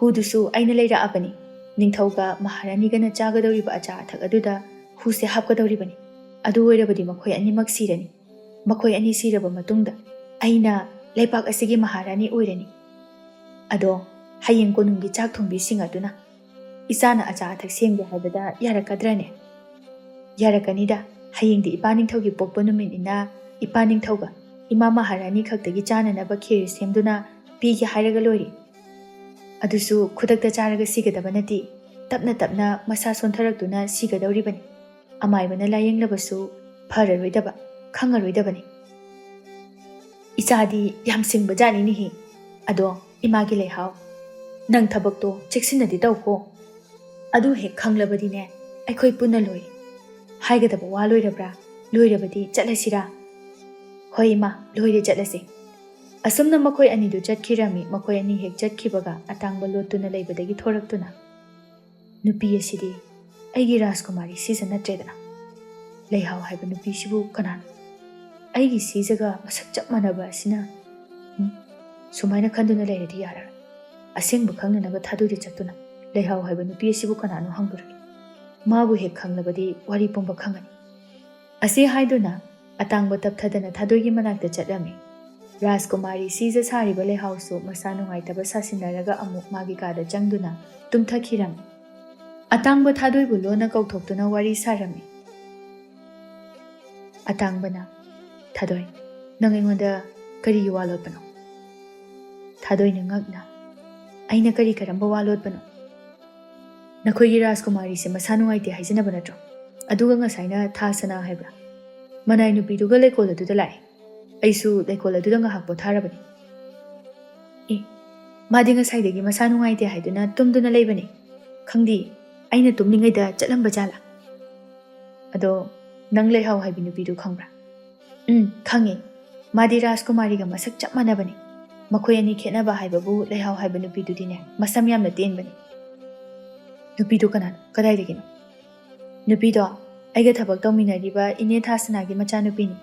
ꯍꯨꯗꯨꯁꯨ ꯑꯩꯅ ꯂꯩꯔꯛꯑꯕꯅꯤ ꯅꯤꯡꯊꯧꯒ ꯃꯍꯥꯔꯥꯅꯤꯒꯅ ꯆꯥꯒꯗꯧꯔꯤꯕ ꯑꯆꯥ ꯑꯊꯛ ꯑꯗꯨꯗ ꯍꯨꯁꯦ ꯍꯥꯞꯀꯗꯧꯔꯤꯕꯅꯤ ꯑꯗꯨ ꯑꯣꯏꯔꯕꯗꯤ ꯃꯈꯣꯏ ꯑꯅꯤꯃꯛ ꯁꯤꯔꯅꯤ ꯃꯈꯣꯏ ꯑꯅꯤ ꯁꯤꯔꯕ ꯃꯇꯨꯡꯗ ꯑꯩꯅ ꯂꯩꯕꯥꯛ ꯑꯁꯤꯒꯤ ꯃꯍꯥꯔꯥꯅꯤ ꯑꯣꯏꯔꯅꯤ ꯑꯗꯣ ꯍꯌꯦꯡ ꯀꯣꯅꯨꯡꯒꯤ ꯆꯥꯛ ꯊꯣꯡꯕꯤꯁꯤꯡ ꯑꯗꯨꯅ ꯏꯆꯥꯅ ꯑꯆꯥ ꯑꯊꯛ ꯁꯦꯝꯒꯦ ꯍꯥꯏꯕꯗ ꯌꯥꯔꯛꯀꯗ꯭ꯔꯅꯦ ꯌꯥꯔꯛꯀꯅꯤꯗ ꯍꯌꯦꯡꯗꯤ ꯏꯄꯥ ꯅꯤꯡꯊꯧꯒꯤ ꯄꯣꯛꯄ ꯅꯨꯃꯤꯠꯅꯤꯅ ꯏꯄꯥ ꯅꯤꯡꯊꯧꯒ ꯏꯃꯥ ꯃꯍꯥꯔꯥꯅꯤ ꯈꯛꯇꯒꯤ ꯆꯥꯅꯅꯕ ꯈꯦꯔ ꯁꯦꯝꯗꯨꯅ ꯄꯤꯒꯦ ꯍꯥꯏꯔꯒ ꯂꯣꯏꯔꯦ ꯑꯗꯨꯁꯨ ꯈꯨꯗꯛꯇ ꯆꯥꯔꯒ ꯁꯤꯒꯗꯕ ꯅꯠꯇꯦ ꯇꯞꯅ ꯇꯞꯅ ꯃꯁꯥ ꯁꯣꯟꯊꯔꯛꯇꯨꯅ ꯁꯤꯒꯗꯧꯔꯤꯕꯅꯤ ꯑꯃꯥꯏꯕꯅ ꯂꯥꯌꯦꯡꯂꯕꯁꯨ ꯐꯔꯔꯣꯏꯗꯕ ꯈꯪꯉꯔꯣꯏꯗꯕꯅꯤ ꯏꯆꯥꯗꯤ ꯌꯥꯝ ꯁꯤꯡꯕ ꯖꯥꯠꯅꯤꯅꯦꯍꯦ ꯑꯗꯣ ꯏꯃꯥꯒꯤ ꯂꯩꯍꯥꯎ ꯅꯪ ꯊꯕꯛꯇꯣ ꯆꯦꯛꯁꯤꯟꯅꯗꯤ ꯇꯧꯀꯣ ꯑꯗꯨ ꯍꯦꯛ ꯈꯪꯂꯕꯗꯤꯅꯦ ꯑꯩꯈꯣꯏ ꯄꯨꯟꯅ ꯂꯣꯏꯔꯦ ꯍꯥꯏꯒꯗꯕ ꯋꯥ ꯂꯣꯏꯔꯕ꯭ꯔꯥ ꯂꯣꯏꯔꯕꯗꯤ ꯆꯠꯂꯁꯤꯔꯥ ꯍꯣꯏ ꯏꯃꯥ ꯂꯣꯏꯔꯦ ꯆꯠꯂꯁꯤ ꯑꯁꯨꯝꯅ ꯃꯈꯣꯏ ꯑꯅꯤꯗꯨ ꯆꯠꯈꯤꯔꯝꯃꯤ ꯃꯈꯣꯏ ꯑꯅꯤ ꯍꯦꯛ ꯆꯠꯈꯤꯕꯒ ꯑꯇꯥꯡꯕ ꯂꯣꯠꯇꯨꯅ ꯂꯩꯕꯗꯒꯤ ꯊꯣꯔꯛꯇꯨꯅ ꯅꯨꯄꯤ ꯑꯁꯤꯗꯤ ꯑꯩꯒꯤ ꯔꯥꯖꯀꯨꯃꯥꯔꯤ ꯁꯤꯖ ꯅꯠꯇ꯭ꯔꯦꯗꯅ ꯂꯩꯍꯥꯎ ꯍꯥꯏꯕ ꯅꯨꯄꯤꯁꯤꯕꯨ ꯀꯅꯥꯅꯣ ꯑꯩꯒꯤ ꯁꯤꯖꯒ ꯃꯁꯛ ꯆꯞ ꯃꯥꯟꯅꯕ ꯑꯁꯤꯅ ꯁꯨꯃꯥꯏꯅ ꯈꯟꯗꯨꯅ ꯂꯩꯔꯗꯤ ꯌꯥꯔꯔꯣꯏ ꯑꯁꯦꯡꯕ ꯈꯪꯅꯅꯕ ꯊꯥꯗꯣꯏꯗ ꯆꯠꯇꯨꯅ ꯂꯩꯍꯥꯎ ꯍꯥꯏꯕ ꯅꯨꯄꯤ ꯑꯁꯤꯕꯨ ꯀꯅꯥꯅꯣ ꯍꯪꯗꯣꯔꯛꯏ ꯃꯥꯕꯨ ꯍꯦꯛ ꯈꯪꯂꯕꯗꯤ ꯋꯥꯔꯤ ꯄꯨꯝꯕ ꯈꯪꯒꯅꯤ ꯑꯁꯤ ꯍꯥꯏꯗꯨꯅ ꯑꯇꯥꯡꯕ ꯇꯞꯊꯗꯅ ꯊꯥꯗꯣꯏꯒꯤ ꯃꯅꯥꯛꯇ ꯆꯠꯂꯝꯃꯤ ꯔꯥꯖꯀꯨꯃꯥꯔꯤ ꯁꯤꯖ ꯁꯥꯔꯤꯕ ꯂꯩꯍꯥꯎꯁꯨ ꯃꯁꯥ ꯅꯨꯡꯉꯥꯏꯇꯕ ꯁꯥꯁꯤꯟꯅꯔꯒ ꯑꯃꯨꯛ ꯃꯥꯒꯤ ꯀꯥꯗ ꯆꯪꯗꯨꯅ ꯇꯨꯝꯊꯈꯤꯔꯝꯃꯤ ꯑꯇꯥꯡꯕ ꯊꯥꯗꯣꯏꯕꯨ ꯂꯣꯟꯅ ꯀꯧꯊꯣꯛꯇꯨꯅ ꯋꯥꯔꯤ ꯁꯥꯔꯝꯃꯤ꯫ ꯑꯇꯥꯡꯕꯅ ꯊꯥꯗꯣꯏ, ꯅꯪ ꯑꯩꯉꯣꯟꯗ ꯀꯔꯤꯒꯤ ꯋꯥ ꯂꯣꯠꯄꯅꯣ? ꯊꯥꯗꯣꯏꯅ ꯉꯛꯅ ꯑꯩꯅ ꯀꯔꯤ ꯀꯔꯝꯕ ꯋꯥ ꯂꯣꯠꯄꯅꯣ? ꯅꯈꯣꯏꯒꯤ ꯔꯥꯖꯀꯨꯃꯥꯔꯤꯁꯦ ꯃꯁꯥ ꯅꯨꯡꯉꯥꯏꯇꯦ ꯍꯥꯏꯖꯅꯕ ꯅꯠꯇ꯭ꯔꯣ? ꯑꯗꯨꯒ ꯉꯁꯥꯏꯅ ꯊꯥ ꯁꯅꯥ ꯍꯥꯏꯕ꯭ꯔꯥ? ꯃꯅꯥꯏ ꯅꯨꯄꯤꯗꯨꯒ ꯂꯩꯀꯣꯜ ꯑꯗꯨꯗ ꯂꯥꯛꯑꯦ꯫ ꯑꯩꯁꯨ ꯂꯩꯀꯣꯜ ꯑꯗꯨꯗ ꯉꯥꯏꯍꯥꯛ ꯄꯣꯊꯥꯔꯕꯅꯤ꯫ ꯃꯥꯗꯤ ꯉꯁꯥꯏꯗꯒꯤ ꯃꯁꯥ ꯅꯨꯡꯉꯥꯏꯇꯦ ꯍꯥꯏꯗꯨꯅ ꯇꯨꯝꯗꯨꯅ ꯂꯩꯕꯅꯤ꯫ ꯈꯪꯗꯦ, ꯑꯩꯅ ꯇꯨꯝꯂꯤꯉꯩꯗ ꯆꯠꯂꯝꯕ ꯖꯥꯠꯂꯥ? ꯑꯗꯣ ꯅꯪ ꯂꯩꯍꯥꯎ ꯍꯥꯏꯕꯤ ꯅꯨꯄꯤꯗꯨ ꯈꯪꯕ꯭ꯔꯥ? ꯈꯪꯉꯦ꯫ ꯃꯥꯗꯤ ꯔꯥꯖꯀꯨꯃꯥꯔꯤꯒ ꯃꯁꯛ ꯆꯞ ꯃꯥꯟꯅꯕꯅꯤ꯫ ꯃꯈꯣꯏ ꯑꯅꯤ ꯈꯦꯠꯅꯕ ꯍꯥꯏꯕꯕꯨ ꯂꯩꯍꯥꯎ ꯍꯥꯏꯕ ꯅꯨꯄꯤꯗꯨꯗꯤꯅꯦ ꯃꯁꯝ ꯌꯥꯝꯅ ꯇꯦꯟꯕꯅꯤ꯫ ꯅꯨꯄꯤꯗꯨ ꯀꯅꯥꯅꯣ? ꯀꯗꯥꯏꯗꯒꯤꯅꯣ? ꯅꯨꯄꯤꯗꯣ ꯑꯩꯒ ꯊꯕꯛ ꯇꯧꯃꯤꯟꯅꯔꯤꯕ ꯏꯅꯦ ꯊꯥꯁꯅꯥꯒꯤ ꯃꯆꯥꯅꯨꯄꯤꯅꯤ꯫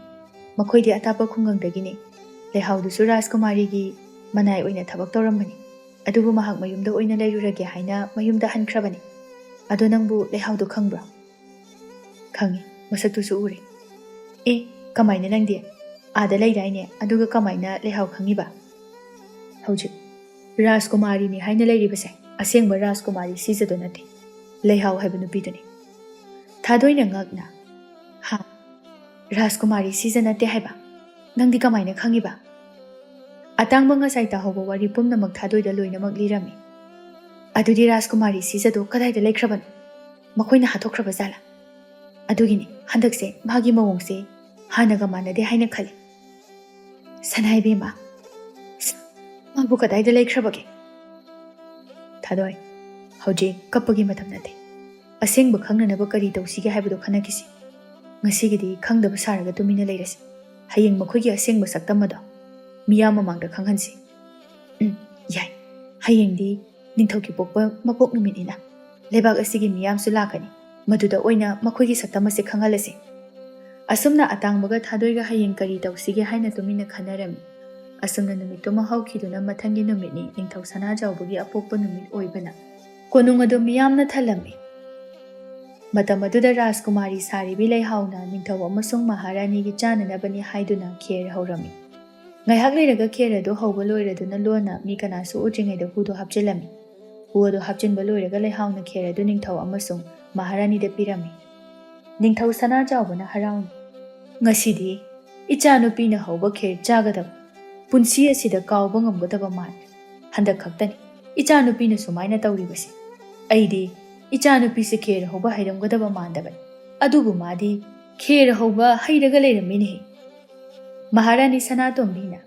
ꯃꯈꯣꯏꯗꯤ ꯑꯇꯥꯞꯄ ꯈꯨꯡꯒꯪꯗꯒꯤꯅꯤ꯫ ꯂꯩꯍꯥꯎꯗꯨꯁꯨ ꯔꯥꯖꯀꯨꯃꯥꯔꯤꯒꯤ ꯃꯅꯥꯏ ꯑꯣꯏꯅ ꯊꯕꯛ ꯇꯧꯔꯝꯕꯅꯤ꯫ ꯑꯗꯨꯕꯨ ꯃꯍꯥꯛ ꯃꯌꯨꯝꯗ ꯑꯣꯏꯅ ꯂꯩꯔꯨꯔꯒꯦ ꯍꯥꯏꯅ ꯃꯌꯨꯝꯗ ꯍꯟꯈ꯭ꯔꯕꯅꯤ꯫ ꯑꯗꯣ ꯅꯪꯕꯨ ꯂꯩꯍꯥꯎꯗꯨ ꯈꯪꯕ꯭ꯔꯣ? ꯈꯪꯉꯤ, ꯃꯁꯛꯇꯨꯁꯨ ꯎꯔꯦ꯫ ꯀꯃꯥꯏꯅ ꯅꯪꯗꯤ ꯑꯥꯗ ꯂꯩꯗꯥꯏꯅꯦ? ꯑꯗꯨꯒ ꯀꯃꯥꯏꯅ ꯂꯩꯍꯥꯎ ꯈꯪꯉꯤꯕ? ꯍꯧꯖꯤꯛ ꯔꯥꯖꯀꯨꯃꯥꯔꯤꯅꯤ ꯍꯥꯏꯅ ꯂꯩꯔꯤꯕꯁꯦ ꯑꯁꯦꯡꯕ ꯔꯥꯖꯀꯨꯃꯥꯔꯤ ꯁꯤꯖꯗꯣ ꯅꯠꯇꯦ, ꯂꯩꯍꯥꯎ ꯍꯥꯏꯕ ꯅꯨꯄꯤꯗꯨꯅꯤ꯫ ꯊꯥꯗꯣꯏꯅ ꯉꯛꯅ ꯔꯥꯖꯀꯨꯃꯥꯔꯤ ꯁꯤꯖ ꯅꯠꯇꯦ ꯍꯥꯏꯕ? ꯅꯪꯗꯤ ꯀꯃꯥꯏꯅ ꯈꯪꯉꯤꯕ? ꯑꯇꯥꯡꯕ ꯉꯁꯥꯏ ꯇꯥꯍꯧꯕ ꯋꯥꯔꯤ ꯄꯨꯝꯅꯃꯛ ꯊꯥꯗꯣꯏꯗ ꯂꯣꯏꯅꯃꯛ ꯂꯤꯔꯝꯃꯤ꯫ ꯑꯗꯨꯗꯤ ꯔꯥꯖꯀꯨꯃꯥꯔꯤ ꯁꯤꯖꯗꯣ ꯀꯗꯥꯏꯗ ꯂꯩꯈ꯭ꯔꯕꯅꯣ? ꯃꯈꯣꯏꯅ ꯍꯥꯠꯇꯣꯛꯈ꯭ꯔꯕ ꯖꯥꯠꯂꯥ? ꯑꯗꯨꯒꯤꯅꯤ ꯍꯟꯗꯛꯁꯦ ꯃꯥꯒꯤ ꯃꯑꯣꯡꯁꯦ ꯍꯥꯟꯅꯒ ꯃꯥꯟꯅꯗꯦ ꯍꯥꯏꯅ ꯈꯜꯂꯤ꯫ ꯁꯅꯥꯏꯕꯦꯝꯃ, ꯃꯥꯕꯨ ꯀꯗꯥꯏꯗ ꯂꯩꯈ꯭ꯔꯕꯒꯦ? ꯊꯥꯗꯣꯏ, ꯍꯧꯖꯤꯛ ꯀꯞꯄꯒꯤ ꯃꯇꯝ ꯅꯠꯇꯦ꯫ ꯑꯁꯦꯡꯕ ꯈꯪꯅꯅꯕ ꯀꯔꯤ ꯇꯧꯁꯤꯒꯦ ꯍꯥꯏꯕꯗꯣ ꯈꯟꯅꯈꯤꯁꯤ꯫ ꯉꯁꯤꯒꯤꯗꯤ ꯈꯪꯗꯕ ꯁꯥꯔꯒ ꯇꯨꯃꯤꯟꯅ ꯂꯩꯔꯁꯤ꯫ ꯍꯌꯦꯡ ꯃꯈꯣꯏꯒꯤ ꯑꯁꯦꯡꯕ ꯁꯛꯇꯝ ꯑꯗꯣ ꯃꯤꯌꯥꯝ ꯃꯃꯥꯡꯗ ꯈꯪꯍꯟꯁꯤ꯫ ꯌꯥꯏ꯫ ꯍꯌꯦꯡꯗꯤ ꯅꯤꯡꯊꯧꯒꯤ ꯄꯣꯛꯄ ꯃꯄꯣꯛ ꯅꯨꯃꯤꯠꯅꯤꯅ ꯂꯩꯕꯥꯛ ꯑꯁꯤꯒꯤ ꯃꯤꯌꯥꯝꯁꯨ ꯂꯥꯛꯀꯅꯤ꯫ ꯃꯗꯨꯗ ꯑꯣꯏꯅ ꯃꯈꯣꯏꯒꯤ ꯁꯛꯇꯝ ꯑꯁꯤ ꯈꯪꯍꯜꯂꯁꯤ꯫ ꯑꯁꯨꯝꯅ ꯑꯇꯥꯡꯕꯒ ꯊꯥꯗꯣꯏꯒ ꯍꯌꯦꯡ ꯀꯔꯤ ꯇꯧꯁꯤꯒꯦ ꯍꯥꯏꯅ ꯇꯨꯃꯤꯟꯅ ꯈꯟꯅꯔꯝꯃꯤ꯫ ꯑꯁꯨꯝꯅ ꯅꯨꯃꯤꯠꯇꯨꯃ ꯍꯧꯈꯤꯗꯨꯅ ꯃꯊꯪꯒꯤ ꯅꯨꯃꯤꯠꯅꯤ ꯅꯤꯡꯊꯧ ꯁꯅꯥꯖꯥꯎꯕꯒꯤ ꯑꯄꯣꯛꯄ ꯅꯨꯃꯤꯠ ꯑꯣꯏꯕꯅ ꯀꯣꯅꯨꯡ ꯑꯗꯨ ꯃꯤꯌꯥꯝꯅ ꯊꯜꯂꯝꯃꯤ꯫ ꯃꯇꯝ ꯑꯗꯨꯗ ꯔꯥꯖꯀꯨꯃꯥꯔꯤ ꯁꯥꯔꯤꯕꯤ ꯂꯩꯍꯥꯎꯅ ꯅꯤꯡꯊꯧ ꯑꯃꯁꯨꯡ ꯃꯍꯥꯔꯥꯅꯤꯒꯤ ꯆꯥꯅꯅꯕꯅꯤ ꯍꯥꯏꯗꯨꯅ ꯈꯦꯔ ꯍꯧꯔꯝꯃꯤ꯫ ꯉꯥꯏꯍꯥꯛ ꯂꯩꯔꯒ ꯈꯦꯔ ꯑꯗꯨ ꯍꯧꯕ ꯂꯣꯏꯔꯗꯨꯅ ꯂꯣꯟꯅ ꯃꯤ ꯀꯅꯥꯁꯨ ꯎꯗ꯭ꯔꯤꯉꯩꯗ ꯍꯨꯗꯣ ꯍꯥꯞꯆꯤꯜꯂꯝꯃꯤ꯫ ꯍꯨ ꯑꯗꯨ ꯍꯥꯞꯆꯤꯟꯕ ꯂꯣꯏꯔꯒ ꯂꯩꯍꯥꯎꯅ ꯈꯦꯔ ꯑꯗꯨ ꯅꯤꯡꯊꯧ ꯑꯃꯁꯨꯡ ꯃꯍꯥꯔꯥꯅꯤꯗ ꯄꯤꯔꯝꯃꯤ꯫ ꯅꯤꯡꯊꯧ ꯁꯅꯥꯖꯥꯎꯕꯅ ꯍꯔꯥꯎꯅ ꯉꯁꯤꯗꯤ ꯏꯆꯥꯅꯨꯄꯤꯅ ꯍꯧꯕ ꯈꯦꯔ ꯆꯥꯒꯗꯕ꯫ ꯄꯨꯟꯁꯤ ꯑꯁꯤꯗ ꯀꯥꯎꯕ ꯉꯝꯒꯗꯕ ꯃꯥꯟꯗꯦ꯫ ꯍꯟꯗꯛ ꯈꯛꯇꯅꯤ ꯏꯆꯥꯅꯨꯄꯤꯅ ꯁꯨꯃꯥꯏꯅ ꯇꯧꯔꯤꯕꯁꯦ꯫ ꯑꯩꯗꯤ ꯏꯆꯥꯅꯨꯄꯤꯁꯦ ꯈꯦꯔ ꯍꯧꯕ ꯍꯩꯔꯝꯒꯗꯕ ꯃꯥꯟꯗꯕꯅꯤ꯫ ꯑꯗꯨꯕꯨ ꯃꯥꯗꯤ ꯈꯦꯔ ꯍꯧꯕ ꯍꯩꯔꯒ ꯂꯩꯔꯝꯃꯤꯅꯦꯍꯦ꯫ ꯃꯍꯥꯔꯥꯅꯤ ꯁꯅꯥꯇꯣꯝꯕꯤꯅ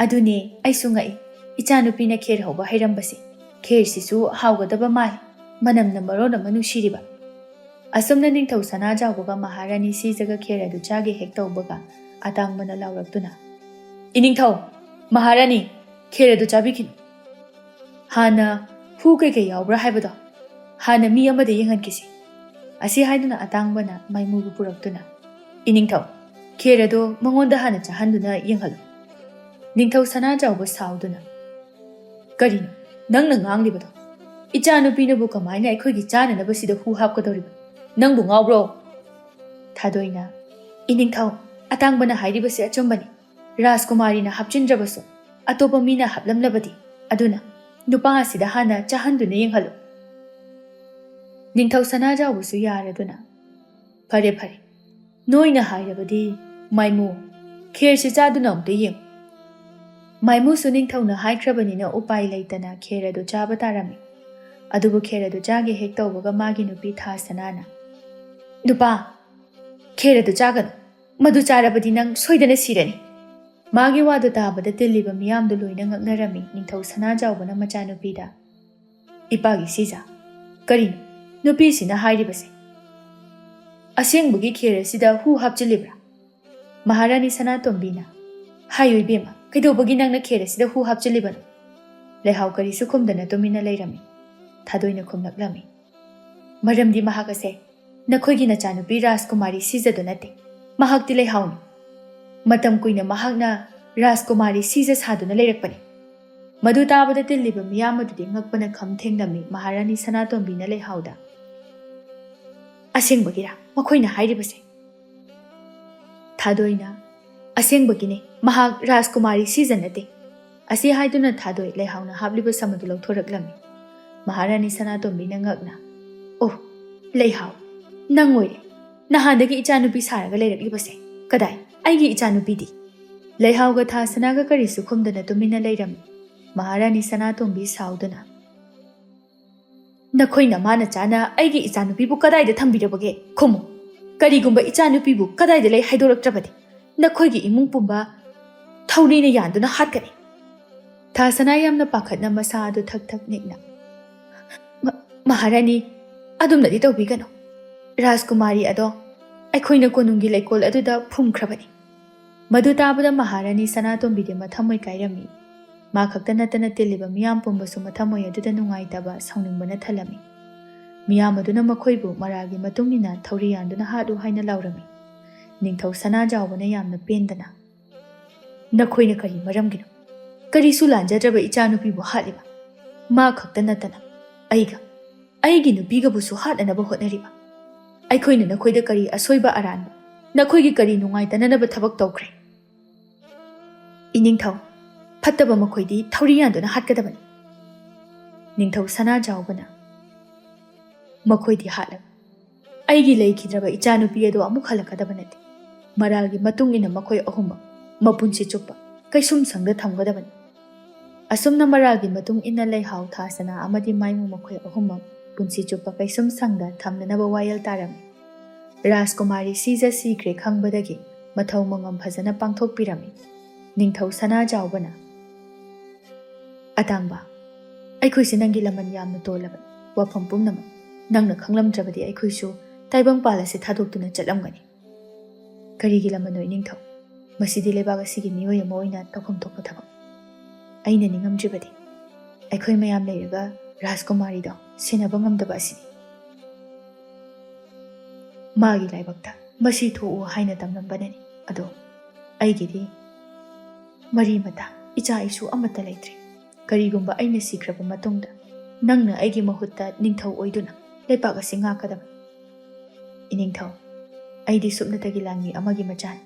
ꯑꯗꯨꯅꯦ ꯑꯩꯁꯨ ꯉꯛꯏ꯫ ꯏꯆꯥꯅꯨꯄꯤꯅ ꯈꯦꯔ ꯍꯧꯕ ꯍꯩꯔꯝꯕꯁꯦ꯫ ꯈꯦꯔꯁꯤꯁꯨ ꯍꯥꯎꯒꯗꯕ ꯃꯥꯜꯂꯤ, ꯃꯅꯝꯅ ꯃꯔꯣꯟ ꯑꯃ ꯅꯨꯡꯁꯤꯔꯤꯕ꯫ ꯑꯁꯨꯝꯅ ꯅꯤꯡꯊꯧ ꯁꯅꯥꯖꯥꯎꯕꯒ ꯃꯍꯥꯔꯥꯅꯤ ꯁꯤꯖꯒ ꯈꯦꯔ ꯑꯗꯨ ꯆꯥꯒꯦ ꯍꯦꯛ ꯇꯧꯕꯒ ꯑꯇꯥꯡꯕꯅ ꯂꯥꯎꯔꯛꯇꯨꯅ ꯏꯅꯤꯡꯊꯧ, ꯃꯍꯥꯔꯥꯅꯤ, ꯈꯦꯔ ꯑꯗꯨ ꯆꯥꯕꯤꯈꯤꯅꯨ꯫ ꯍꯥꯟꯅ ꯍꯨ ꯀꯩꯀꯩ ꯌꯥꯎꯕ꯭ꯔꯥ ꯍꯥꯏꯕꯗꯣ ꯍꯥꯟꯅ ꯃꯤ ꯑꯃꯗ ꯌꯦꯡꯍꯟꯈꯤꯁꯤ꯫ ꯑꯁꯤ ꯍꯥꯏꯗꯨꯅ ꯑꯇꯥꯡꯕꯅ ꯃꯩꯃꯨꯗꯨ ꯄꯨꯔꯛꯇꯨꯅ ꯏꯅꯤꯡꯊꯧ, ꯈꯦꯔ ꯑꯗꯨ ꯃꯉꯣꯟꯗ ꯍꯥꯟꯅ ꯆꯥꯍꯟꯗꯨꯅ ꯌꯦꯡꯍꯜꯂꯨ꯫ ꯅꯤꯡꯊꯧ ꯁꯅꯥꯖꯥꯎꯕ ꯁꯥꯎꯗꯨꯅ ꯀꯔꯤꯅꯣ ꯅꯪꯅ ꯉꯥꯡꯂꯤꯕꯗꯣ? ꯏꯆꯥꯅꯨꯄꯤꯅꯕꯨ ꯀꯃꯥꯏꯅ ꯑꯩꯈꯣꯏꯒꯤ ꯆꯥꯅꯅꯕꯁꯤꯗ ꯍꯨ ꯍꯥꯞꯀꯗꯧꯔꯤꯕ? ꯅꯪꯕꯨ ꯉꯥꯎꯕ꯭ꯔꯣ? ꯊꯥꯗꯣꯏꯅ ꯏꯅꯤꯡꯊꯧ, ꯑꯇꯥꯡꯕꯅ ꯍꯥꯏꯔꯤꯕꯁꯦ ꯑꯆꯨꯝꯕꯅꯤ꯫ ꯔꯥꯖꯀꯨꯃꯥꯔꯤꯅ ꯍꯥꯞꯆꯤꯟꯗ꯭ꯔꯕꯁꯨ ꯑꯇꯣꯞꯄ ꯃꯤꯅ ꯍꯥꯞꯂꯝꯂꯕꯗꯤ ꯑꯗꯨꯅ ꯅꯨꯄꯥ ꯑꯁꯤꯗ ꯍꯥꯟꯅ ꯆꯥꯍꯟꯗꯨꯅ ꯌꯦꯡꯍꯜꯂꯨ꯫ ꯅꯤꯡꯊꯧ ꯁꯅꯥꯖꯥꯎꯕꯁꯨ ꯌꯥꯔꯗꯨꯅ ꯐꯔꯦ ꯐꯔꯦ, ꯅꯣꯏꯅ ꯍꯥꯏꯔꯕꯗꯤ ꯃꯥꯏꯃꯨ, ꯈꯦꯔꯁꯤ ꯆꯥꯗꯨꯅ ꯑꯃꯨꯛꯇ ꯌꯦꯡꯉꯨ꯫ ꯃꯥꯏꯃꯨꯁꯨ ꯅꯤꯡꯊꯧꯅ ꯍꯥꯏꯈ꯭ꯔꯕꯅꯤꯅ ꯎꯄꯥꯏ ꯂꯩꯇꯅ ꯈꯦꯔ ꯑꯗꯨ ꯆꯥꯕ ꯇꯥꯔꯝꯃꯤ꯫ ꯑꯗꯨꯕꯨ ꯈꯦꯔ ꯑꯗꯨ ꯆꯥꯒꯦ ꯍꯦꯛ ꯇꯧꯕꯒ ꯃꯥꯒꯤ ꯅꯨꯄꯤ ꯊꯥꯁꯅꯥꯅ ꯅꯨꯄꯥ, ꯈꯦꯔ ꯑꯗꯨ ꯆꯥꯒꯅꯨ꯫ ꯃꯗꯨ ꯆꯥꯔꯕꯗꯤ ꯅꯪ ꯁꯣꯏꯗꯅ ꯁꯤꯔꯅꯤ꯫ ꯃꯥꯒꯤ ꯋꯥꯗꯨ ꯇꯥꯕꯗ ꯇꯤꯜꯂꯤꯕ ꯃꯤꯌꯥꯝꯗꯨ ꯂꯣꯏꯅ ꯉꯛꯅꯔꯝꯃꯤ꯫ ꯅꯤꯡꯊꯧ ꯁꯅꯥꯖꯥꯎꯕꯅ ꯃꯆꯥꯅꯨꯄꯤꯗ ꯏꯄꯥꯒꯤ ꯁꯤꯖ, ꯀꯔꯤꯅꯣ ꯅꯨꯄꯤꯁꯤꯅ ꯍꯥꯏꯔꯤꯕꯁꯦ? ꯑꯁꯦꯡꯕꯒꯤ ꯈꯦꯔ ꯑꯁꯤꯗ ꯍꯨ ꯍꯥꯞꯆꯤꯜꯂꯤꯕ꯭ꯔꯥ? ꯃꯍꯥꯔꯥꯅꯤ ꯁꯅꯥꯇꯣꯝꯕꯤꯅ ꯍꯥꯏꯌꯨ ꯏꯕꯦꯝꯃ, ꯀꯩꯗꯧꯕꯒꯤ ꯅꯪꯅ ꯈꯦꯔ ꯑꯁꯤꯗ ꯍꯨ ꯍꯥꯞꯆꯤꯜꯂꯤꯕꯅꯣ? ꯂꯩꯍꯥꯎ ꯀꯔꯤꯁꯨ ꯈꯨꯝꯗꯅ ꯇꯨꯃꯤꯟꯅ ꯂꯩꯔꯝꯃꯤ꯫ ꯊꯥꯗꯣꯏꯅ ꯈꯨꯝꯂꯛꯂꯝꯃꯤ ꯃꯔꯝꯗꯤ ꯃꯍꯥꯛ ꯑꯁꯦ ꯅꯈꯣꯏꯒꯤ ꯅꯆꯥꯅꯨꯄꯤ ꯔꯥꯖꯀꯨꯃꯥꯔꯤ ꯁꯤꯖꯗꯣ ꯅꯠꯇꯦ꯫ ꯃꯍꯥꯛꯇꯤ ꯂꯩꯍꯥꯎꯅꯤ꯫ ꯃꯇꯝ ꯀꯨꯏꯅ ꯃꯍꯥꯛꯅ ꯔꯥꯖꯀꯨꯃꯥꯔꯤ ꯁꯤꯖ ꯁꯥꯗꯨꯅ ꯂꯩꯔꯛꯄꯅꯤ꯫ ꯃꯗꯨ ꯇꯥꯕꯗ ꯇꯤꯜꯂꯤꯕ ꯃꯤꯌꯥꯝ ꯑꯗꯨꯗꯤ ꯉꯛꯄꯅ ꯈꯝ ꯊꯦꯡꯅꯝꯃꯤ꯫ ꯃꯍꯥꯔꯥꯅꯤ ꯁꯅꯥꯇꯣꯝꯕꯤꯅ ꯂꯩꯍꯥꯎꯗ ꯑꯁꯦꯡꯕꯒꯤꯔꯥ ꯃꯈꯣꯏꯅ ꯍꯥꯏꯔꯤꯕꯁꯦ? ꯊꯥꯗꯣꯏꯅ ꯑꯁꯦꯡꯕꯒꯤꯅꯦ, ꯃꯍꯥꯛ ꯔꯥꯖꯀꯨꯃꯥꯔꯤ ꯁꯤꯖ ꯅꯠꯇꯦ꯫ ꯑꯁꯤ ꯍꯥꯏꯗꯨꯅ ꯊꯥꯗꯣꯏ ꯂꯩꯍꯥꯎꯅ ꯍꯥꯞꯂꯤꯕ ꯁꯝ ꯑꯗꯨ ꯂꯧꯊꯣꯔꯛꯂꯝꯃꯤ꯫ ꯃꯍꯥꯔꯥꯅꯤ ꯁꯅꯥꯇꯣꯝꯕꯤꯅ ꯉꯛꯅ ꯑꯣ ꯂꯩꯍꯥꯎ ꯅꯪ ꯑꯣꯏꯔꯦ ꯅꯍꯥꯟꯗꯒꯤ ꯏꯆꯥꯅꯨꯄꯤ ꯁꯥꯔꯒ ꯂꯩꯔꯛꯂꯤꯕꯁꯦ ꯀꯗꯥꯏ ꯑꯩꯒꯤ ꯏꯆꯥꯅꯨꯄꯤꯗꯤ ꯂꯩꯍꯥꯎꯒ ꯊꯥꯁꯅꯥꯒ ꯀꯔꯤꯁꯨ ꯈꯨꯝꯗꯅ ꯇꯨꯃꯤꯟꯅ ꯂꯩꯔꯝꯃꯤ ꯃꯍꯥꯔꯥꯅꯤ ꯁꯅꯥꯇꯣꯝꯕꯤ ꯁꯥꯎꯗꯨꯅ ꯅꯈꯣꯏꯅ ꯃꯥꯅ ꯆꯥꯅ ꯑꯩꯒꯤ ꯏꯆꯥꯅꯨꯄꯤꯕꯨ ꯀꯗꯥꯏꯗ ꯊꯝꯕꯤꯔꯕꯒꯦ ꯈꯨꯝꯃꯨ ꯀꯔꯤꯒꯨꯝꯕ ꯏꯆꯥꯅꯨꯄꯤꯕꯨ ꯀꯗꯥꯏꯗ ꯂꯩ ꯍꯥꯏꯗꯣꯔꯛꯇ꯭ꯔꯕꯗꯤ ꯅꯈꯣꯏꯒꯤ ꯏꯃꯨꯡ ꯄꯨꯝꯕ ꯊꯧꯔꯤꯅ ꯌꯥꯟꯗꯨꯅ ꯍꯥꯠꯀꯅꯤ ꯊꯥꯁꯅꯥ ꯌꯥꯝꯅ ꯄꯥꯈꯠꯅ ꯃꯁꯥ ꯑꯗꯨ ꯊꯛ ꯊꯛ ꯅꯤꯛꯅ ꯃꯍꯥꯔꯥꯅꯤ ꯑꯗꯨꯝꯅꯗꯤ ꯇꯧꯕꯤꯒꯅꯨ ꯔꯥꯖꯀꯨꯃꯥꯔꯤ ꯑꯗꯣ ꯑꯩꯈꯣꯏꯅ ꯀꯣꯅꯨꯡꯒꯤ ꯂꯩꯀꯣꯜ ꯑꯗꯨꯗ ꯐꯨꯝꯈ꯭ꯔꯕꯅꯤ ꯃꯗꯨ ꯇꯥꯕꯗ ꯃꯍꯥꯔꯥꯅꯤ ꯁꯅꯥꯇꯣꯝꯕꯤꯗꯤ ꯃꯊꯃꯣꯏ ꯀꯥꯏꯔꯝꯃꯤ ꯃꯥ ꯈꯛꯇ ꯅꯠꯇꯅ ꯇꯤꯜꯂꯤꯕ ꯃꯤꯌꯥꯝ ꯄꯨꯝꯕꯁꯨ ꯃꯊꯃꯣꯏ ꯑꯗꯨꯗ ꯅꯨꯡꯉꯥꯏꯇꯕ ꯁꯥꯎꯅꯤꯡꯕꯅ ꯊꯜꯂꯝꯃꯤ ꯃꯤꯌꯥꯝ ꯑꯗꯨꯅ ꯃꯈꯣꯏꯕꯨ ꯃꯔꯥꯜꯒꯤ ꯃꯇꯨꯡ ꯏꯟꯅ ꯊꯧꯔꯤ ꯌꯥꯟꯗꯨꯅ ꯍꯥꯠꯂꯨ ꯍꯥꯏꯅ ꯂꯥꯎꯔꯝꯃꯤ ꯅꯤꯡꯊꯧ ꯁꯅꯥꯖꯥꯎꯕꯅ ꯌꯥꯝꯅ ꯄꯦꯟꯗꯅ ꯅꯈꯣꯏꯅ ꯀꯔꯤ ꯃꯔꯝꯒꯤꯅꯣ ꯀꯔꯤꯁꯨ ꯂꯥꯟꯖꯗ꯭ꯔꯕ ꯏꯆꯥꯅꯨꯄꯤꯕꯨ ꯍꯥꯠꯂꯤꯕ ꯃꯥ ꯈꯛꯇ ꯅꯠꯇꯅ ꯑꯩꯒꯤ ꯅꯨꯄꯤꯒꯕꯨꯁꯨ ꯍꯥꯠꯅꯅꯕ ꯍꯣꯠꯅꯔꯤꯕ ꯑꯩꯈꯣꯏꯅ ꯅꯈꯣꯏꯗ ꯀꯔꯤ ꯑꯁꯣꯏꯕ ꯑꯔꯥꯟꯕ ꯅꯈꯣꯏꯒꯤ ꯀꯔꯤ ꯅꯨꯡꯉꯥꯏꯇꯅꯅꯕ ꯊꯕꯛ ꯇꯧꯈ꯭ꯔꯦ ꯏꯅꯤꯡꯊꯧ ꯐꯠꯇꯕ ꯃꯈꯣꯏꯗꯤ ꯊꯧꯔꯤ ꯌꯥꯟꯗꯨꯅ ꯍꯥꯠꯀꯗꯕꯅꯤ ꯅꯤꯡꯊꯧ ꯁꯅꯥꯖꯥꯎꯕꯅ ꯃꯈꯣꯏꯗꯤ ꯍꯥꯠꯂꯒ ꯑꯩꯒꯤ ꯂꯩꯈꯤꯗ꯭ꯔꯕ ꯏꯆꯥꯅꯨꯄꯤ ꯑꯗꯣ ꯑꯃꯨꯛ ꯍꯜꯂꯛꯀꯗꯕ ꯅꯠꯇꯦ ꯃꯔꯥꯜꯒꯤ ꯃꯇꯨꯡ ꯏꯟꯅ ꯃꯈꯣꯏ ꯑꯍꯨꯝꯃꯛ ꯃꯄꯨꯟꯁꯤ ꯆꯨꯞꯄ ꯀꯩꯁꯨꯝ ꯁꯪꯗ ꯊꯝꯒꯗꯕꯅꯤ ꯑꯁꯨꯝꯅ ꯃꯔꯥꯜꯒꯤ ꯃꯇꯨꯡ ꯏꯟꯅ ꯂꯩꯍꯥꯎ ꯊꯥꯁꯅꯥ ꯑꯃꯗꯤ ꯃꯥꯏꯃꯨ ꯃꯈꯣꯏ ꯑꯍꯨꯝꯃꯛ ꯄꯨꯟꯁꯤ ꯆꯨꯞꯄ ꯀꯩꯁꯨꯝ ꯁꯪꯗ ꯊꯝꯅꯅꯕ ꯋꯥꯌꯦꯜ ꯇꯥꯔꯝꯃꯤ ꯔꯥꯖꯀꯨꯃꯥꯔꯤ ꯁꯤꯖ ꯁꯤꯈ꯭ꯔꯦ ꯈꯪꯕꯗꯒꯤ ꯃꯊꯧ ꯃꯉꯝ ꯐꯖꯅ ꯄꯥꯡꯊꯣꯛꯄꯤꯔꯝꯃꯤ ꯅꯤꯡꯊꯧ ꯁꯅꯥꯖꯥꯎꯕꯅ ꯑꯇꯥꯡꯕ ꯑꯩꯈꯣꯏꯁꯦ ꯅꯪꯒꯤ ꯂꯃꯟ ꯌꯥꯝꯅ ꯇꯣꯜꯂꯕꯅꯤ ꯋꯥꯐꯝ ꯄꯨꯝꯅꯃꯛ ꯅꯪꯅ ꯈꯪꯂꯝꯗ꯭ꯔꯕꯗꯤ ꯑꯩꯈꯣꯏꯁꯨ ꯇꯥꯏꯕꯪꯄꯥꯜ ꯑꯁꯤ ꯊꯥꯗꯣꯛꯇꯨꯅ ꯆꯠꯂꯝꯒꯅꯤ ꯀꯔꯤꯒꯤ ꯂꯃꯟꯅꯣ ꯏꯅꯤꯡꯊꯧ ꯃꯁꯤꯗꯤ ꯂꯩꯕꯥꯛ ꯑꯁꯤꯒꯤ ꯃꯤꯑꯣꯏ ꯑꯃ ꯑꯣꯏꯅ ꯇꯧꯐꯝ ꯊꯣꯛꯄ ꯊꯕꯛ ꯑꯩꯅ ꯅꯤꯡꯉꯝꯗ꯭ꯔꯤꯕꯗꯤ ꯑꯩꯈꯣꯏ ꯃꯌꯥꯝ ꯂꯩꯔꯒ ꯔꯥꯖꯀꯨꯃꯥꯔꯤꯗꯣ ꯁꯦꯟꯅꯕ ꯉꯝꯗꯕ ꯑꯁꯤꯅꯤ ꯃꯥꯒꯤ ꯂꯥꯏꯕꯛꯇ ꯃꯁꯤ ꯊꯣꯛꯎ ꯍꯥꯏꯅ ꯇꯝꯂꯝꯕꯅꯅꯤ ꯑꯗꯣ ꯑꯩꯒꯤꯗꯤ ꯃꯔꯤ ꯃꯇꯥ ꯏꯆꯥ ꯏꯁꯨ ꯑꯃꯠꯇ ꯂꯩꯇ꯭ꯔꯦ ꯀꯔꯤꯒꯨꯝꯕ ꯑꯩꯅ ꯁꯤꯈ꯭ꯔꯕ ꯃꯇꯨꯡꯗ ꯅꯪꯅ ꯑꯩꯒꯤ ꯃꯍꯨꯠꯇ ꯅꯤꯡꯊꯧ ꯑꯣꯏꯗꯨꯅ ꯂꯩꯕꯥꯛ ꯑꯁꯤ ꯉꯥꯛꯀꯗꯕꯅꯤ ꯏꯅꯤꯡꯊꯧ ꯑꯩꯗꯤ ꯁꯨꯞꯅꯇꯒꯤ ꯂꯥꯟꯃꯤ ꯑꯃꯒꯤ ꯃꯆꯥꯅꯤ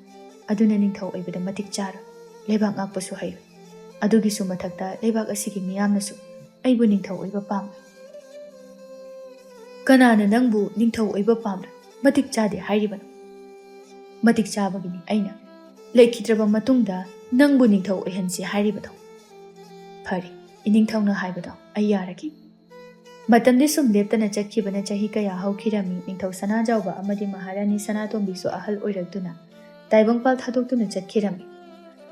ꯑꯗꯨꯅ ꯅꯤꯡꯊꯧ ꯑꯣꯏꯕꯗ ꯃꯇꯤꯛ ꯆꯥꯔꯣꯏ ꯂꯩꯕꯥꯛ ꯉꯥꯛꯄꯁꯨ ꯍꯩꯔꯣꯏ ꯑꯗꯨꯒꯤꯁꯨ ꯃꯊꯛꯇ ꯂꯩꯕꯥꯛ ꯑꯁꯤꯒꯤ ꯃꯤꯌꯥꯝꯅꯁꯨ ꯑꯩꯕꯨ ꯅꯤꯡꯊꯧ ꯑꯣꯏꯕ ꯄꯥꯝꯃꯤ ꯀꯅꯥꯅ ꯅꯪꯕꯨ ꯅꯤꯡꯊꯧ ꯑꯣꯏꯕ ꯄꯥꯝꯅ ꯃꯇꯤꯛ ꯆꯥꯗꯦ ꯍꯥꯏꯔꯤꯕꯅꯣ ꯃꯇꯤꯛ ꯆꯥꯕꯒꯤꯅꯤ ꯑꯩꯅ ꯂꯩꯈꯤꯗ꯭ꯔꯕ ꯃꯇꯨꯡꯗ ꯅꯪꯕꯨ ꯅꯤꯡꯊꯧ ꯑꯣꯏꯍꯟꯁꯤ ꯍꯥꯏꯔꯤꯕꯗꯣ ꯐꯔꯦ ꯏꯅꯤꯡꯊꯧꯅ ꯍꯥꯏꯕꯗꯣ ꯑꯩ ꯌꯥꯔꯒꯦ ꯃꯇꯝꯗꯤ ꯁꯨꯝ ꯂꯦꯞꯇꯅ ꯆꯠꯈꯤꯕꯅ ꯆꯍꯤ ꯀꯌꯥ ꯍꯧꯈꯤꯔꯝꯃꯤ ꯅꯤꯡꯊꯧ ꯁꯅꯥꯖꯥꯎꯕ ꯑꯃꯗꯤ ꯃꯍꯥꯔꯥꯅꯤ ꯁꯅꯥꯇꯣꯝꯕꯤꯁꯨ ꯑꯍꯜ ꯑꯣꯏꯔꯛꯇꯨꯅ ꯇꯥꯏꯕꯪꯄꯥꯜ ꯊꯥꯗꯣꯛꯇꯨꯅ ꯆꯠꯈꯤꯔꯝꯃꯤ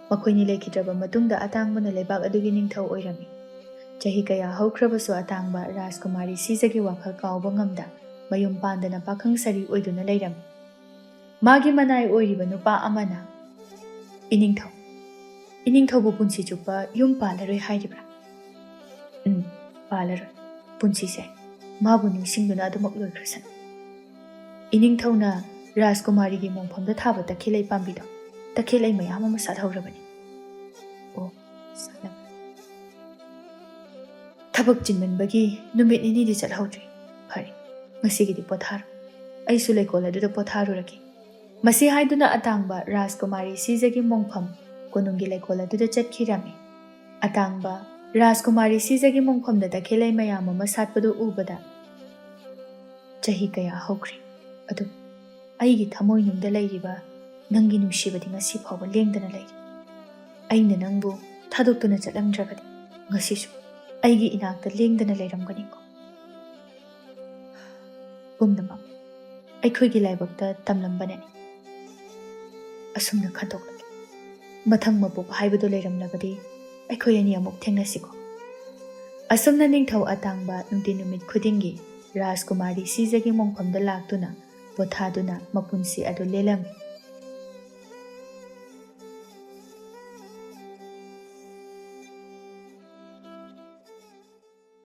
ꯃꯈꯣꯏꯅꯤ ꯂꯩꯈꯤꯗ꯭ꯔꯕ ꯃꯇꯨꯡꯗ ꯑꯇꯥꯡꯕꯅ ꯂꯩꯕꯥꯛ ꯑꯗꯨꯒꯤ ꯅꯤꯡꯊꯧ ꯑꯣꯏꯔꯝꯃꯤ ꯆꯍꯤ ꯀꯌꯥ ꯍꯧꯈ꯭ꯔꯕꯁꯨ ꯑꯇꯥꯡꯕ ꯔꯥꯖꯀꯨꯃꯥꯔꯤ ꯁꯤꯖꯒꯤ ꯋꯥꯈꯜ ꯀꯥꯎꯕ ꯉꯝꯗ ꯃꯌꯨꯝ ꯄꯥꯟꯗꯅ ꯄꯥꯈꯪ ꯁꯔꯤ ꯑꯣꯏꯗꯨꯅ ꯂꯩꯔꯝꯃꯤ ꯃꯥꯒꯤ ꯃꯅꯥꯏ ꯑꯣꯏꯔꯤꯕ ꯅꯨꯄꯥ ꯑꯃꯅ ꯏꯅꯤꯡꯊꯧꯕꯨ ꯄꯨꯟꯁꯤ ꯆꯨꯞꯄ ꯌꯨꯝ ꯄꯥꯜꯂꯔꯣꯏ ꯍꯥꯏꯔꯤꯕ꯭ꯔꯥ ꯄꯥꯜꯂꯔꯣꯏ ꯄꯨꯟꯁꯤꯁꯦ ꯃꯥꯕꯨ ꯅꯤꯡꯁꯤꯡꯗꯨꯅ ꯑꯗꯨꯃꯛ ꯂꯣꯏꯈ꯭ꯔꯁꯅꯨ ꯏꯅꯤꯡꯊꯧꯅ ꯔꯥꯖꯀꯨꯃꯥꯔꯤꯒꯤ ꯃꯣꯡꯐꯝꯗ ꯊꯥꯕ ꯇꯈꯦꯜꯂꯩ ꯄꯥꯝꯕꯤꯗꯣ ꯇꯈꯦꯜꯂꯩ ꯃꯌꯥꯝ ꯑꯃ ꯁꯥꯠꯍꯧꯔꯕꯅꯤ ꯑꯣ ꯁꯥꯠꯂꯕ ꯊꯕꯛ ꯆꯤꯟꯃꯟꯕꯒꯤ ꯅꯨꯃꯤꯠ ꯅꯤꯅꯤꯗꯤ ꯆꯠꯍꯧꯗ꯭ꯔꯤ ꯐꯔꯦ ꯉꯁꯤꯒꯤꯗꯤ ꯄꯣꯊꯥꯔꯣ ꯑꯩꯁꯨ ꯂꯩꯀꯣꯜ ꯑꯗꯨꯗ ꯄꯣꯊꯥꯔꯨꯔꯒꯦ ꯃꯁꯤ ꯍꯥꯏꯗꯨꯅ ꯑꯇꯥꯡꯕ ꯔꯥꯖꯀꯨꯃꯥꯔꯤ ꯁꯤꯖꯒꯤ ꯃꯣꯡꯐꯝ ꯀꯣꯅꯨꯡꯒꯤ ꯂꯩꯀꯣꯜ ꯑꯗꯨꯗ ꯆꯠꯈꯤꯔꯝꯃꯤ ꯑꯇꯥꯡꯕ ꯔꯥꯖꯀꯨꯃꯥꯔꯤ ꯁꯤꯖꯒꯤ ꯃꯣꯡꯐꯝꯗ ꯇꯈꯦꯜꯂꯩ ꯃꯌꯥꯝ ꯑꯃ ꯁꯥꯠꯄꯗꯨ ꯎꯕꯗ ꯆꯍꯤ ꯀꯌా ꯍꯧꯈ꯭ꯔꯦ ꯑꯗꯨ ꯑꯩꯒꯤ ꯊꯃꯣꯏꯅꯨꯡꯗ ꯂꯩꯔꯤꯕ ꯅꯪꯒꯤ ꯅꯨꯡꯁꯤꯕꯗꯤ ꯉꯁꯤ ꯐꯥꯎꯕ ꯂꯦꯡꯗꯅ ꯂꯩꯔꯤ ꯑꯩꯅ ꯅꯪꯕꯨ ꯊꯥꯗꯣꯛꯇꯨꯅ ꯆꯠꯂꯝꯗ꯭ꯔꯕꯗꯤ ꯉꯁꯤꯁꯨ ꯑꯩꯒꯤ ꯏꯅꯥꯛꯇ ꯂꯦꯡꯗꯅ ꯂꯩꯔꯝꯒꯅꯤꯀꯣ ꯄꯨꯝꯅꯃꯛ ꯑꯩꯈꯣꯏꯒꯤ ꯂꯥꯏꯕꯛꯇ ꯇꯝꯂꯝꯕꯅꯅꯤ ꯑꯁꯨꯝꯅ ꯈꯟꯗꯣꯛꯂꯒꯦ ꯃꯊꯪ ꯃꯄꯣꯛ ꯍꯥꯏꯕꯗꯨ ꯂꯩꯔꯝꯂꯕꯗꯤ ꯑꯩꯈꯣꯏ ꯑꯅꯤ ꯑꯃꯨꯛ ꯊꯦꯡꯅꯁꯤꯀꯣ ꯑꯁꯨꯝꯅ ꯅꯤꯡꯊꯧ ꯑꯇꯥꯡꯕ ꯅꯨꯡꯇꯤ ꯅꯨꯃꯤꯠ ꯈꯨꯗꯤꯡꯒꯤ ꯔꯥꯖꯀꯨꯃꯥꯔꯤ ꯁꯤꯖꯒꯤ ꯃꯣꯡꯐꯝꯗ ꯂꯥꯛꯇꯨꯅ ꯄꯣꯊꯥꯗꯨꯅ ꯃꯄꯨꯟꯁꯤ ꯑꯗꯨ ꯂꯦꯜꯂꯝꯃꯤ